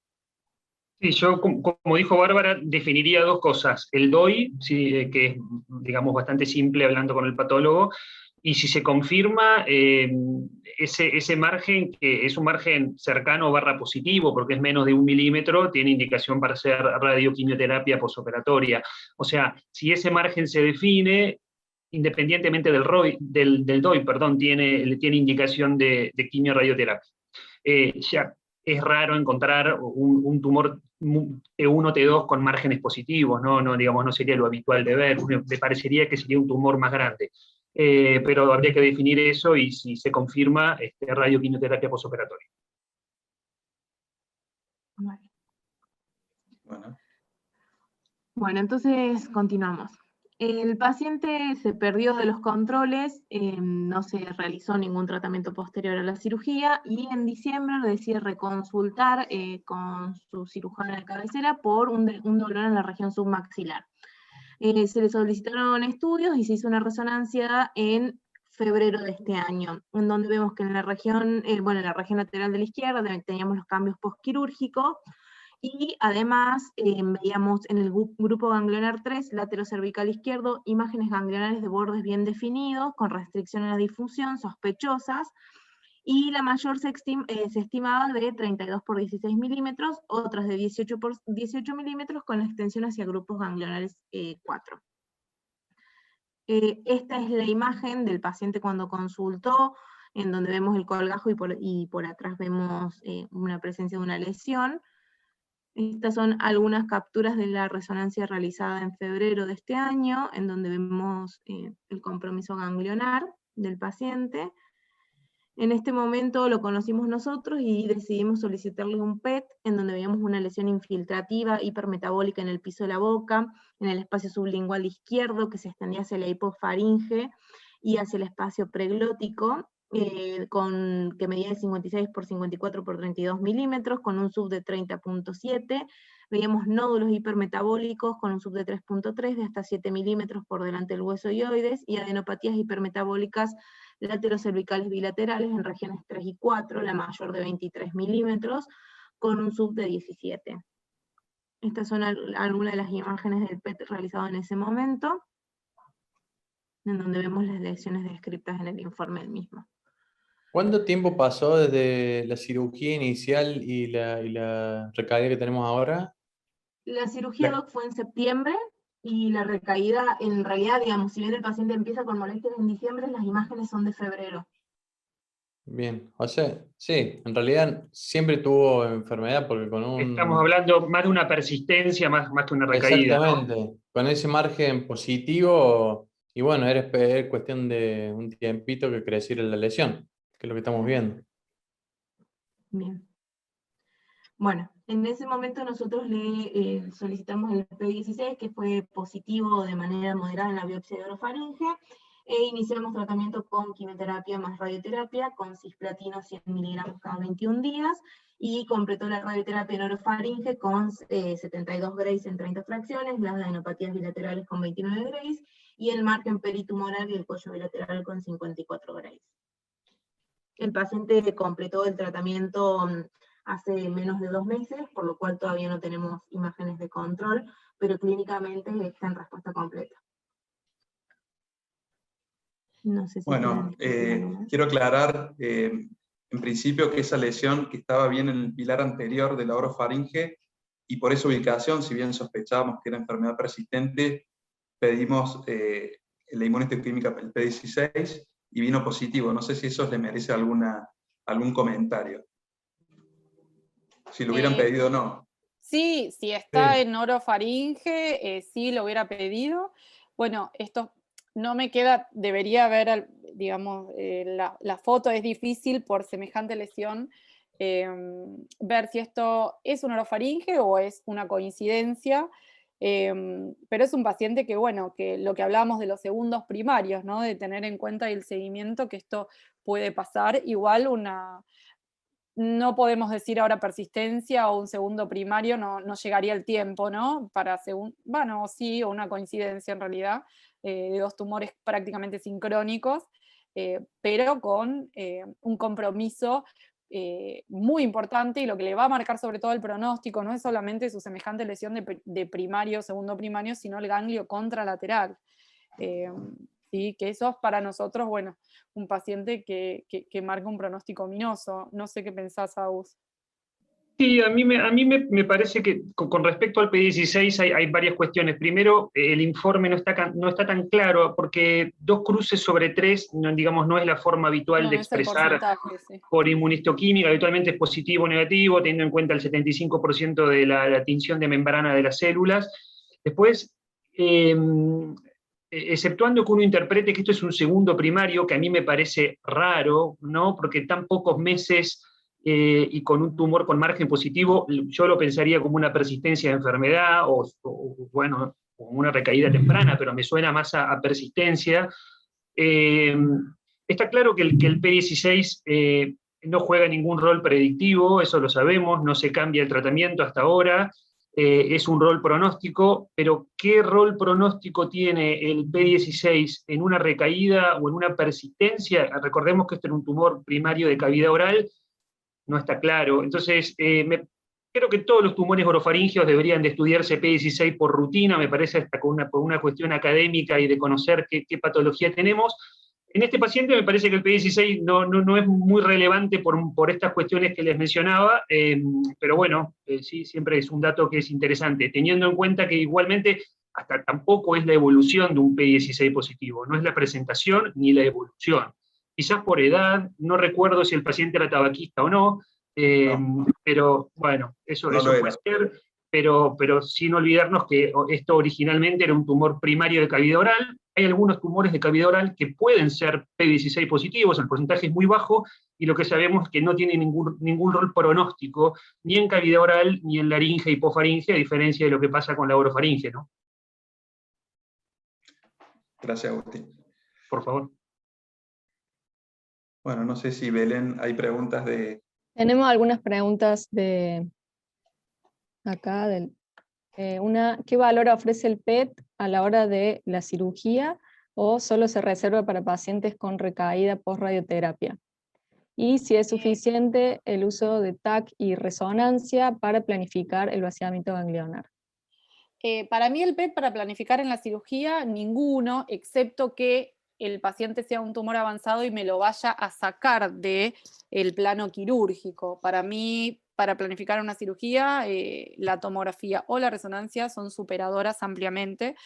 S5: Sí, yo, como dijo Bárbara, definiría 2 cosas. El DOI, sí, que es, digamos, bastante simple hablando con el patólogo, y si se confirma ese margen, que es un margen cercano barra positivo, porque es menos de 1 milímetro, tiene indicación para hacer radioquimioterapia posoperatoria. O sea, si ese margen se define, independientemente del DOI, perdón, tiene indicación de quimioradioterapia. Ya es raro encontrar un tumor T1, T2 con márgenes positivos, ¿no? Digamos, no sería lo habitual de ver, me parecería que sería un tumor más grande. Pero habría que definir eso y si se confirma, radioquimioterapia posoperatoria.
S6: Bueno, entonces continuamos. El paciente se perdió de los controles, no se realizó ningún tratamiento posterior a la cirugía y en diciembre decide reconsultar con su cirujana de cabecera por un dolor en la región submaxilar. Se le solicitaron estudios y se hizo una resonancia en febrero de este año, en donde vemos que en la región, en la región lateral de la izquierda teníamos los cambios postquirúrgicos. Y además veíamos en el grupo ganglionar 3, laterocervical izquierdo, imágenes ganglionares de bordes bien definidos, con restricción a la difusión, sospechosas, y la mayor se estimaba de 32 por 16 milímetros, otras de 18 por 18 milímetros, con extensión hacia grupos ganglionares 4. Esta es la imagen del paciente cuando consultó, en donde vemos el colgajo y por atrás vemos una presencia de una lesión. Estas son algunas capturas de la resonancia realizada en febrero de este año, en donde vemos el compromiso ganglionar del paciente. En este momento lo conocimos nosotros y decidimos solicitarle un PET, en donde veíamos una lesión infiltrativa hipermetabólica en el piso de la boca, en el espacio sublingual izquierdo, que se extendía hacia la hipofaringe y hacia el espacio preglótico, que medía de 56 por 54 por 32 milímetros, con un sub de 30.7. Veíamos nódulos hipermetabólicos con un sub de 3.3 de hasta 7 milímetros por delante del hueso ioides, y adenopatías hipermetabólicas laterocervicales bilaterales en regiones 3 y 4, la mayor de 23 milímetros, con un sub de 17. Estas son algunas de las imágenes del PET realizado en ese momento, en donde vemos las lesiones descritas en el informe del mismo.
S1: ¿Cuánto tiempo pasó desde la cirugía inicial y la recaída que tenemos ahora?
S6: La cirugía doc fue en septiembre, y la recaída, en realidad, digamos, si bien el paciente empieza con molestias en diciembre, las imágenes son de febrero.
S1: Bien, o sea, sí, en realidad siempre tuvo enfermedad porque con
S5: Estamos hablando más de una persistencia más que una recaída, ¿no?
S1: Exactamente, con ese margen positivo, y bueno, era cuestión de un tiempito que creciera la lesión, que es lo que estamos viendo.
S6: Bien. Bueno, en ese momento nosotros le solicitamos el P16, que fue positivo de manera moderada en la biopsia de orofaringe, e iniciamos tratamiento con quimioterapia más radioterapia, con cisplatino 100 miligramos cada 21 días, y completó la radioterapia en orofaringe con 72 Grays en 30 fracciones, las adenopatías bilaterales con 29 Grays, y el margen peritumoral y el cuello bilateral con 54 Grays. El paciente completó el tratamiento hace menos de 2 meses, por lo cual todavía no tenemos imágenes de control, pero clínicamente está en respuesta completa. No sé si
S2: bueno, quiero aclarar en principio que esa lesión que estaba bien en el pilar anterior de la orofaringe, y por esa ubicación, si bien sospechábamos que era enfermedad persistente, pedimos la inmunohistoquímica, el P16, y vino positivo. No sé si eso le merece algún comentario. Si lo hubieran pedido o no.
S3: Sí, si está en orofaringe, sí lo hubiera pedido. Bueno, esto no me queda, debería haber, digamos, la foto es difícil por semejante lesión, ver si esto es un orofaringe o es una coincidencia. Pero es un paciente que, bueno, que lo que hablábamos de los segundos primarios, ¿no? De tener en cuenta el seguimiento, que esto puede pasar. Igual no podemos decir ahora persistencia o un segundo primario, no llegaría el tiempo, ¿no? Bueno, sí, o una coincidencia en realidad, de dos tumores prácticamente sincrónicos, pero con un compromiso muy importante, y lo que le va a marcar sobre todo el pronóstico no es solamente su semejante lesión de primario, segundo primario, sino el ganglio contralateral. ¿Sí? Que eso es para nosotros, bueno, un paciente que marca un pronóstico ominoso. No sé qué pensás, Agus.
S5: Sí, a mí me parece que con respecto al P16 hay varias cuestiones. Primero, el informe no está tan claro, porque 2 cruces sobre 3, digamos, no es la forma habitual de
S3: No es el
S5: expresar
S3: porcentaje, sí.
S5: por inmunistoquímica. Habitualmente es positivo o negativo, teniendo en cuenta el 75% de la tinción de membrana de las células. Después, exceptuando que uno interprete que esto es un segundo primario, que a mí me parece raro, ¿no? Porque tan pocos meses y con un tumor con margen positivo, yo lo pensaría como una persistencia de enfermedad bueno, como una recaída temprana, pero me suena más a persistencia. Está claro que el P16 no juega ningún rol predictivo, eso lo sabemos, no se cambia el tratamiento hasta ahora, es un rol pronóstico, pero ¿qué rol pronóstico tiene el P16 en una recaída o en una persistencia? Recordemos que esto era un tumor primario de cavidad oral, no está claro. Entonces, creo que todos los tumores orofaringeos deberían de estudiarse P16 por rutina, me parece hasta por una cuestión académica y de conocer qué patología tenemos. En este paciente me parece que el P16 no es muy relevante por estas cuestiones que les mencionaba, pero bueno, sí, siempre es un dato que es interesante, teniendo en cuenta que igualmente hasta tampoco es la evolución de un P16 positivo, no es la presentación ni la evolución. Quizás por edad, no recuerdo si el paciente era tabaquista o no, pero bueno, eso puede ser, pero sin olvidarnos que esto originalmente era un tumor primario de cavidad oral. Hay algunos tumores de cavidad oral que pueden ser P16 positivos, el porcentaje es muy bajo, y lo que sabemos es que no tiene ningún rol pronóstico, ni en cavidad oral, ni en laringe y hipofaringe, a diferencia de lo que pasa con la orofaringe, ¿no?
S2: Gracias, Agustín.
S5: Por favor.
S2: Bueno, no sé si Belén, hay preguntas de...
S4: Tenemos algunas preguntas de acá. ¿Qué valor ofrece el PET a la hora de la cirugía o solo se reserva para pacientes con recaída post-radioterapia? Y si es suficiente el uso de TAC y resonancia para planificar el vaciamiento ganglionar.
S3: Para mí el PET para planificar en la cirugía, ninguno, excepto que el paciente sea un tumor avanzado y me lo vaya a sacar del plano quirúrgico. Para mí, para planificar una cirugía, la tomografía o la resonancia son superadoras ampliamente.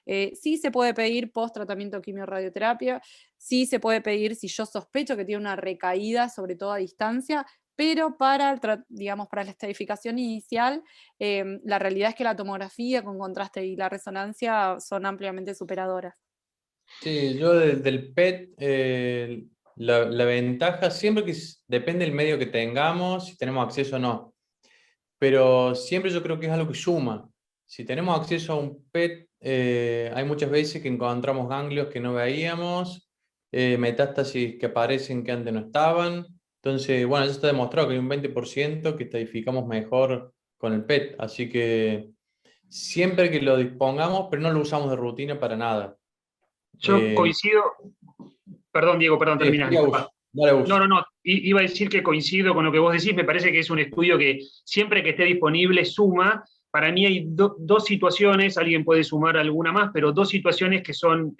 S3: Sí se puede pedir post-tratamiento quimio-radioterapia, sí se puede pedir si yo sospecho que tiene una recaída, sobre todo a distancia, pero para la estratificación inicial, la realidad es que la tomografía con contraste y la resonancia son ampliamente superadoras.
S1: Sí, yo del PET, la ventaja, siempre que depende del medio que tengamos, si tenemos acceso o no, pero siempre yo creo que es algo que suma. Si tenemos acceso a un PET, hay muchas veces que encontramos ganglios que no veíamos, metástasis que aparecen que antes no estaban. Entonces, bueno, ya está demostrado que hay un 20% que estadificamos mejor con el PET, así que siempre que lo dispongamos, pero no lo usamos de rutina para nada.
S5: Yo coincido, perdón Diego, terminás, disculpa. No, iba a decir que coincido con lo que vos decís, me parece que es un estudio que siempre que esté disponible suma. Para mí hay dos situaciones, alguien puede sumar alguna más, pero dos situaciones que son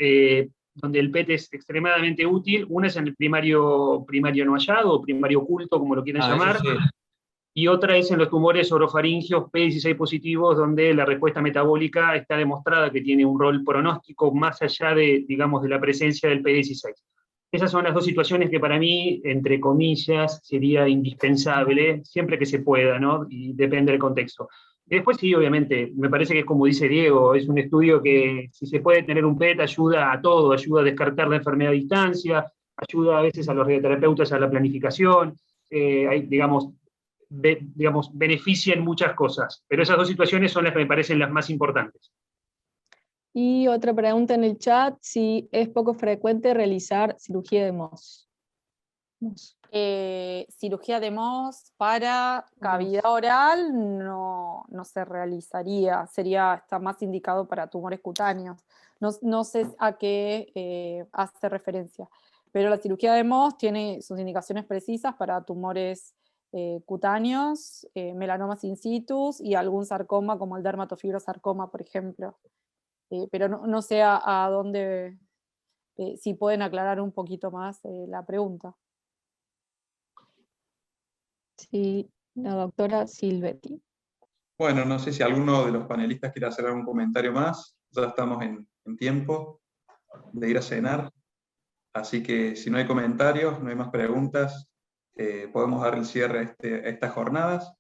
S5: donde el PET es extremadamente útil. Una es en el primario no hallado, o primario oculto, como lo quieran llamar,
S1: sí.
S5: Y otra es en los tumores orofaringeos P16 positivos, donde la respuesta metabólica está demostrada que tiene un rol pronóstico más allá de, digamos, de la presencia del P16. Esas son las dos situaciones que para mí, entre comillas, sería indispensable, siempre que se pueda, ¿no? Y depende del contexto. Después sí, obviamente, me parece que es como dice Diego, es un estudio que si se puede tener un PET ayuda a todo, ayuda a descartar la enfermedad a distancia, ayuda a veces a los radioterapeutas a la planificación, hay, digamos, digamos, beneficia en muchas cosas. Pero esas dos situaciones son las que me parecen las más importantes.
S4: Y otra pregunta en el chat, si es poco frecuente realizar cirugía de Mohs.
S3: Cirugía de Mohs para cavidad oral no se realizaría, está más indicado para tumores cutáneos. No sé a qué hace referencia, pero la cirugía de Mohs tiene sus indicaciones precisas para tumores cutáneos, melanomas in situ y algún sarcoma como el dermatofibrosarcoma, por ejemplo. Pero no sé a dónde, si pueden aclarar un poquito más la pregunta.
S4: Sí, la doctora Silvetti.
S2: Bueno, no sé si alguno de los panelistas quiere hacer algún comentario más. Ya estamos en tiempo de ir a cenar. Así que si no hay comentarios, no hay más preguntas, podemos dar el cierre a estas jornadas.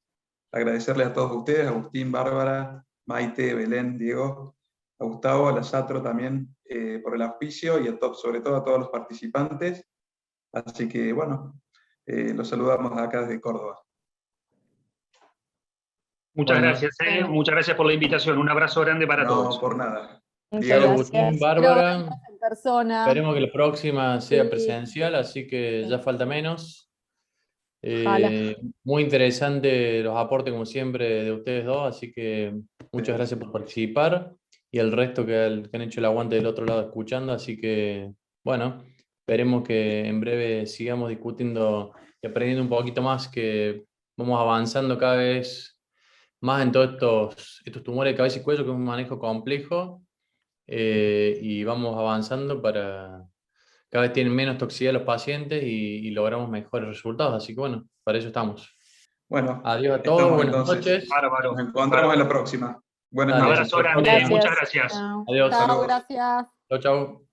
S2: Agradecerles a todos ustedes, a Agustín, Bárbara, Maite, Belén, Diego, a Gustavo, a la Satro también por el auspicio y sobre todo a todos los participantes. Así que bueno, los saludamos acá desde Córdoba.
S5: Muchas
S1: Bueno.
S5: gracias, muchas gracias por la invitación. Un abrazo grande para todos.
S2: No, por nada.
S4: Muchas
S2: Diego,
S1: Agustín,
S4: gracias.
S1: Bárbara,
S3: En persona.
S1: esperemos que la próxima sea
S3: Sí.
S1: presencial, así que ya falta menos.
S4: Ojalá.
S1: Muy interesante los aportes, como siempre, de ustedes dos, así que muchas gracias por participar y el resto que han hecho el aguante del otro lado escuchando, así que, bueno, esperemos que en breve sigamos discutiendo y aprendiendo un poquito más, que vamos avanzando cada vez más en todos estos tumores de cabeza y cuello, que es un manejo complejo, y vamos avanzando para cada vez tienen menos toxicidad los pacientes y logramos mejores resultados. Así que bueno, para eso estamos.
S2: Bueno,
S1: Adiós a todos,
S2: estamos
S1: buenas
S2: entonces.
S1: noches.
S5: Bárbaro.
S2: Nos encontramos en la próxima. Buenas
S1: Dale.
S5: Un
S2: noches.
S5: abrazo grande,
S1: Gracias.
S5: muchas gracias.
S4: Chao.
S1: Adiós.
S3: Chao,
S2: Saludos.
S3: gracias.
S1: Chau, chau.